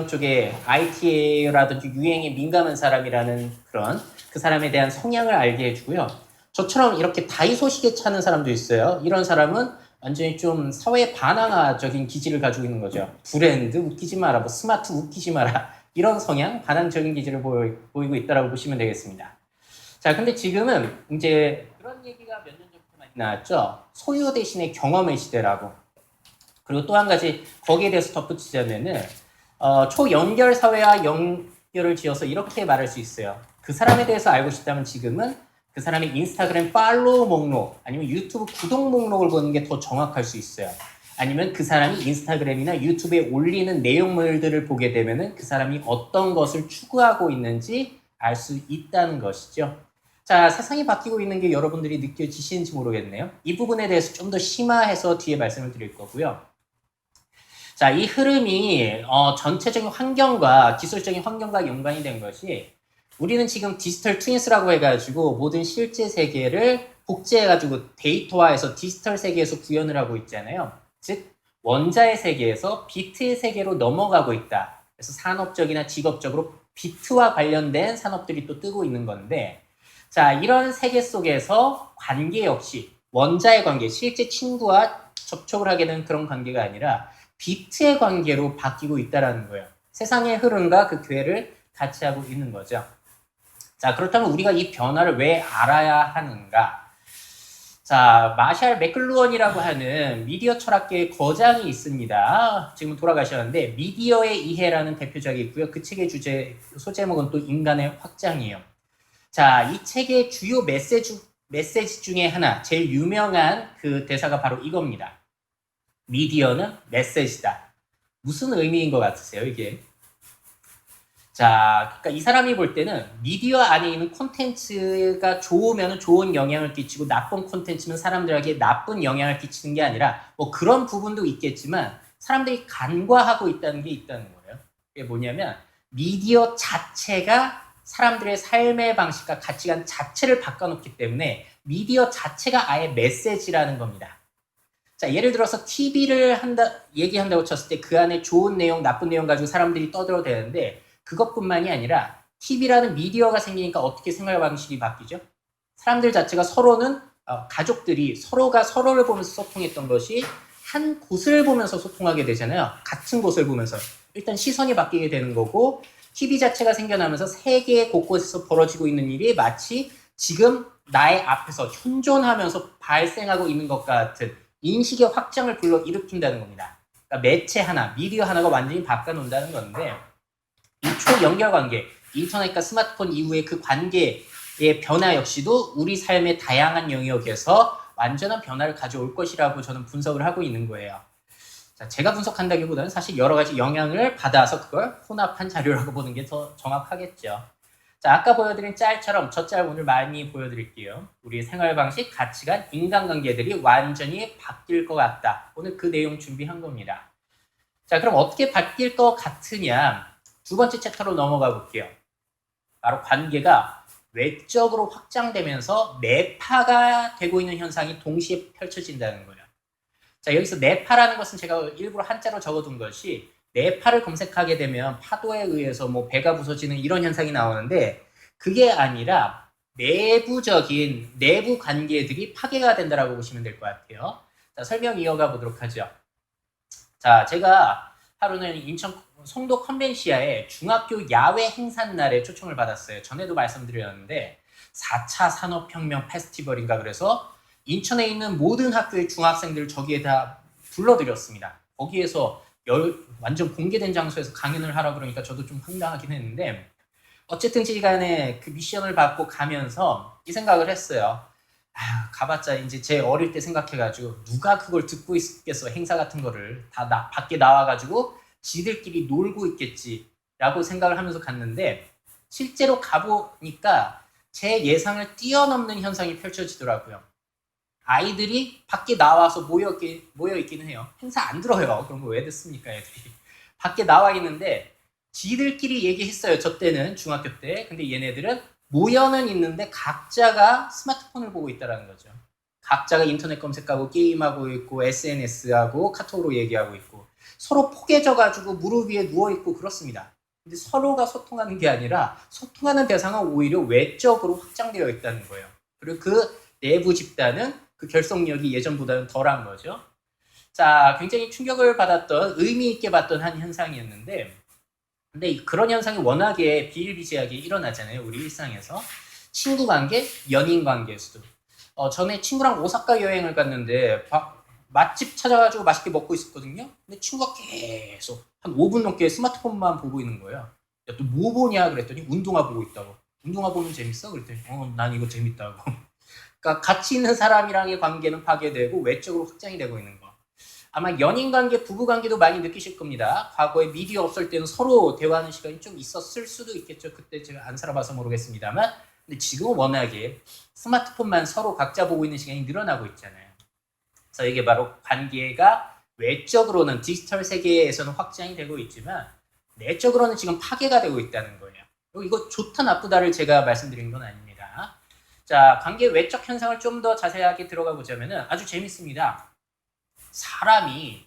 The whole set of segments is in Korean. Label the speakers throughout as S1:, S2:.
S1: 쪽에 IT라든지 유행에 민감한 사람이라는 그런 그 사람에 대한 성향을 알게 해주고요. 저처럼 이렇게 다이소 시계 차는 사람도 있어요. 이런 사람은 완전히 좀 사회 반항아적인 기질을 가지고 있는 거죠. 브랜드 웃기지 마라, 뭐 스마트 웃기지 마라, 이런 성향, 반항적인 기질을 보이고 있다고 보시면 되겠습니다. 자, 근데 지금은 이제 그런 얘기가 몇 년 전부터 많이 나왔죠. 소유 대신에 경험의 시대라고. 그리고 또 한 가지 거기에 대해서 덧붙이자면은 초연결 사회와 연결을 지어서 이렇게 말할 수 있어요. 그 사람에 대해서 알고 싶다면 지금은 그 사람의 인스타그램 팔로우 목록 아니면 유튜브 구독 목록을 보는 게 더 정확할 수 있어요. 아니면 그 사람이 인스타그램이나 유튜브에 올리는 내용물들을 보게 되면은 그 사람이 어떤 것을 추구하고 있는지 알 수 있다는 것이죠. 자, 세상이 바뀌고 있는 게 여러분들이 느껴지시는지 모르겠네요. 이 부분에 대해서 좀 더 심화해서 뒤에 말씀을 드릴 거고요. 자, 이 흐름이 전체적인 환경과 기술적인 환경과 연관이 된 것이 우리는 지금 디지털 트윈스라고 해가지고 모든 실제 세계를 복제해가지고 데이터화해서 디지털 세계에서 구현을 하고 있잖아요. 즉 원자의 세계에서 비트의 세계로 넘어가고 있다. 그래서 산업적이나 직업적으로 비트와 관련된 산업들이 또 뜨고 있는 건데, 자, 이런 세계 속에서 관계 역시 원자의 관계, 실제 친구와 접촉을 하게 되는 그런 관계가 아니라 비트의 관계로 바뀌고 있다는 거예요. 세상의 흐름과 그 궤를 같이 하고 있는 거죠. 자, 그렇다면 우리가 이 변화를 왜 알아야 하는가? 자, 마샬 맥클루언이라고 하는 미디어 철학계의 거장이 있습니다. 지금 돌아가셨는데 미디어의 이해라는 대표작이 있고요. 그 책의 소제목은 또 인간의 확장이에요. 자, 이 책의 주요 메시지 중에 하나, 제일 유명한 그 대사가 바로 이겁니다. 미디어는 메시지다. 무슨 의미인 것 같으세요, 이게? 자, 그러니까 이 사람이 볼 때는 미디어 안에 있는 콘텐츠가 좋으면 좋은 영향을 끼치고 나쁜 콘텐츠는 사람들에게 나쁜 영향을 끼치는 게 아니라 뭐 그런 부분도 있겠지만 사람들이 간과하고 있다는 게 있다는 거예요. 그게 뭐냐면 미디어 자체가 사람들의 삶의 방식과 가치관 자체를 바꿔놓기 때문에 미디어 자체가 아예 메시지라는 겁니다. 자, 예를 들어서 TV를 얘기한다고 쳤을 때 그 안에 좋은 내용, 나쁜 내용 가지고 사람들이 떠들어도 되는데 그것뿐만이 아니라 TV라는 미디어가 생기니까 어떻게 생활 방식이 바뀌죠? 사람들 자체가 서로는 가족들이 서로가 서로를 보면서 소통했던 것이 한 곳을 보면서 소통하게 되잖아요. 같은 곳을 보면서. 일단 시선이 바뀌게 되는 거고 TV 자체가 생겨나면서 세계 곳곳에서 벌어지고 있는 일이 마치 지금 나의 앞에서 현존하면서 발생하고 있는 것 같은 인식의 확장을 불러일으킨다는 겁니다. 그러니까 매체 하나, 미디어 하나가 완전히 바꿔놓는다는 건데 이 초연결관계, 인터넷과 스마트폰 이후의 그 관계의 변화 역시도 우리 삶의 다양한 영역에서 완전한 변화를 가져올 것이라고 저는 분석을 하고 있는 거예요. 자, 제가 분석한다기보다는 사실 여러 가지 영향을 받아서 그걸 혼합한 자료라고 보는 게 더 정확하겠죠. 자, 아까 보여드린 짤처럼 저 짤 오늘 많이 보여드릴게요. 우리의 생활 방식, 가치관, 인간관계들이 완전히 바뀔 것 같다. 오늘 그 내용 준비한 겁니다. 자, 그럼 어떻게 바뀔 것 같으냐? 두 번째 챕터로 넘어가 볼게요. 바로 관계가 외적으로 확장되면서 내파가 되고 있는 현상이 동시에 펼쳐진다는 거예요. 자, 여기서 내파라는 것은 제가 일부러 한자로 적어둔 것이 내파를 검색하게 되면 파도에 의해서 뭐 배가 부서지는 이런 현상이 나오는데 그게 아니라 내부적인 내부 관계들이 파괴가 된다라고 보시면 될 것 같아요. 자, 설명 이어가 보도록 하죠. 자, 제가 하루는 인천 송도 컨벤시아에 중학교 야외 행사 날에 초청을 받았어요. 전에도 말씀드렸는데 4차 산업혁명 페스티벌인가 그래서 인천에 있는 모든 학교의 중학생들을 저기에 다 불러드렸습니다. 거기에서 완전 공개된 장소에서 강연을 하라 그러니까 저도 좀 황당하긴 했는데 어쨌든 간에 그 미션을 받고 가면서 이 생각을 했어요. 가봤자 이제 제 어릴 때 생각해가지고 누가 그걸 듣고 있겠어. 행사 같은 거를 다 밖에 나와가지고 지들끼리 놀고 있겠지라고 생각을 하면서 갔는데 실제로 가보니까 제 예상을 뛰어넘는 현상이 펼쳐지더라고요. 아이들이 밖에 나와서 모여 있기는 해요. 행사 안 들어요. 그런 거 왜 듣습니까, 애들이. 밖에 나와 있는데 지들끼리 얘기했어요. 저 때는 중학교 때. 근데 얘네들은 모여는 있는데 각자가 스마트폰을 보고 있다는 거죠. 각자가 인터넷 검색하고 게임하고 있고 SNS하고 카톡으로 얘기하고 있고 서로 포개져가지고 무릎 위에 누워있고 그렇습니다. 근데 서로가 소통하는 게 아니라 소통하는 대상은 오히려 외적으로 확장되어 있다는 거예요. 그리고 그 내부 집단은 그 결속력이 예전보다는 덜한 거죠. 자, 굉장히 충격을 받았던, 의미 있게 봤던 한 현상이었는데, 근데 그런 현상이 워낙에 비일비재하게 일어나잖아요, 우리 일상에서. 친구 관계, 연인 관계에서도. 전에 친구랑 오사카 여행을 갔는데, 맛집 찾아가지고 맛있게 먹고 있었거든요. 근데 친구가 계속 한 5분 넘게 스마트폰만 보고 있는 거예요. 야, 또 뭐 보냐? 그랬더니 운동화 보고 있다고. 운동화 보면 재밌어? 그랬더니, 난 이거 재밌다고. 그러니까 같이 있는 사람이랑의 관계는 파괴되고 외적으로 확장이 되고 있는 거. 아마 연인관계, 부부관계도 많이 느끼실 겁니다. 과거에 미디어 없을 때는 서로 대화하는 시간이 좀 있었을 수도 있겠죠. 그때 제가 안 살아봐서 모르겠습니다만. 근데 지금은 워낙에 스마트폰만 서로 각자 보고 있는 시간이 늘어나고 있잖아요. 그래서 이게 바로 관계가 외적으로는 디지털 세계에서는 확장이 되고 있지만 내적으로는 지금 파괴가 되고 있다는 거예요. 그리고 이거 좋다 나쁘다를 제가 말씀드린 건 아닙니다. 자, 관계 외적 현상을 좀 더 자세하게 들어가 보자면 아주 재밌습니다. 사람이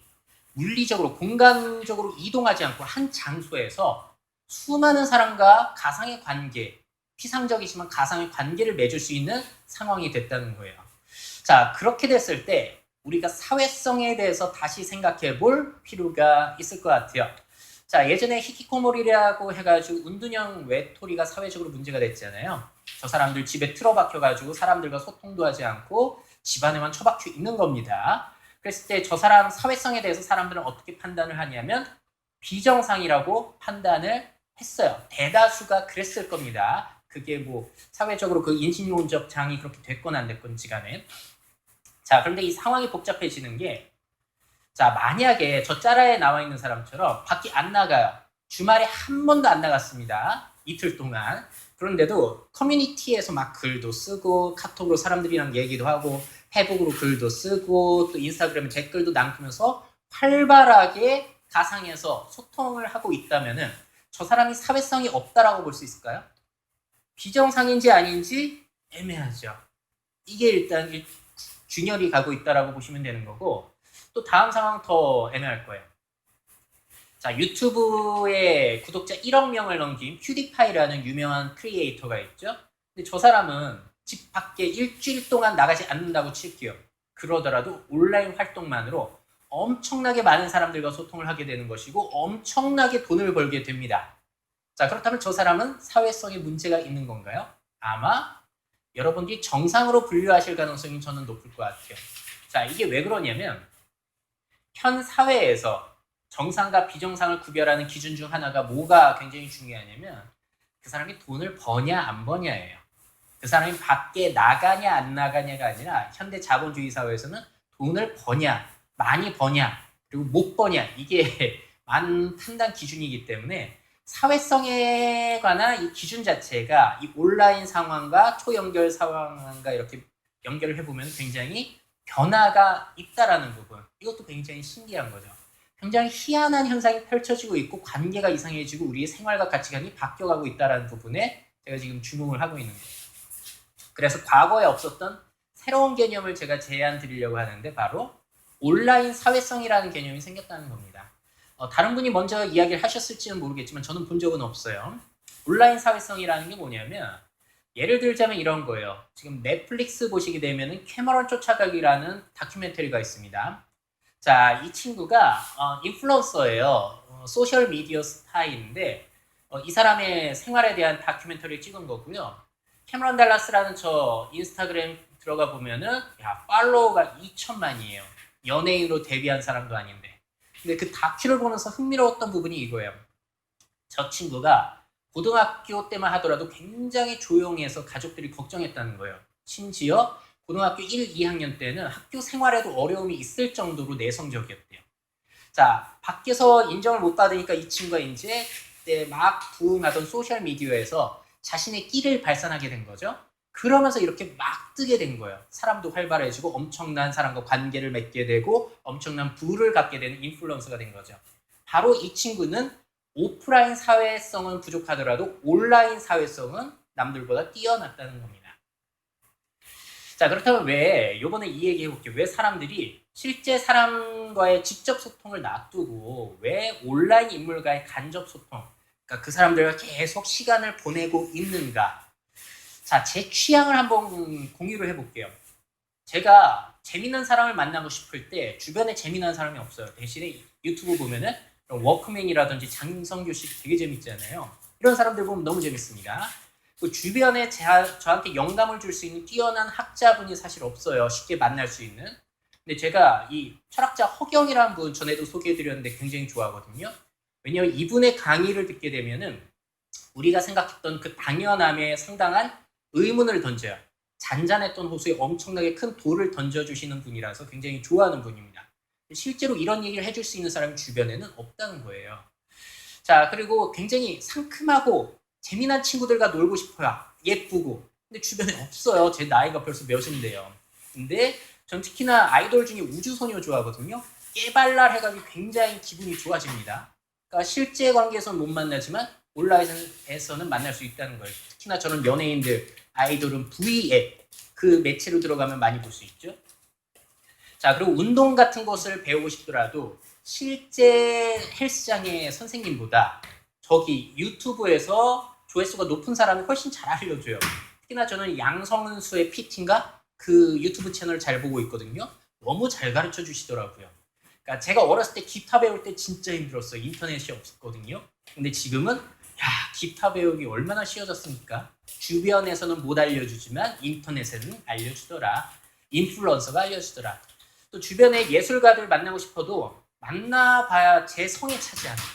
S1: 물리적으로 공간적으로 이동하지 않고 한 장소에서 수많은 사람과 가상의 관계, 피상적이지만 가상의 관계를 맺을 수 있는 상황이 됐다는 거예요. 자, 그렇게 됐을 때 우리가 사회성에 대해서 다시 생각해 볼 필요가 있을 것 같아요. 자, 예전에 히키코모리라고 해가지고 운둔형 외톨이가 사회적으로 문제가 됐잖아요. 저 사람들 집에 틀어박혀가지고 사람들과 소통도 하지 않고 집안에만 처박혀 있는 겁니다. 그랬을 때 저 사람 사회성에 대해서 사람들은 어떻게 판단을 하냐면 비정상이라고 판단을 했어요. 대다수가 그랬을 겁니다. 그게 뭐 사회적으로 그 인신론적 장이 그렇게 됐건 안 됐건지 간에. 자, 그런데 이 상황이 복잡해지는 게, 자, 만약에 저 짜라에 나와 있는 사람처럼 밖에 안 나가요. 주말에 한 번도 안 나갔습니다. 이틀 동안. 그런데도 커뮤니티에서 막 글도 쓰고 카톡으로 사람들이랑 얘기도 하고 페북으로 글도 쓰고 또 인스타그램에 댓글도 남기면서 활발하게 가상에서 소통을 하고 있다면은 저 사람이 사회성이 없다라고 볼 수 있을까요? 비정상인지 아닌지 애매하죠. 이게 일단 균열이 가고 있다라고 보시면 되는 거고, 또 다음 상황 더 애매할 거예요. 자, 유튜브에 구독자 1억 명을 넘긴 퓨디파이라는 유명한 크리에이터가 있죠. 근데 저 사람은 집 밖에 일주일 동안 나가지 않는다고 칠게요. 그러더라도 온라인 활동만으로 엄청나게 많은 사람들과 소통을 하게 되는 것이고 엄청나게 돈을 벌게 됩니다. 자, 그렇다면 저 사람은 사회성에 문제가 있는 건가요? 아마 여러분들이 정상으로 분류하실 가능성이 저는 높을 것 같아요. 자, 이게 왜 그러냐면 현 사회에서 정상과 비정상을 구별하는 기준 중 하나가 뭐가 굉장히 중요하냐면 그 사람이 돈을 버냐 안 버냐예요. 그 사람이 밖에 나가냐 안 나가냐가 아니라 현대 자본주의 사회에서는 돈을 버냐, 많이 버냐, 그리고 못 버냐, 이게 많은 판단 기준이기 때문에 사회성에 관한 이 기준 자체가 이 온라인 상황과 초연결 상황과 이렇게 연결을 해보면 굉장히 변화가 있다라는 부분, 이것도 굉장히 신기한 거죠. 굉장히 희한한 현상이 펼쳐지고 있고 관계가 이상해지고 우리의 생활과 가치관이 바뀌어가고 있다는 부분에 제가 지금 주목을 하고 있는 거예요. 그래서 과거에 없었던 새로운 개념을 제가 제안 드리려고 하는데 바로 온라인 사회성이라는 개념이 생겼다는 겁니다. 다른 분이 먼저 이야기를 하셨을지는 모르겠지만 저는 본 적은 없어요. 온라인 사회성이라는 게 뭐냐면 예를 들자면 이런 거예요. 지금 넷플릭스 보시게 되면 캐머런 쫓아가기라는 다큐멘터리가 있습니다. 자, 이 친구가 인플루언서예요. 소셜 미디어 스타인데 이 사람의 생활에 대한 다큐멘터리를 찍은 거고요. 캐머런 달라스라는 저 인스타그램 들어가 보면은 팔로워가 2천만이에요. 연예인으로 데뷔한 사람도 아닌데. 근데 그 다큐를 보면서 흥미로웠던 부분이 이거예요. 저 친구가 고등학교 때만 하더라도 굉장히 조용해서 가족들이 걱정했다는 거예요. 심지어 고등학교 1, 2학년 때는 학교 생활에도 어려움이 있을 정도로 내성적이었대요. 자, 밖에서 인정을 못 받으니까 이 친구가 이제 그때 막 부흥하던 소셜미디어에서 자신의 끼를 발산하게 된 거죠. 그러면서 이렇게 막 뜨게 된 거예요. 사람도 활발해지고 엄청난 사람과 관계를 맺게 되고 엄청난 부를 갖게 되는 인플루언서가 된 거죠. 바로 이 친구는 오프라인 사회성은 부족하더라도 온라인 사회성은 남들보다 뛰어났다는 겁니다. 자, 그렇다면 왜, 요번에 이 얘기 해볼게요. 왜 사람들이 실제 사람과의 직접 소통을 놔두고 왜 온라인 인물과의 간접 소통, 그러니까 그 사람들과 계속 시간을 보내고 있는가? 자, 제 취향을 한번 공유를 해볼게요. 제가 재미난 사람을 만나고 싶을 때 주변에 재미난 사람이 없어요. 대신에 유튜브 보면은 워크맨이라든지 장성규 씨 되게 재밌잖아요. 이런 사람들 보면 너무 재밌습니다. 그 주변에 저한테 영감을 줄 수 있는 뛰어난 학자분이 사실 없어요. 쉽게 만날 수 있는. 근데 제가 이 철학자 허경이라는 분 전에도 소개해드렸는데 굉장히 좋아하거든요. 왜냐하면 이분의 강의를 듣게 되면은 우리가 생각했던 그 당연함에 상당한 의문을 던져요. 잔잔했던 호수에 엄청나게 큰 돌을 던져주시는 분이라서 굉장히 좋아하는 분입니다. 실제로 이런 얘기를 해줄 수 있는 사람이 주변에는 없다는 거예요. 자, 그리고 굉장히 상큼하고 재미난 친구들과 놀고 싶어요. 예쁘고. 근데 주변에 없어요. 제 나이가 벌써 몇인데요. 근데 전 특히나 아이돌 중에 우주소녀 좋아하거든요. 깨발랄 해가지고 굉장히 기분이 좋아집니다. 그러니까 실제 관계에서는 못 만나지만 온라인에서는 만날 수 있다는 거예요. 특히나 저는 연예인들, 아이돌은 V앱, 그 매체로 들어가면 많이 볼 수 있죠. 자, 그리고 운동 같은 것을 배우고 싶더라도 실제 헬스장의 선생님보다 저기 유튜브에서 조회수가 높은 사람이 훨씬 잘 알려줘요. 특히나 저는 양성은수의 PT인가? 그 유튜브 채널 잘 보고 있거든요. 너무 잘 가르쳐 주시더라고요. 그러니까 제가 어렸을 때 기타 배울 때 진짜 힘들었어요. 인터넷이 없었거든요. 근데 지금은 기타 배우기 얼마나 쉬워졌습니까? 주변에서는 못 알려주지만 인터넷에는 알려주더라. 인플루언서가 알려주더라. 또 주변에 예술가들 만나고 싶어도 만나봐야 제 성에 차지 않아요.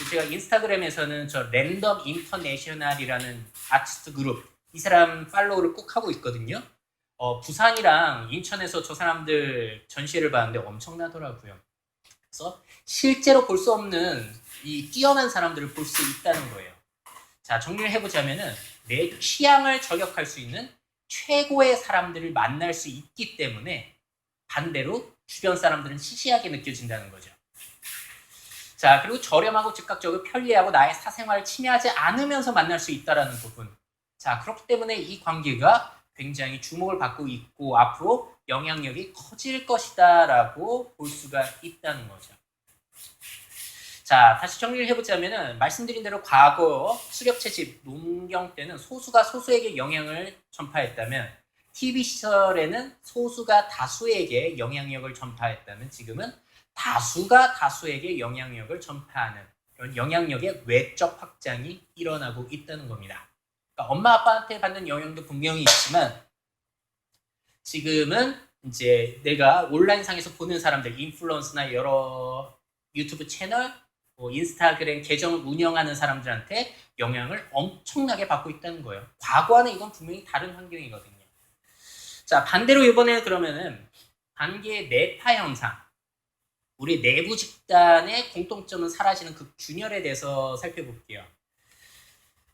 S1: 제가 인스타그램에서는 저 랜덤 인터내셔널이라는 아티스트 그룹, 이 사람 팔로우를 꼭 하고 있거든요. 부산이랑 인천에서 저 사람들 전시회를 봤는데 엄청나더라고요. 그래서 실제로 볼 수 없는 이 뛰어난 사람들을 볼 수 있다는 거예요. 자, 정리를 해보자면은 내 취향을 저격할 수 있는 최고의 사람들을 만날 수 있기 때문에 반대로 주변 사람들은 시시하게 느껴진다는 거죠. 자, 그리고 저렴하고 즉각적으로 편리하고 나의 사생활을 침해하지 않으면서 만날 수 있다는 부분. 자, 그렇기 때문에 이 관계가 굉장히 주목을 받고 있고 앞으로 영향력이 커질 것이다라고 볼 수가 있다는 거죠. 자, 다시 정리를 해보자면은 말씀드린 대로 과거 수렵 채집, 농경 때는 소수가 소수에게 영향을 전파했다면 TV 시절에는 소수가 다수에게 영향력을 전파했다면 지금은 다수가 다수에게 영향력을 전파하는 그런 영향력의 외적 확장이 일어나고 있다는 겁니다. 그러니까 엄마 아빠한테 받는 영향도 분명히 있지만 지금은 이제 내가 온라인상에서 보는 사람들, 인플루언서나 여러 유튜브 채널, 인스타그램 계정을 운영하는 사람들한테 영향을 엄청나게 받고 있다는 거예요. 과거와는 이건 분명히 다른 환경이거든요. 자, 반대로 이번에 그러면은 관계의 내파 현상, 우리 내부 집단의 공통점은 사라지는 그 균열에 대해서 살펴볼게요.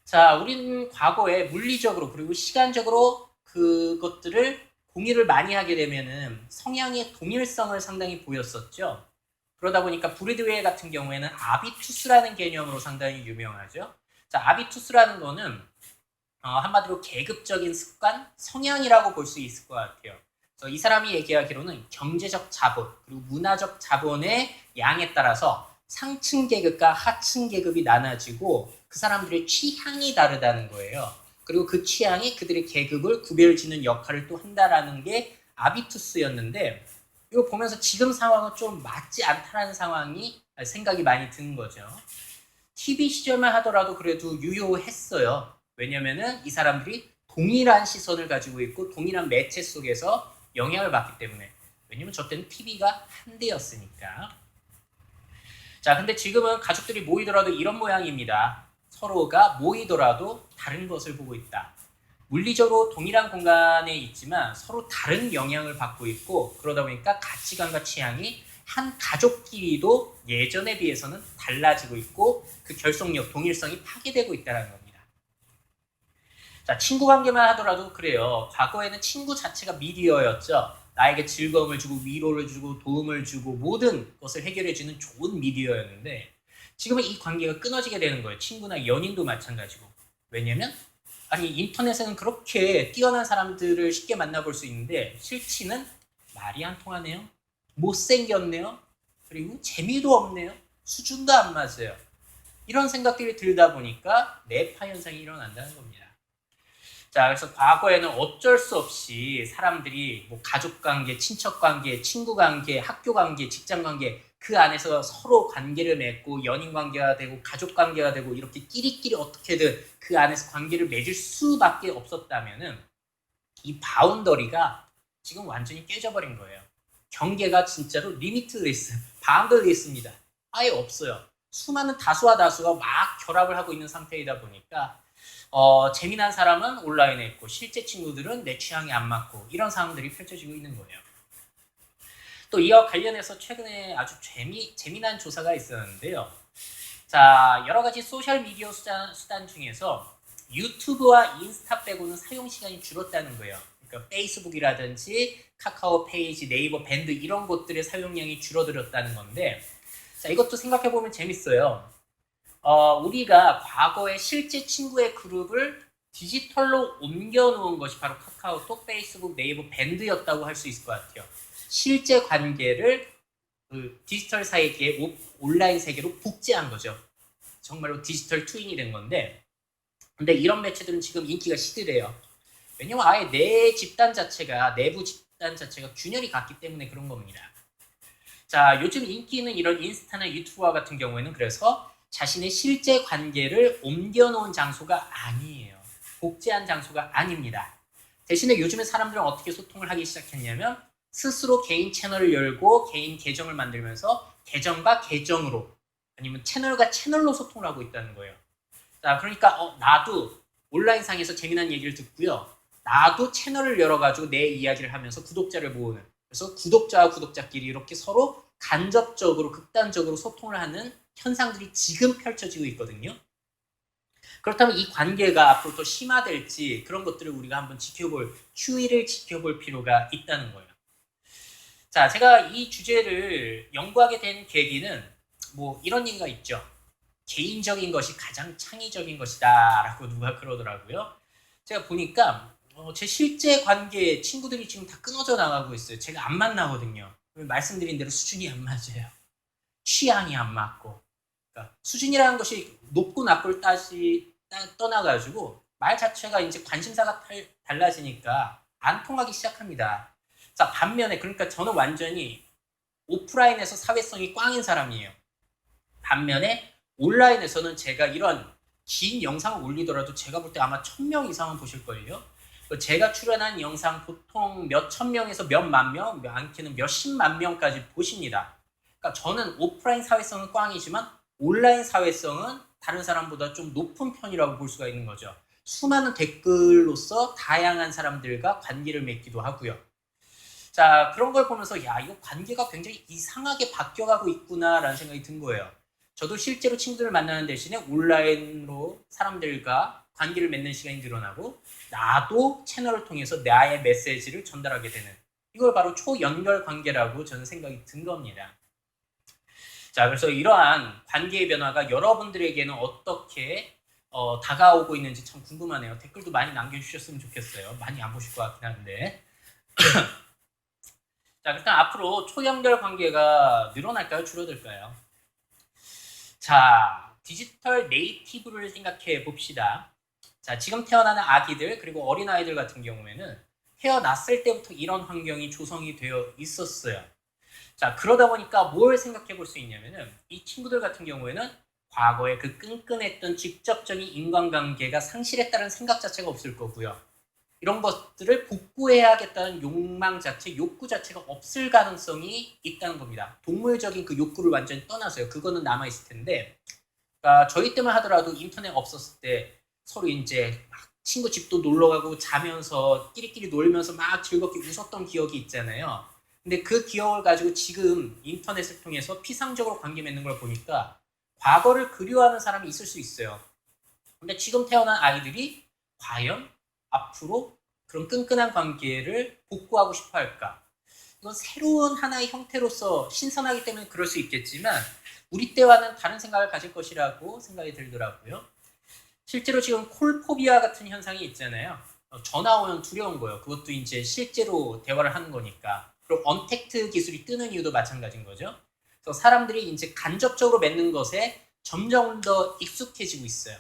S1: 자, 우리는 과거에 물리적으로 그리고 시간적으로 그것들을 공유를 많이 하게 되면은 성향의 동일성을 상당히 보였었죠. 그러다 보니까 브리드웨이 같은 경우에는 아비투스라는 개념으로 상당히 유명하죠. 자, 아비투스라는 거는 한마디로 계급적인 습관, 성향이라고 볼 수 있을 것 같아요. 그래서 이 사람이 얘기하기로는 경제적 자본 그리고 문화적 자본의 양에 따라서 상층 계급과 하층 계급이 나눠지고 그 사람들의 취향이 다르다는 거예요. 그리고 그 취향이 그들의 계급을 구별짓는 역할을 또 한다라는 게 아비투스였는데 이거 보면서 지금 상황은 좀 맞지 않다라는 상황이 생각이 많이 드는 거죠. TV 시절만 하더라도 그래도 유효했어요. 왜냐면은 이 사람들이 동일한 시선을 가지고 있고 동일한 매체 속에서 영향을 받기 때문에. 왜냐면 저 때는 TV가 한 대였으니까. 자, 근데 지금은 가족들이 모이더라도 이런 모양입니다. 서로가 모이더라도 다른 것을 보고 있다. 물리적으로 동일한 공간에 있지만 서로 다른 영향을 받고 있고 그러다 보니까 가치관과 취향이 한 가족끼리도 예전에 비해서는 달라지고 있고 그 결속력, 동일성이 파괴되고 있다는 겁니다. 자, 친구 관계만 하더라도 그래요. 과거에는 친구 자체가 미디어였죠. 나에게 즐거움을 주고 위로를 주고 도움을 주고 모든 것을 해결해주는 좋은 미디어였는데 지금은 이 관계가 끊어지게 되는 거예요. 친구나 연인도 마찬가지고. 왜냐면 아니 인터넷에는 그렇게 뛰어난 사람들을 쉽게 만나볼 수 있는데 실치는 말이 안 통하네요. 못생겼네요. 그리고 재미도 없네요. 수준도 안 맞아요. 이런 생각들이 들다 보니까 뇌파 현상이 일어난다는 겁니다. 자, 그래서 과거에는 어쩔 수 없이 사람들이 뭐 가족 관계, 친척 관계, 친구 관계, 학교 관계, 직장 관계 그 안에서 서로 관계를 맺고 연인 관계가 되고 가족 관계가 되고 이렇게 끼리끼리 어떻게든 그 안에서 관계를 맺을 수밖에 없었다면은 이 바운더리가 지금 완전히 깨져버린 거예요. 경계가 진짜로 리미트리스, 바운더리스입니다. 아예 없어요. 수많은 다수와 다수가 막 결합을 하고 있는 상태이다 보니까 재미난 사람은 온라인에 있고 실제 친구들은 내 취향에 안 맞고 이런 상황들이 펼쳐지고 있는 거예요. 또 이와 관련해서 최근에 아주 재미난 조사가 있었는데요. 자, 여러 가지 소셜미디어 수단 중에서 유튜브와 인스타 빼고는 사용 시간이 줄었다는 거예요. 그러니까 페이스북이라든지 카카오 페이지, 네이버 밴드 이런 것들의 사용량이 줄어들었다는 건데, 자, 이것도 생각해보면 재밌어요. 우리가 과거에 실제 친구의 그룹을 디지털로 옮겨놓은 것이 바로 카카오톡, 페이스북, 네이버 밴드였다고 할 수 있을 것 같아요. 실제 관계를 그 디지털 세계, 온라인 세계로 복제한 거죠. 정말로 디지털 트윈이 된 건데, 근데 이런 매체들은 지금 인기가 시들해요. 왜냐면 아예 내 집단 자체가, 내부 집단 자체가 균열이 갔기 때문에 그런 겁니다. 자, 요즘 인기 있는 이런 인스타나 유튜브와 같은 경우에는 그래서 자신의 실제 관계를 옮겨놓은 장소가 아니에요. 복제한 장소가 아닙니다. 대신에 요즘에 사람들은 어떻게 소통을 하기 시작했냐면 스스로 개인 채널을 열고 개인 계정을 만들면서 계정과 계정으로 아니면 채널과 채널로 소통을 하고 있다는 거예요. 자, 그러니까 나도 온라인상에서 재미난 얘기를 듣고요. 나도 채널을 열어가지고 내 이야기를 하면서 구독자를 모으는, 그래서 구독자와 구독자끼리 이렇게 서로 간접적으로 극단적으로 소통을 하는 현상들이 지금 펼쳐지고 있거든요. 그렇다면 이 관계가 앞으로 더 심화될지 그런 것들을 우리가 한번 추이를 지켜볼 필요가 있다는 거예요. 자, 제가 이 주제를 연구하게 된 계기는 뭐 이런 얘기가 있죠. 개인적인 것이 가장 창의적인 것이다 라고 누가 그러더라고요. 제가 보니까 제 실제 관계 친구들이 지금 다 끊어져 나가고 있어요. 제가 안 만나거든요. 말씀드린 대로 수준이 안 맞아요. 취향이 안 맞고. 그러니까 수준이라는 것이 높고 낮고를 떠나가지고 말 자체가 이제 관심사가 달라지니까 안 통하기 시작합니다. 자, 반면에 그러니까 저는 완전히 오프라인에서 사회성이 꽝인 사람이에요. 반면에 온라인에서는 제가 이런 긴 영상을 올리더라도 제가 볼 때 아마 1000명 이상은 보실걸요. 제가 출연한 영상 보통 몇천 명에서 몇만 명, 많게는 몇십만 명까지 보십니다. 그러니까 저는 오프라인 사회성은 꽝이지만 온라인 사회성은 다른 사람보다 좀 높은 편이라고 볼 수가 있는 거죠. 수많은 댓글로서 다양한 사람들과 관계를 맺기도 하고요. 자, 그런 걸 보면서 야, 이거 관계가 굉장히 이상하게 바뀌어가고 있구나라는 생각이 든 거예요. 저도 실제로 친구들을 만나는 대신에 온라인으로 사람들과 관계를 맺는 시간이 늘어나고 나도 채널을 통해서 나의 메시지를 전달하게 되는, 이걸 바로 초연결 관계라고 저는 생각이 든 겁니다. 자, 그래서 이러한 관계의 변화가 여러분들에게는 어떻게 다가오고 있는지 참 궁금하네요. 댓글도 많이 남겨주셨으면 좋겠어요. 많이 안 보실 것 같긴 한데. 자, 일단 앞으로 초연결 관계가 늘어날까요? 줄어들까요? 자, 디지털 네이티브를 생각해 봅시다. 자, 지금 태어나는 아기들 그리고 어린아이들 같은 경우에는 태어났을 때부터 이런 환경이 조성이 되어 있었어요. 자, 그러다 보니까 뭘 생각해 볼 수 있냐면은 이 친구들 같은 경우에는 과거에 그 끈끈했던 직접적인 인간관계가 상실했다는 생각 자체가 없을 거고요. 이런 것들을 복구해야겠다는 욕망 자체, 욕구 자체가 없을 가능성이 있다는 겁니다. 동물적인 그 욕구를 완전히 떠나서요. 그거는 남아있을 텐데, 그러니까 저희 때만 하더라도 인터넷 없었을 때 서로 이제 막 친구 집도 놀러 가고 자면서 끼리끼리 놀면서 막 즐겁게 웃었던 기억이 있잖아요. 근데 그 기억을 가지고 지금 인터넷을 통해서 피상적으로 관계 맺는 걸 보니까 과거를 그리워하는 사람이 있을 수 있어요. 근데 지금 태어난 아이들이 과연 앞으로 그런 끈끈한 관계를 복구하고 싶어 할까? 이건 새로운 하나의 형태로서 신선하기 때문에 그럴 수 있겠지만 우리 때와는 다른 생각을 가질 것이라고 생각이 들더라고요. 실제로 지금 콜포비아 같은 현상이 있잖아요. 전화 오면 두려운 거예요. 그것도 이제 실제로 대화를 하는 거니까. 그리고 언택트 기술이 뜨는 이유도 마찬가지인 거죠. 그래서 사람들이 이제 간접적으로 맺는 것에 점점 더 익숙해지고 있어요.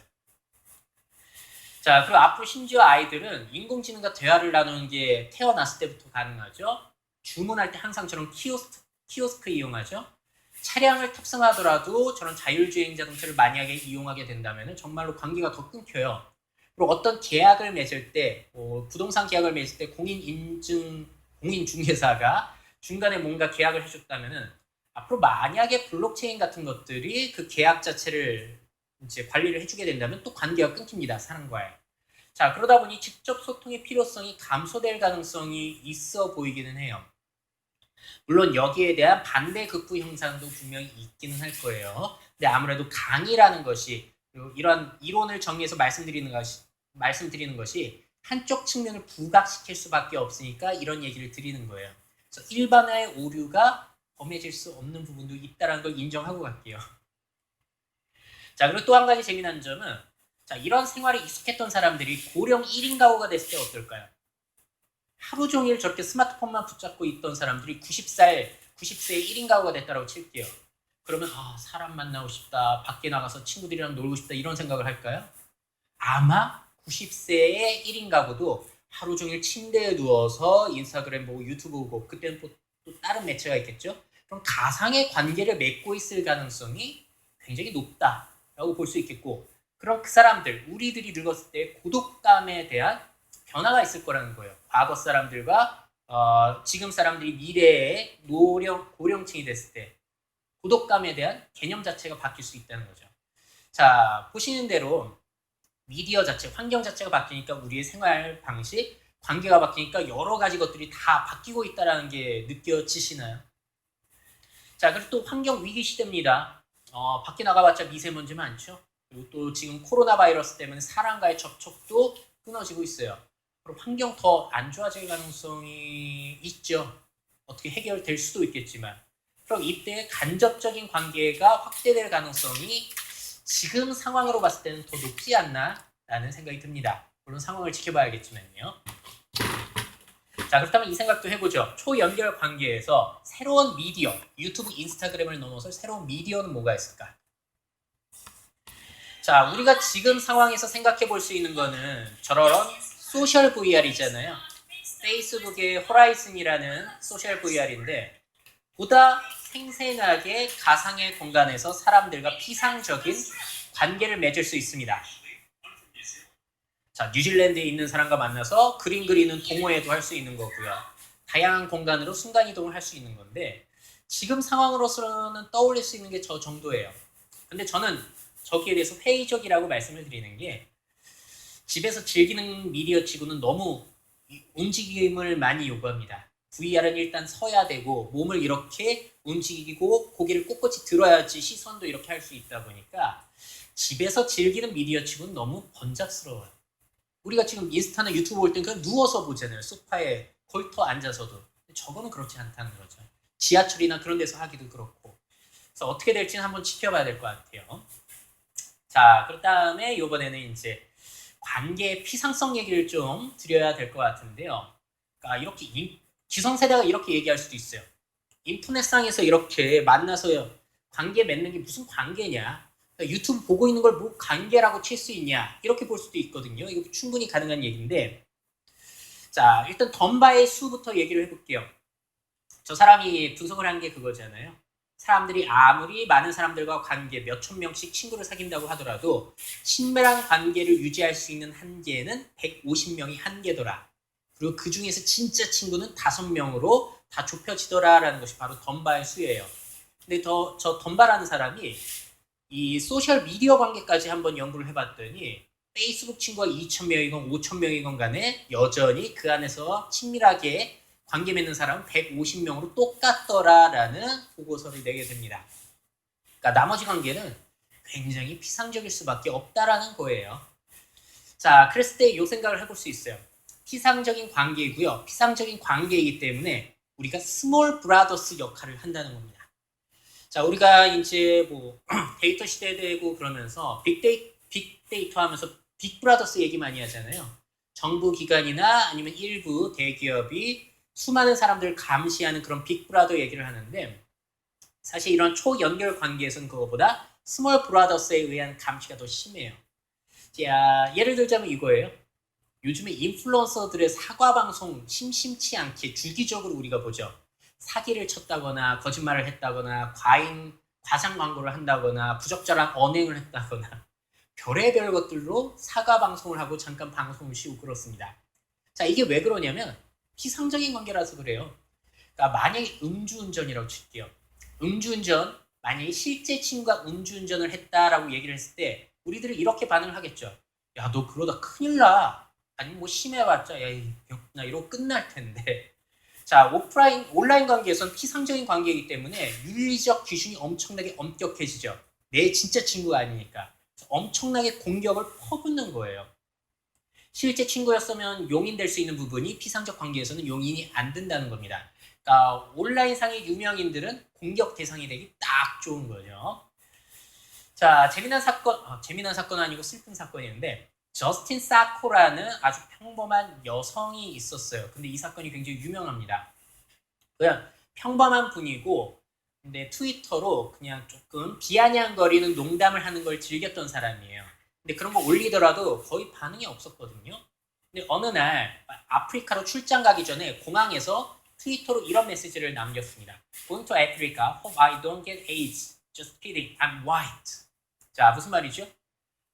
S1: 자, 그리고 앞으로 심지어 아이들은 인공지능과 대화를 나누는 게 태어났을 때부터 가능하죠. 주문할 때 항상 저런 키오스크 이용하죠. 차량을 탑승하더라도 저런 자율주행 자동차를 만약에 이용하게 된다면 정말로 관계가 더 끊겨요. 그리고 어떤 계약을 맺을 때, 부동산 계약을 맺을 때 공인중개사가 중간에 뭔가 계약을 해줬다면 앞으로 만약에 블록체인 같은 것들이 그 계약 자체를 이제 관리를 해주게 된다면 또 관계가 끊깁니다. 사람과의. 자, 그러다 보니 직접 소통의 필요성이 감소될 가능성이 있어 보이기는 해요. 물론 여기에 대한 반대 극부 현상도 분명히 있기는 할 거예요. 근데 아무래도 강의라는 것이 이런 이론을 정리해서 말씀드리는 것이 한쪽 측면을 부각시킬 수밖에 없으니까 이런 얘기를 드리는 거예요. 그래서 일반화의 오류가 범해질 수 없는 부분도 있다는 걸 인정하고 갈게요. 자, 그리고 또 한 가지 재미난 점은 자, 이런 생활에 익숙했던 사람들이 고령 1인 가구가 됐을 때 어떨까요? 하루 종일 저렇게 스마트폰만 붙잡고 있던 사람들이 90세의 1인 가구가 됐다고 칠게요. 그러면 사람 만나고 싶다, 밖에 나가서 친구들이랑 놀고 싶다 이런 생각을 할까요? 아마 90세의 1인 가구도 하루 종일 침대에 누워서 인스타그램 보고 유튜브 보고 그때는 또 다른 매체가 있겠죠? 그럼 가상의 관계를 맺고 있을 가능성이 굉장히 높다라고 볼 수 있겠고 그럼 그 사람들, 우리들이 늙었을 때 고독감에 대한 변화가 있을 거라는 거예요. 과거 사람들과 지금 사람들이 미래의 고령층이 됐을 때 고독감에 대한 개념 자체가 바뀔 수 있다는 거죠. 자, 보시는 대로 미디어 자체, 환경 자체가 바뀌니까 우리의 생활 방식, 관계가 바뀌니까 여러 가지 것들이 다 바뀌고 있다는 게 느껴지시나요? 자, 그리고 또 환경 위기 시대입니다. 밖에 나가봤자 미세먼지 많죠. 그리고 또 지금 코로나 바이러스 때문에 사람과의 접촉도 끊어지고 있어요. 그럼 환경 더 안 좋아질 가능성이 있죠. 어떻게 해결될 수도 있겠지만. 그럼 이때 간접적인 관계가 확대될 가능성이 지금 상황으로 봤을 때는 더 높지 않나라는 생각이 듭니다. 물론 상황을 지켜봐야겠지만요. 자, 그렇다면 이 생각도 해보죠. 초연결 관계에서 새로운 미디어, 유튜브, 인스타그램을 넘어서 새로운 미디어는 뭐가 있을까? 자, 우리가 지금 상황에서 생각해 볼 수 있는 거는 저런 소셜 VR이잖아요. 페이스북의 호라이즌이라는 소셜 VR인데 보다 생생하게 가상의 공간에서 사람들과 피상적인 관계를 맺을 수 있습니다. 자, 뉴질랜드에 있는 사람과 만나서 그림 그리는 동호회도 할 수 있는 거고요. 다양한 공간으로 순간이동을 할 수 있는 건데 지금 상황으로서는 떠올릴 수 있는 게 저 정도예요. 근데 저는 저기에 대해서 회의적이라고 말씀을 드리는 게 집에서 즐기는 미디어 치고는 너무 움직임을 많이 요구합니다. VR은 일단 서야 되고 몸을 이렇게 움직이고 고개를 꼿꼿이 들어야지 시선도 이렇게 할 수 있다 보니까 집에서 즐기는 미디어 치고는 너무 번잡스러워요. 우리가 지금 인스타나 유튜브 볼 땐 그냥 누워서 보잖아요. 소파에 걸터 앉아서도. 저거는 그렇지 않다는 거죠. 지하철이나 그런 데서 하기도 그렇고. 그래서 어떻게 될지는 한번 지켜봐야 될 것 같아요. 자, 그 다음에 이번에는 이제 관계의 피상성 얘기를 좀 드려야 될 것 같은데요. 그러니까 이렇게 기성세대가 이렇게 얘기할 수도 있어요. 인터넷상에서 이렇게 만나서 관계 맺는 게 무슨 관계냐? 그러니까 유튜브 보고 있는 걸 뭐 관계라고 칠 수 있냐? 이렇게 볼 수도 있거든요. 이거 충분히 가능한 얘기인데 자, 일단 덤바의 수부터 얘기를 해볼게요. 저 사람이 분석을 한 게 그거잖아요. 사람들이 아무리 많은 사람들과 관계 몇천 명씩 친구를 사귄다고 하더라도 친밀한 관계를 유지할 수 있는 한계는 150명이 한계더라. 그리고 그 중에서 진짜 친구는 5명으로 다 좁혀지더라라는 것이 바로 덤바의 수예요. 근데 저 덤바라는 사람이 이 소셜 미디어 관계까지 한번 연구를 해봤더니 페이스북 친구가 2,000명이건 5,000명이건 간에 여전히 그 안에서 친밀하게 관계 맺는 사람은 150명으로 똑같더라라는 보고서를 내게 됩니다. 그러니까 나머지 관계는 굉장히 피상적일 수밖에 없다라는 거예요. 자, 그랬을 때 이 생각을 해볼 수 있어요. 피상적인 관계이고요. 피상적인 관계이기 때문에 우리가 스몰 브라더스 역할을 한다는 겁니다. 자, 우리가 이제 뭐 데이터 시대 되고 그러면서 빅데이터 하면서 빅브라더스 얘기 많이 하잖아요. 정부 기관이나 아니면 일부 대기업이 수많은 사람들을 감시하는 그런 빅브라더 얘기를 하는데 사실 이런 초연결 관계에서는 그거보다 스몰 브라더스에 의한 감시가 더 심해요. 자, 예를 들자면 이거예요. 요즘에 인플루언서들의 사과 방송 심심치 않게 주기적으로 우리가 보죠. 사기를 쳤다거나 거짓말을 했다거나 과장 광고를 한다거나 부적절한 언행을 했다거나 별의별 것들로 사과 방송을 하고 잠깐 방송을 쉬고 그렇습니다. 자, 이게 왜 그러냐면 피상적인 관계라서 그래요. 그러니까 만약에 음주운전이라고 칠게요. 음주운전, 만약에 실제 친구가 음주운전을 했다라고 얘기를 했을 때 우리들은 이렇게 반응을 하겠죠. 야, 너 그러다 큰일 나. 아니면 뭐 심해봤자 야, 나 이러고 끝날 텐데. 자, 온라인 관계에서는 피상적인 관계이기 때문에 윤리적 기준이 엄청나게 엄격해지죠. 내 진짜 친구가 아니니까. 엄청나게 공격을 퍼붓는 거예요. 실제 친구였으면 용인 될 수 있는 부분이 피상적 관계에서는 용인이 안 된다는 겁니다. 그러니까 온라인상의 유명인들은 공격 대상이 되기 딱 좋은 거죠. 자, 재미난 사건 아니고 슬픈 사건이었는데 저스틴 사코라는 아주 평범한 여성이 있었어요. 근데 이 사건이 굉장히 유명합니다. 그냥 평범한 분이고 근데 트위터로 그냥 조금 비아냥거리는 농담을 하는 걸 즐겼던 사람이에요. 근데 그런 거 올리더라도 거의 반응이 없었거든요. 근데 어느 날 아프리카로 출장 가기 전에 공항에서 트위터로 이런 메시지를 남겼습니다. Going to Africa, hope I don't get AIDS. Just kidding, I'm white. 자, 무슨 말이죠?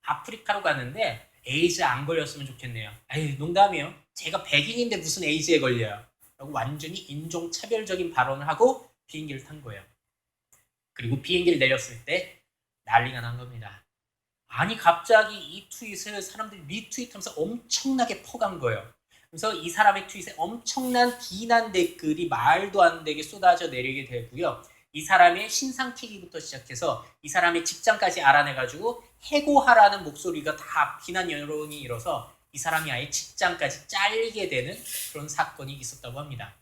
S1: 아프리카로 갔는데 에이즈 안 걸렸으면 좋겠네요. 에이, 농담이에요. 제가 백인인데 무슨 에이즈에 걸려요. 라고 완전히 인종차별적인 발언을 하고 비행기를 탄 거예요. 그리고 비행기를 내렸을 때 난리가 난 겁니다. 아니 갑자기 이 트윗을 사람들이 리트윗하면서 엄청나게 퍼간 거예요. 그래서 이 사람의 트윗에 엄청난 비난 댓글이 말도 안 되게 쏟아져 내리게 되고요. 이 사람의 신상 태기부터 시작해서 이 사람의 직장까지 알아내가지고 해고하라는 목소리가 다 비난 여론이 일어서 이 사람이 아예 직장까지 잘리게 되는 그런 사건이 있었다고 합니다.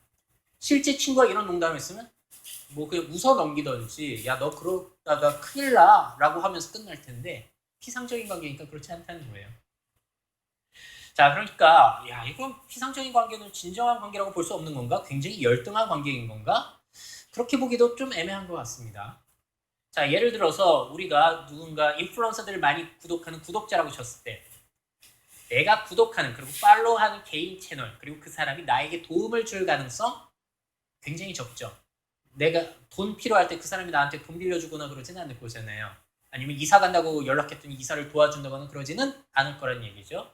S1: 실제 친구가 이런 농담을 했으면 뭐 그냥 웃어 넘기던지 야 너 그러다가 큰일 나 라고 하면서 끝날 텐데 피상적인 관계니까 그렇지 않다는 거예요. 자, 그러니까 야 이건 피상적인 관계는 진정한 관계라고 볼 수 없는 건가? 굉장히 열등한 관계인 건가? 그렇게 보기도 좀 애매한 것 같습니다. 자, 예를 들어서 우리가 누군가 인플루언서들을 많이 구독하는 구독자라고 쳤을 때 내가 구독하는 그리고 팔로우하는 개인 채널 그리고 그 사람이 나에게 도움을 줄 가능성 굉장히 적죠. 내가 돈 필요할 때 그 사람이 나한테 돈 빌려주거나 그러지는 않을 거잖아요. 아니면 이사 간다고 연락했더니 이사를 도와준다거나 그러지는 않을 거란 얘기죠.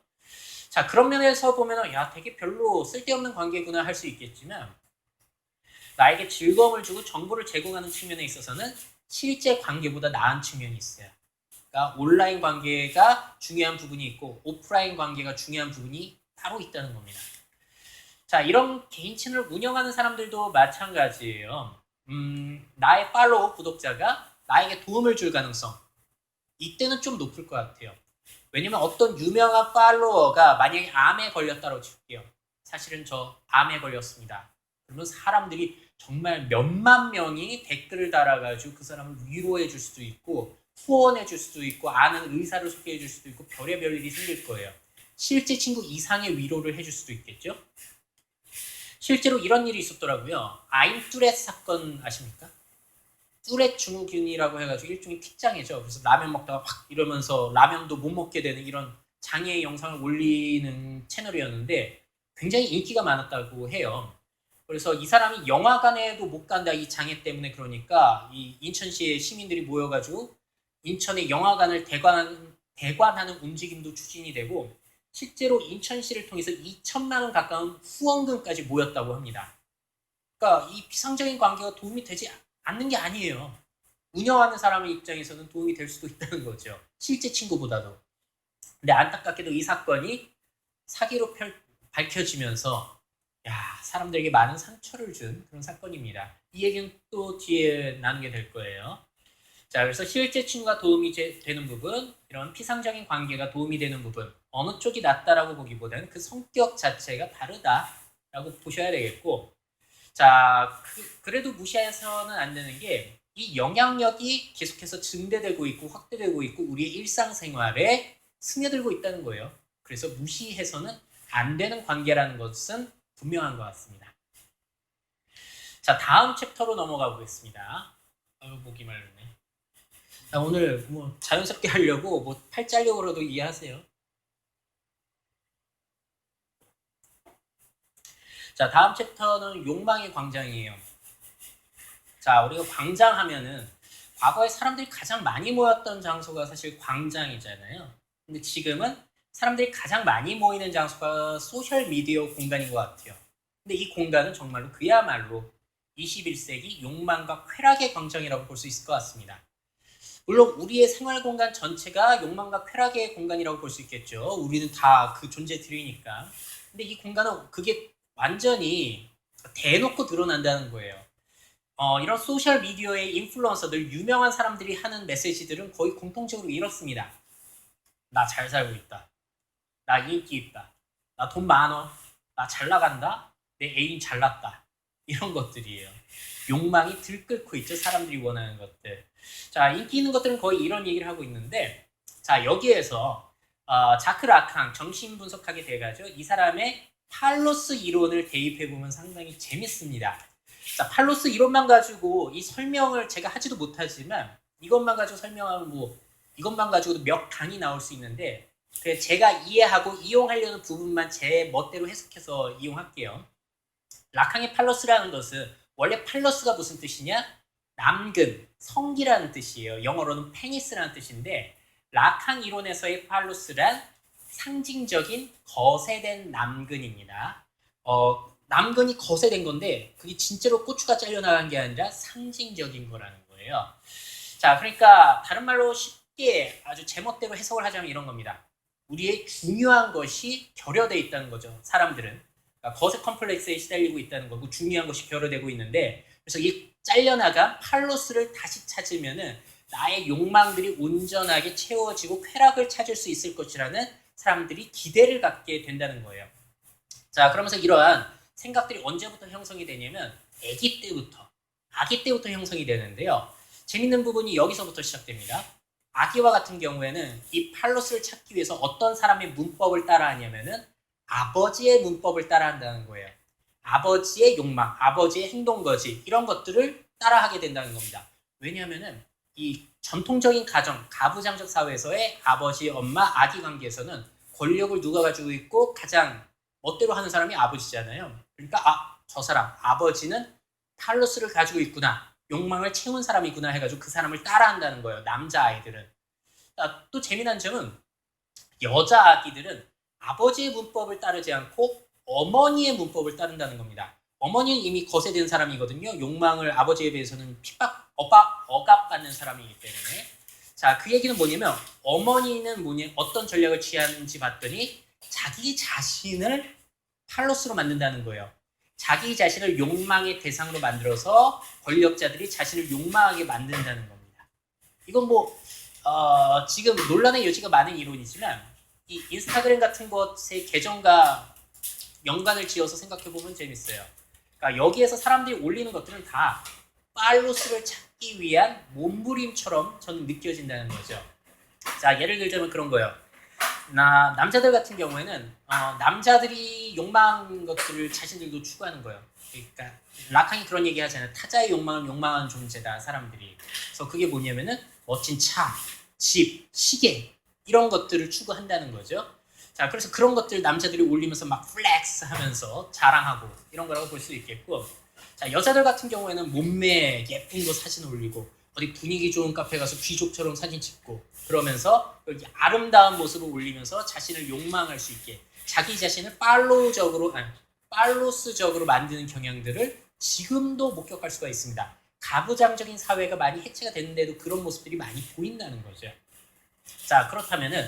S1: 자, 그런 면에서 보면 야 되게 별로 쓸데없는 관계구나 할 수 있겠지만 나에게 즐거움을 주고 정보를 제공하는 측면에 있어서는 실제 관계보다 나은 측면이 있어요. 그러니까 온라인 관계가 중요한 부분이 있고 오프라인 관계가 중요한 부분이 따로 있다는 겁니다. 자, 이런 개인 채널을 운영하는 사람들도 마찬가지예요. 나의 팔로우 구독자가 나에게 도움을 줄 가능성 이때는 좀 높을 것 같아요. 왜냐면 어떤 유명한 팔로워가 만약에 암에 걸렸다고 칠게요. 사실은 저 암에 걸렸습니다. 그러면 사람들이 정말 몇만 명이 댓글을 달아가지고 그 사람을 위로해 줄 수도 있고 후원해 줄 수도 있고 아는 의사를 소개해 줄 수도 있고 별의별 일이 생길 거예요. 실제 친구 이상의 위로를 해줄 수도 있겠죠. 실제로 이런 일이 있었더라고요. 아임뚜렛 사건 아십니까? 뚜렛 증후군이라고 해가지고 일종의 킥장애죠. 그래서 라면 먹다가 확 이러면서 라면도 못 먹게 되는 이런 장애의 영상을 올리는 채널이었는데 굉장히 인기가 많았다고 해요. 그래서 이 사람이 영화관에도 못 간다 이 장애 때문에 그러니까 이 인천시의 시민들이 모여가지고 인천의 영화관을 대관하는 움직임도 추진이 되고 실제로 인천시를 통해서 2천만 원 가까운 후원금까지 모였다고 합니다. 그러니까 이 피상적인 관계가 도움이 되지 않는 게 아니에요. 운영하는 사람의 입장에서는 도움이 될 수도 있다는 거죠. 실제 친구보다도. 근데 안타깝게도 이 사건이 사기로 밝혀지면서 사람들에게 많은 상처를 준 그런 사건입니다. 이 얘기는 또 뒤에 나누게 될 거예요. 자, 그래서 실제 친구가 도움이 되는 부분, 이런 피상적인 관계가 도움이 되는 부분, 어느 쪽이 낫다라고 보기보다는 그 성격 자체가 다르다라고 보셔야 되겠고, 자, 그래도 무시해서는 안 되는 게 이 영향력이 계속해서 증대되고 있고 확대되고 있고 우리의 일상생활에 스며들고 있다는 거예요. 그래서 무시해서는 안 되는 관계라는 것은 분명한 것 같습니다. 자, 다음 챕터로 넘어가 보겠습니다. 보기 말르네. 자, 오늘 뭐 자연스럽게 하려고 뭐 팔자력으로도 이해하세요. 자, 다음 챕터는 욕망의 광장이에요. 자, 우리가 광장 하면은 과거에 사람들이 가장 많이 모였던 장소가 사실 광장이잖아요. 근데 지금은 사람들이 가장 많이 모이는 장소가 소셜미디어 공간인 것 같아요. 근데 이 공간은 정말로 그야말로 21세기 욕망과 쾌락의 광장이라고 볼 수 있을 것 같습니다. 물론 우리의 생활 공간 전체가 욕망과 쾌락의 공간이라고 볼 수 있겠죠. 우리는 다 그 존재들이니까. 근데 이 공간은 그게 완전히 대놓고 드러난다는 거예요. 이런 소셜 미디어의 인플루언서들, 유명한 사람들이 하는 메시지들은 거의 공통적으로 이렇습니다. 나 잘 살고 있다. 나 인기 있다. 나 돈 많어. 나 잘 나간다. 내 애인 잘났다. 이런 것들이에요. 욕망이 들끓고 있죠. 사람들이 원하는 것들. 자, 인기 있는 것들은 거의 이런 얘기를 하고 있는데, 자, 여기에서 자크 라캉 정신 분석하게 돼가지고 이 사람의 팔로스 이론을 대입해보면 상당히 재밌습니다. 자, 팔로스 이론만 가지고 이 설명을 제가 하지도 못하지만 이것만 가지고 설명하면 뭐 이것만 가지고도 몇 강이 나올 수 있는데 제가 이해하고 이용하려는 부분만 제 멋대로 해석해서 이용할게요. 라캉의 팔로스라는 것은 원래 팔로스가 무슨 뜻이냐? 남근, 성기라는 뜻이에요. 영어로는 페니스라는 뜻인데 라캉 이론에서의 팔로스란 상징적인 거세된 남근입니다. 남근이 거세된 건데 그게 진짜로 고추가 잘려나간 게 아니라 상징적인 거라는 거예요. 자, 그러니까 다른 말로 쉽게 아주 제멋대로 해석을 하자면 이런 겁니다. 우리의 중요한 것이 결여되어 있다는 거죠. 사람들은. 그러니까 거세 컴플렉스에 시달리고 있다는 거고 중요한 것이 결여되고 있는데 그래서 이 잘려나간 팔로스를 다시 찾으면은 나의 욕망들이 온전하게 채워지고 쾌락을 찾을 수 있을 것이라는 사람들이 기대를 갖게 된다는 거예요. 자, 그러면서 이러한 생각들이 언제부터 형성이 되냐면 아기 때부터 형성이 되는데요. 재밌는 부분이 여기서부터 시작됩니다. 아기와 같은 경우에는 이 팔로스를 찾기 위해서 어떤 사람의 문법을 따라하냐면은 아버지의 문법을 따라한다는 거예요. 아버지의 욕망, 아버지의 행동거지 이런 것들을 따라하게 된다는 겁니다. 왜냐하면은 이 전통적인 가정, 가부장적 사회에서의 아버지, 엄마, 아기 관계에서는 권력을 누가 가지고 있고 가장 멋대로 하는 사람이 아버지잖아요. 그러니까 저 사람, 아버지는 팔로스를 가지고 있구나. 욕망을 채운 사람이구나 해가지고 그 사람을 따라한다는 거예요. 남자아이들은. 또 재미난 점은 여자아기들은 아버지의 문법을 따르지 않고 어머니의 문법을 따른다는 겁니다. 어머니는 이미 거세된 사람이거든요. 욕망을 아버지에 비해서는 억압받는 사람이기 때문에. 자, 그 얘기는 뭐냐면 어머니는 어떤 전략을 취하는지 봤더니 자기 자신을 팔로스로 만든다는 거예요. 자기 자신을 욕망의 대상으로 만들어서 권력자들이 자신을 욕망하게 만든다는 겁니다. 이건 뭐 지금 논란의 여지가 많은 이론이지만 이 인스타그램 같은 것의 계정과 연관을 지어서 생각해보면 재밌어요. 그러니까 여기에서 사람들이 올리는 것들은 다 팔로스를 찾기 위한 몸부림처럼 저는 느껴진다는 거죠. 자, 예를 들자면 그런 거예요. 남자들 같은 경우에는 남자들이 욕망 것들을 자신들도 추구하는 거예요. 그러니까 라캉이 그런 얘기 하잖아요. 타자의 욕망은 욕망하는 존재다, 사람들이. 그래서 그게 뭐냐면은 멋진 차, 집, 시계 이런 것들을 추구한다는 거죠. 자, 그래서 그런 것들 남자들이 올리면서 막 플렉스 하면서 자랑하고 이런 거라고 볼 수 있겠고, 자, 여자들 같은 경우에는 몸매 예쁜 거 사진 올리고 어디 분위기 좋은 카페 가서 귀족처럼 사진 찍고 그러면서 여기 아름다운 모습을 올리면서 자신을 욕망할 수 있게 자기 자신을 팔로스적으로 만드는 경향들을 지금도 목격할 수가 있습니다. 가부장적인 사회가 많이 해체가 됐는데도 그런 모습들이 많이 보인다는 거죠. 자, 그렇다면은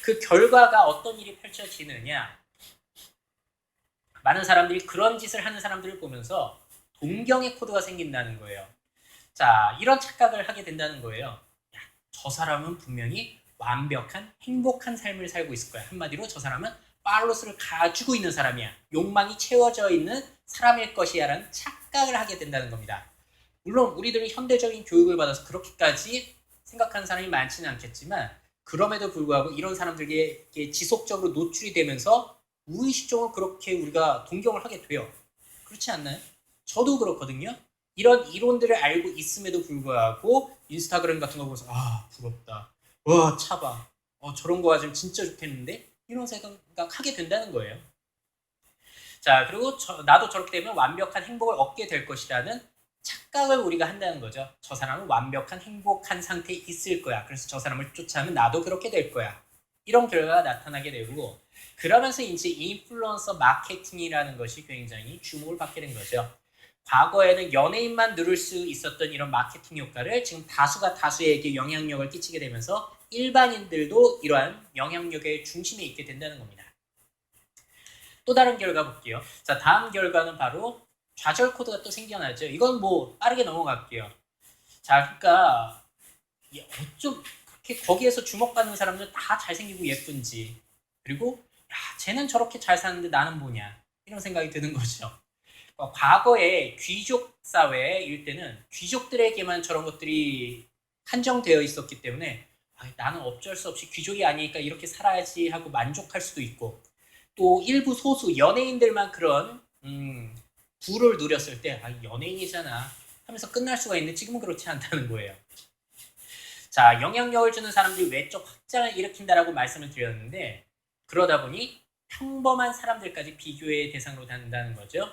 S1: 그 결과가 어떤 일이 펼쳐지느냐? 많은 사람들이 그런 짓을 하는 사람들을 보면서 동경의 코드가 생긴다는 거예요. 자, 이런 착각을 하게 된다는 거예요. 야, 저 사람은 분명히 완벽한 행복한 삶을 살고 있을 거야. 한마디로 저 사람은 팔로스를 가지고 있는 사람이야. 욕망이 채워져 있는 사람일 것이야 라는 착각을 하게 된다는 겁니다. 물론 우리들은 현대적인 교육을 받아서 그렇게까지 생각하는 사람이 많지는 않겠지만 그럼에도 불구하고 이런 사람들에게 지속적으로 노출이 되면서 무의식적으로 그렇게 우리가 동경을 하게 돼요. 그렇지 않나요? 저도 그렇거든요. 이런 이론들을 알고 있음에도 불구하고 인스타그램 같은 거 보면서 부럽다. 와 차봐. 저런 거 가지면 진짜 좋겠는데? 이런 생각하게 된다는 거예요. 자, 그리고 나도 저렇게 되면 완벽한 행복을 얻게 될 것이라는 착각을 우리가 한다는 거죠. 저 사람은 완벽한 행복한 상태에 있을 거야. 그래서 저 사람을 쫓아하면 나도 그렇게 될 거야. 이런 결과가 나타나게 되고, 그러면서 이제 인플루언서 마케팅이라는 것이 굉장히 주목을 받게 된 거죠. 과거에는 연예인만 누릴 수 있었던 이런 마케팅 효과를 지금 다수가 다수에게 영향력을 끼치게 되면서 일반인들도 이러한 영향력의 중심에 있게 된다는 겁니다. 또 다른 결과 볼게요. 자, 다음 결과는 바로 좌절 코드가 또 생겨나죠. 이건 뭐 빠르게 넘어갈게요. 자, 그러니까 어쩜 그렇게 거기에서 주목받는 사람들 다 잘생기고 예쁜지, 그리고 야, 쟤는 저렇게 잘 사는데 나는 뭐냐, 이런 생각이 드는 거죠. 과거에 귀족 사회일 때는 귀족들에게만 저런 것들이 한정되어 있었기 때문에 나는 어쩔 수 없이 귀족이 아니니까 이렇게 살아야지 하고 만족할 수도 있고, 또 일부 소수 연예인들만 그런 부를 누렸을 때 연예인이잖아 하면서 끝날 수가 있는데 지금은 그렇지 않다는 거예요. 자, 영향력을 주는 사람들이 외적 확장을 일으킨다라고 말씀을 드렸는데, 그러다 보니 평범한 사람들까지 비교의 대상으로 된다는 거죠.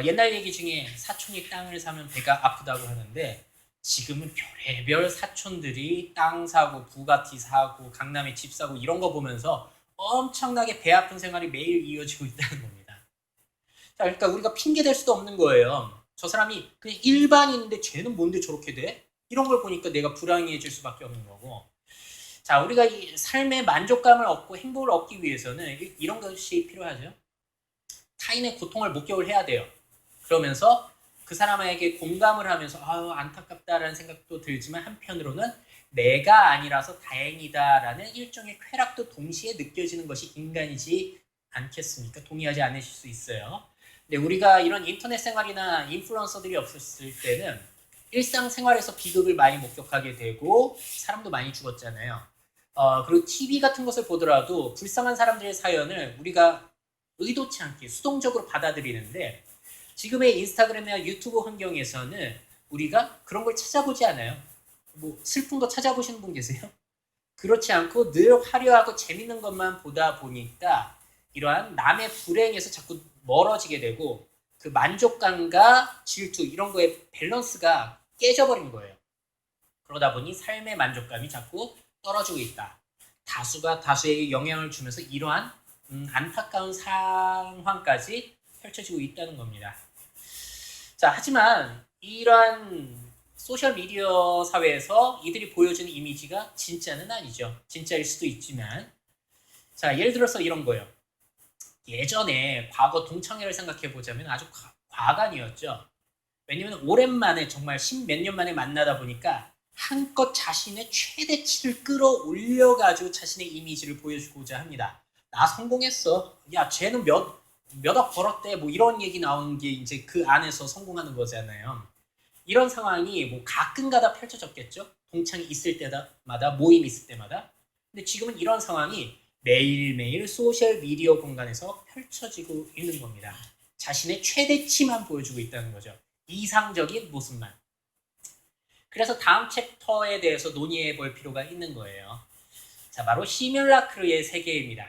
S1: 옛날 얘기 중에 사촌이 땅을 사면 배가 아프다고 하는데, 지금은 별의별 사촌들이 땅 사고 부가티 사고 강남에 집 사고 이런 거 보면서 엄청나게 배 아픈 생활이 매일 이어지고 있다는 겁니다. 자, 그러니까 우리가 핑계 댈 수도 없는 거예요. 저 사람이 그냥 일반인인데 쟤는 뭔데 저렇게 돼? 이런 걸 보니까 내가 불안해질 수밖에 없는 거고. 자, 우리가 이 삶의 만족감을 얻고 행복을 얻기 위해서는 이런 것이 필요하죠. 타인의 고통을 목격을 해야 돼요. 그러면서 그 사람에게 공감을 하면서 안타깝다라는 생각도 들지만, 한편으로는 내가 아니라서 다행이다라는 일종의 쾌락도 동시에 느껴지는 것이 인간이지 않겠습니까? 동의하지 않으실 수 있어요. 근데 우리가 이런 인터넷 생활이나 인플루언서들이 없었을 때는 일상생활에서 비극을 많이 목격하게 되고 사람도 많이 죽었잖아요. 그리고 TV 같은 것을 보더라도 불쌍한 사람들의 사연을 우리가 의도치 않게 수동적으로 받아들이는데, 지금의 인스타그램이나 유튜브 환경에서는 우리가 그런 걸 찾아보지 않아요. 뭐 슬픈 거 찾아보시는 분 계세요? 그렇지 않고 늘 화려하고 재밌는 것만 보다 보니까 이러한 남의 불행에서 자꾸 멀어지게 되고, 그 만족감과 질투 이런 거의 밸런스가 깨져버린 거예요. 그러다 보니 삶의 만족감이 자꾸 떨어지고 있다. 다수가 다수에게 영향을 주면서 이러한 안타까운 상황까지 펼쳐지고 있다는 겁니다. 자, 하지만 이러한 소셜미디어 사회에서 이들이 보여주는 이미지가 진짜는 아니죠. 진짜일 수도 있지만, 자, 예를 들어서 이런 거예요. 예전에 과거 동창회를 생각해 보자면 아주 과간이었죠. 왜냐면 오랜만에 정말 10몇 년 만에 만나다 보니까 한껏 자신의 최대치를 끌어올려가지고 자신의 이미지를 보여주고자 합니다. 나 성공했어. 야, 쟤는 몇억 벌었대. 뭐 이런 얘기 나오는 게 이제 그 안에서 성공하는 거잖아요. 이런 상황이 뭐 가끔가다 펼쳐졌겠죠. 동창이 있을 때마다, 모임 있을 때마다. 근데 지금은 이런 상황이 매일매일 소셜미디어 공간에서 펼쳐지고 있는 겁니다. 자신의 최대치만 보여주고 있다는 거죠. 이상적인 모습만. 그래서 다음 챕터에 대해서 논의해 볼 필요가 있는 거예요. 자, 바로 시뮬라크르의 세계입니다.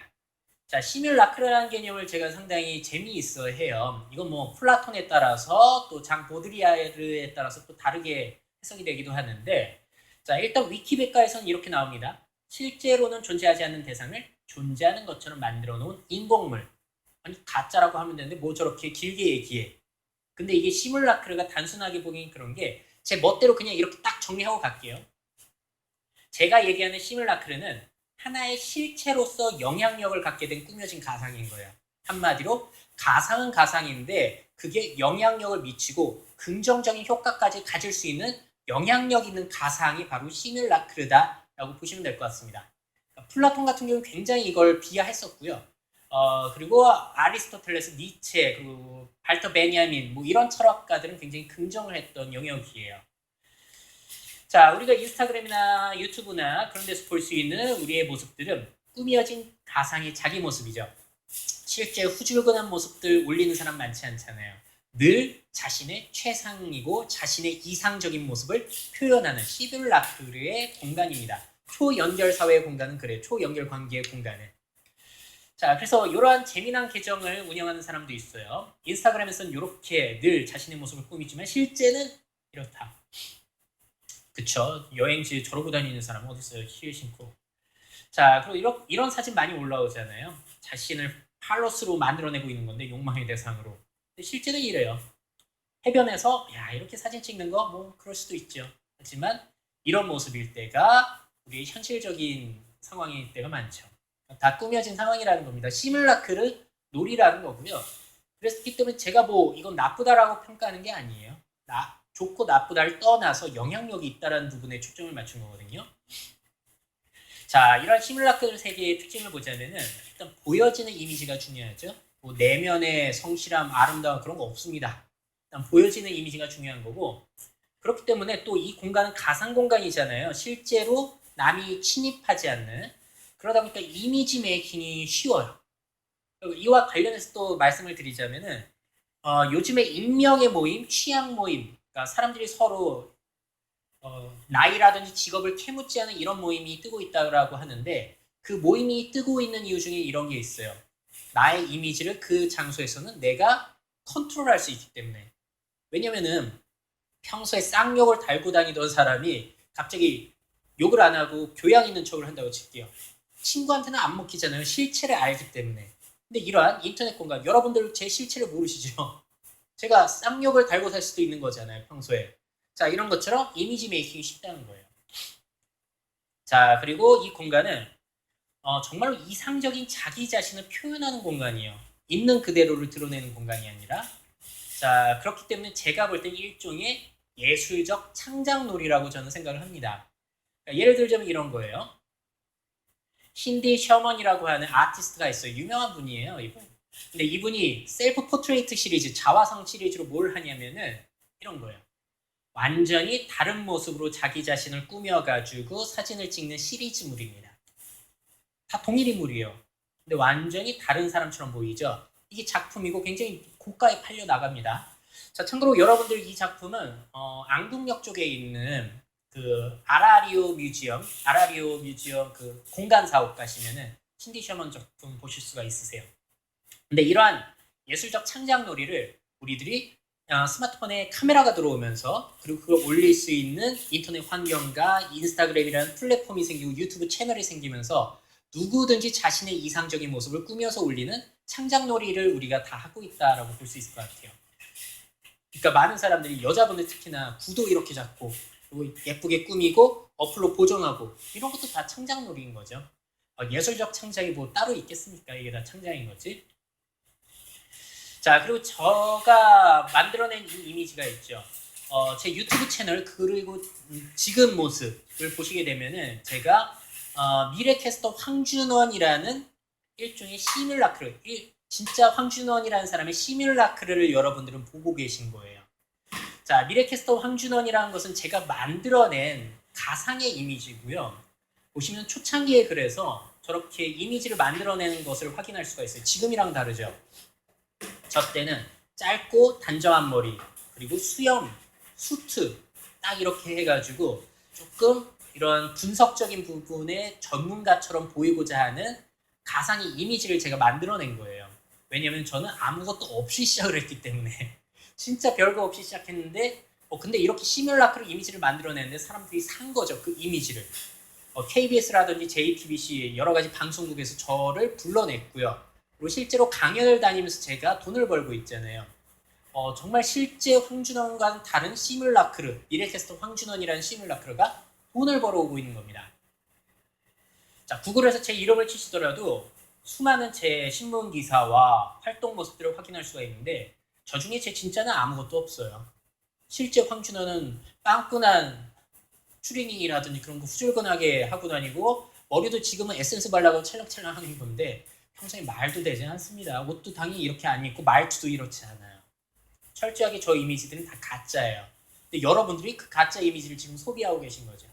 S1: 자, 시뮬라크르라는 개념을 제가 상당히 재미있어 해요. 이건 뭐 플라톤에 따라서 또 장 보드리아르에 따라서 또 다르게 해석이 되기도 하는데, 자, 일단 위키백과에서는 이렇게 나옵니다. 실제로는 존재하지 않는 대상을 존재하는 것처럼 만들어 놓은 인공물. 아니, 가짜라고 하면 되는데 뭐 저렇게 길게 얘기해. 근데 이게 시뮬라크르가 단순하게 보기엔 그런 게, 제 멋대로 그냥 이렇게 딱 정리하고 갈게요. 제가 얘기하는 시뮬라크르는 하나의 실체로서 영향력을 갖게 된 꾸며진 가상인 거예요. 한마디로 가상은 가상인데 그게 영향력을 미치고 긍정적인 효과까지 가질 수 있는 영향력 있는 가상이 바로 시뮬라크르다라고 보시면 될 것 같습니다. 그러니까 플라톤 같은 경우는 굉장히 이걸 비하했었고요. 그리고 아리스토텔레스, 니체, 그리고 발터 베냐민 뭐 이런 철학가들은 굉장히 긍정을 했던 영역이에요. 자, 우리가 인스타그램이나 유튜브나 그런 데서 볼 수 있는 우리의 모습들은 꾸며진 가상의 자기 모습이죠. 실제 후줄근한 모습들 올리는 사람 많지 않잖아요. 늘 자신의 최상이고 자신의 이상적인 모습을 표현하는 시뮬라크의 공간입니다. 초연결 사회의 공간은 그래요. 초연결 관계의 공간은. 자, 그래서 이러한 재미난 계정을 운영하는 사람도 있어요. 인스타그램에서는 이렇게 늘 자신의 모습을 꾸미지만 실제는 이렇다. 그쵸? 여행지 저러고 다니는 사람 어디 있어요? 힐 신고. 자, 그리고 이런 사진 많이 올라오잖아요. 자신을 팔로스로 만들어내고 있는 건데 욕망의 대상으로. 근데 실제는 이래요. 해변에서 야 이렇게 사진 찍는 거 뭐 그럴 수도 있죠. 하지만 이런 모습일 때가 우리의 현실적인 상황일 때가 많죠. 다 꾸며진 상황이라는 겁니다. 시뮬라크를 놀이라는 거고요. 그랬기 때문에 제가 뭐 이건 나쁘다라고 평가하는 게 아니에요. 좋고 나쁘다를 떠나서 영향력이 있다는 부분에 초점을 맞춘 거거든요. 자, 이런 시뮬라크 세계의 특징을 보자면은 일단 보여지는 이미지가 중요하죠. 뭐 내면의 성실함, 아름다움 그런 거 없습니다. 일단 보여지는 이미지가 중요한 거고 그렇기 때문에 또 이 공간은 가상 공간이잖아요. 실제로 남이 침입하지 않는 그러다 보니까 이미지 메이킹이 쉬워요. 이와 관련해서 또 말씀을 드리자면은 요즘에 인명의 모임, 취향 모임, 그러니까 사람들이 서로 나이라든지 직업을 캐묻지 않은 이런 모임이 뜨고 있다고 하는데 그 모임이 뜨고 있는 이유 중에 이런 게 있어요. 나의 이미지를 그 장소에서는 내가 컨트롤할 수 있기 때문에. 왜냐면은 평소에 쌍욕을 달고 다니던 사람이 갑자기 욕을 안 하고 교양 있는 척을 한다고 칠게요. 친구한테는 안 먹히잖아요. 실체를 알기 때문에. 근데 이러한 인터넷 공간, 여러분들 제 실체를 모르시죠? 제가 쌍욕을 달고 살 수도 있는 거잖아요. 평소에. 자, 이런 것처럼 이미지 메이킹이 쉽다는 거예요. 자, 그리고 이 공간은 정말로 이상적인 자기 자신을 표현하는 공간이에요. 있는 그대로를 드러내는 공간이 아니라. 자, 그렇기 때문에 제가 볼 때 일종의 예술적 창작놀이라고 저는 생각을 합니다. 그러니까 예를 들자면 이런 거예요. 힌디 셔먼이라고 하는 아티스트가 있어요. 유명한 분이에요, 이분. 근데 이분이 셀프 포트레이트 시리즈, 자화상 시리즈로 뭘 하냐면은 이런 거예요. 완전히 다른 모습으로 자기 자신을 꾸며가지고 사진을 찍는 시리즈물입니다. 다 동일 인물이에요. 근데 완전히 다른 사람처럼 보이죠? 이게 작품이고 굉장히 고가에 팔려 나갑니다. 자, 참고로 여러분들 이 작품은 안국역 쪽에 있는 그 아라리오 뮤지엄 그 공간 사업 가시면은 신디 셔먼 작품 보실 수가 있으세요. 근데 이러한 예술적 창작놀이를 우리들이 스마트폰에 카메라가 들어오면서 그리고 그걸 올릴 수 있는 인터넷 환경과 인스타그램이라는 플랫폼이 생기고 유튜브 채널이 생기면서 누구든지 자신의 이상적인 모습을 꾸며서 올리는 창작놀이를 우리가 다 하고 있다라고 볼 수 있을 것 같아요. 그러니까 많은 사람들이 여자분들 특히나 구도 이렇게 잡고 그리고 예쁘게 꾸미고 어플로 보정하고 이런 것도 다 창작놀이인 거죠. 예술적 창작이 뭐 따로 있겠습니까? 이게 다 창작인 거지. 자, 그리고 제가 만들어낸 이 이미지가 있죠. 제 유튜브 채널 그리고 지금 모습을 보시게 되면은 제가 미래캐스터 황준원이라는 일종의 시뮬라크를 진짜 황준원이라는 사람의 시뮬라크를 여러분들은 보고 계신 거예요. 자, 미래캐스터 황준원이라는 것은 제가 만들어낸 가상의 이미지고요. 보시면 초창기에 그래서 저렇게 이미지를 만들어내는 것을 확인할 수가 있어요. 지금이랑 다르죠. 저 때는 짧고 단정한 머리 그리고 수염, 수트 딱 이렇게 해가지고 조금 이런 분석적인 부분에 전문가처럼 보이고자 하는 가상의 이미지를 제가 만들어낸 거예요. 왜냐면 저는 아무것도 없이 시작을 했기 때문에 진짜 별거 없이 시작했는데 근데 이렇게 시뮬라크로 이미지를 만들어냈는데 사람들이 산 거죠. 그 이미지를. KBS라든지 JTBC 여러 가지 방송국에서 저를 불러냈고요. 그리고 실제로 강연을 다니면서 제가 돈을 벌고 있잖아요. 정말 실제 황준원과는 다른 시뮬라크르, 미래캐스터 황준원이라는 시뮬라크르가 돈을 벌어오고 있는 겁니다. 자, 구글에서 제 이름을 치시더라도 수많은 제 신문 기사와 활동 모습들을 확인할 수가 있는데 저 중에 제 진짜는 아무것도 없어요. 실제 황준원은 빵끈한 추리닝이라든지 그런 거 후줄근하게 하고 다니고 머리도 지금은 에센스 발라고 찰랑찰랑 하는 건데 평소에 말도 되지 않습니다. 옷도 당연히 이렇게 안 입고 말투도 이렇지 않아요. 철저하게 저 이미지들은 다 가짜예요. 근데 여러분들이 그 가짜 이미지를 지금 소비하고 계신 거죠.